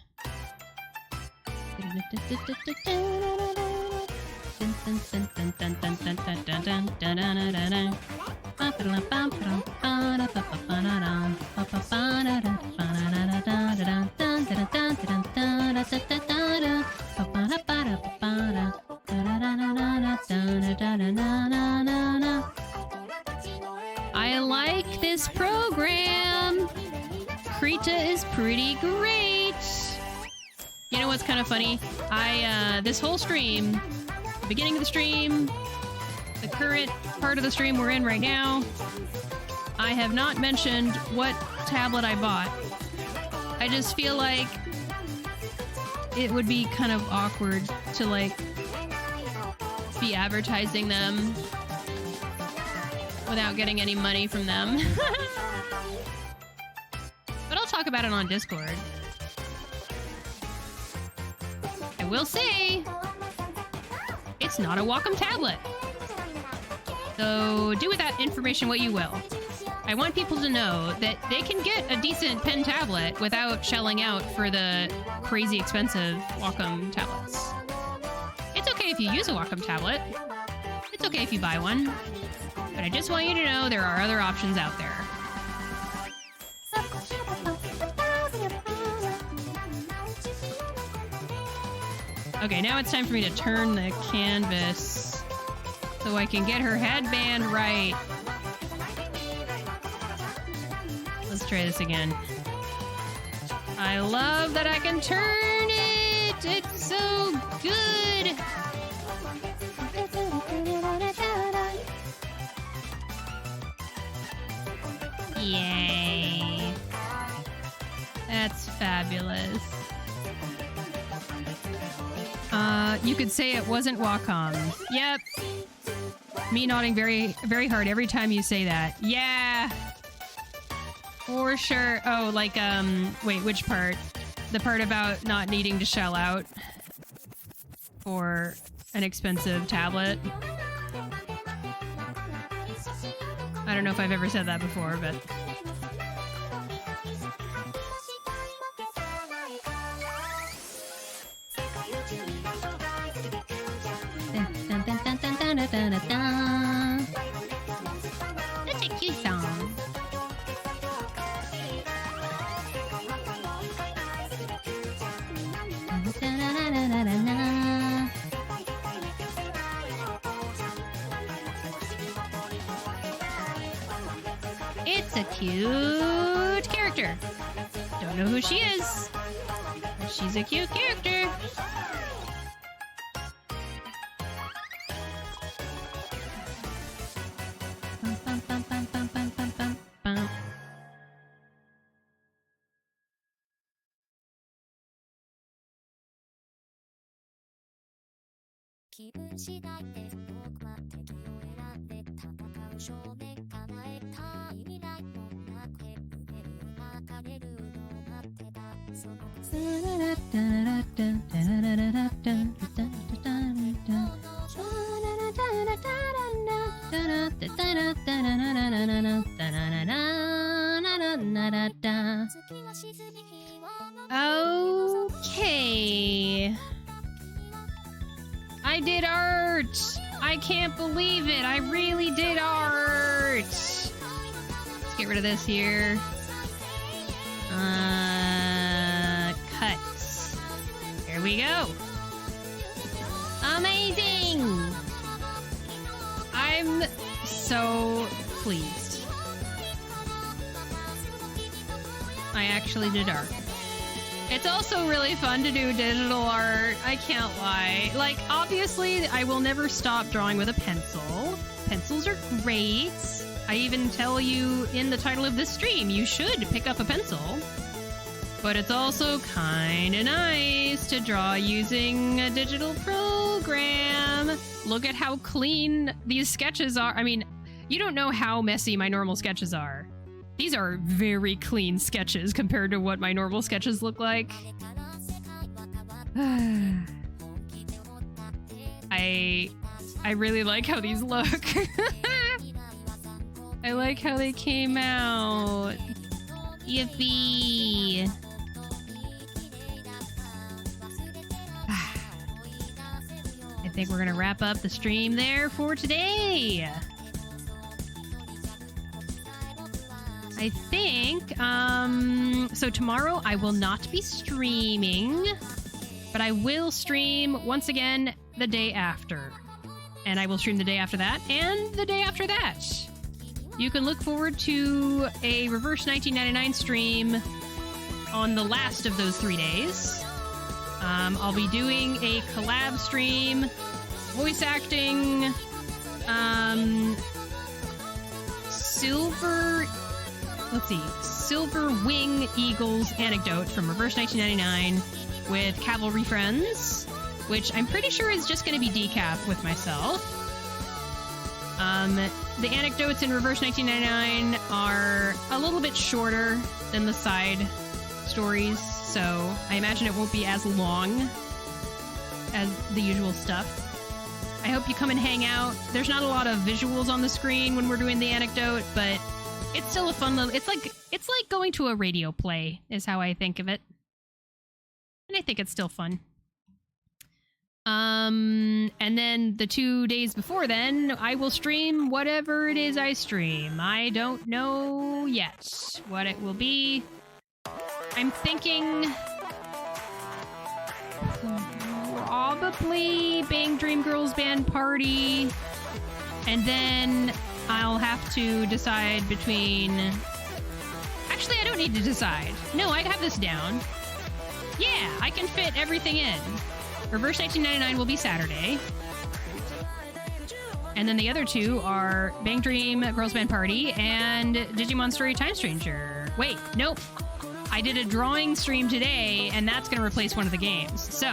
I like this program. Krita is pretty great. You know what's kind of funny? This whole stream, the beginning of the stream, the current part of the stream we're in right now, I have not mentioned what tablet I bought. I just feel like it would be kind of awkward to, like, be advertising them without getting any money from them. But I'll talk about it on Discord. I will say, it's not a Wacom tablet. So do with that information what you will. I want people to know that they can get a decent pen tablet without shelling out for the crazy expensive Wacom tablets. It's okay if you use a Wacom tablet. It's okay if you buy one. But I just want you to know there are other options out there. Okay, now it's time for me to turn the canvas so I can get her headband right. Let's try this again. I love that I can turn it! It's so good! Yay. That's fabulous. You could say it wasn't Wacom. Yep. Me nodding very, very hard every time you say that. Yeah! For sure. Oh, like, wait, which part? The part about not needing to shell out for an expensive tablet? I don't know if I've ever said that before, but... That's a cute song. It's a cute character. Don't know who she is, but she's a cute character. Okay. I did art! I can't believe it! I really did art! Let's get rid of this here. Cut. There we go. Amazing! I'm so pleased. I actually did art. It's also really fun to do digital art, I can't lie. Like, obviously, I will never stop drawing with a pencil. Pencils are great. I even tell you in the title of this stream, you should pick up a pencil. But it's also kind of nice to draw using a digital program. Look at how clean these sketches are. I mean, you don't know how messy my normal sketches are. These are very clean sketches compared to what my normal sketches look like. I really like how these look. I like how they came out. Yippee! I think we're gonna wrap up the stream there for today. I think, so tomorrow I will not be streaming, but I will stream once again the day after. And I will stream the day after that, and the day after that. You can look forward to a Reverse 1999 stream on the last of those 3 days. I'll be doing a collab stream, voice acting, Silver Wing Eagles anecdote from Reverse 1999 with Cavalry Friends, which I'm pretty sure is just going to be decaf with myself. The anecdotes in Reverse 1999 are a little bit shorter than the side stories, so I imagine it won't be as long as the usual stuff. I hope you come and hang out. There's not a lot of visuals on the screen when we're doing the anecdote, but it's still a fun little... It's like going to a radio play, is how I think of it. And I think it's still fun. And then the 2 days before then, I will stream whatever it is I stream. I don't know yet what it will be. I'm thinking... probably Bang Dream Girls Band Party. And then I'll have to decide between... Actually, I don't need to decide. No, I have this down. Yeah, I can fit everything in. Reverse 1999 will be Saturday. And then the other two are Bang Dream Girls Band Party and Digimon Story Time Stranger. Wait, nope. I did a drawing stream today, and that's going to replace one of the games. So,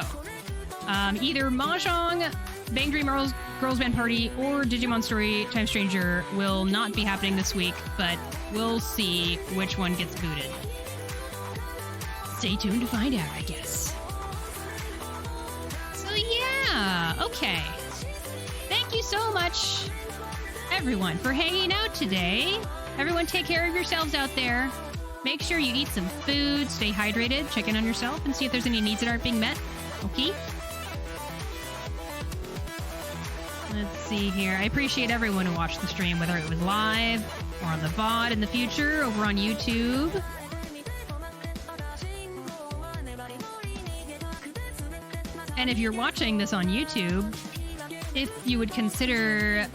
either Mahjong, Bang Dream Girls Band Party, or Digimon Story Time Stranger will not be happening this week, but we'll see which one gets booted. Stay tuned to find out, I guess. So yeah, okay. Thank you so much, everyone, for hanging out today. Everyone take care of yourselves out there. Make sure you eat some food, stay hydrated, check in on yourself, and see if there's any needs that aren't being met. Okay? Let's see here. I appreciate everyone who watched the stream, whether it was live or on the VOD in the future over on YouTube. And if you're watching this on YouTube, if you would consider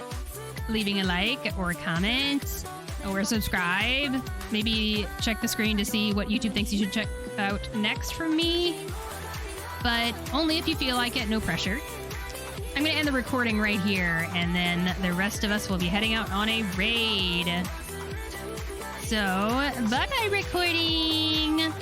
leaving a like or a comment or subscribe, maybe check the screen to see what YouTube thinks you should check out next from me. But only if you feel like it, no pressure. I'm going to end the recording right here, and then the rest of us will be heading out on a raid. So, bye-bye recording!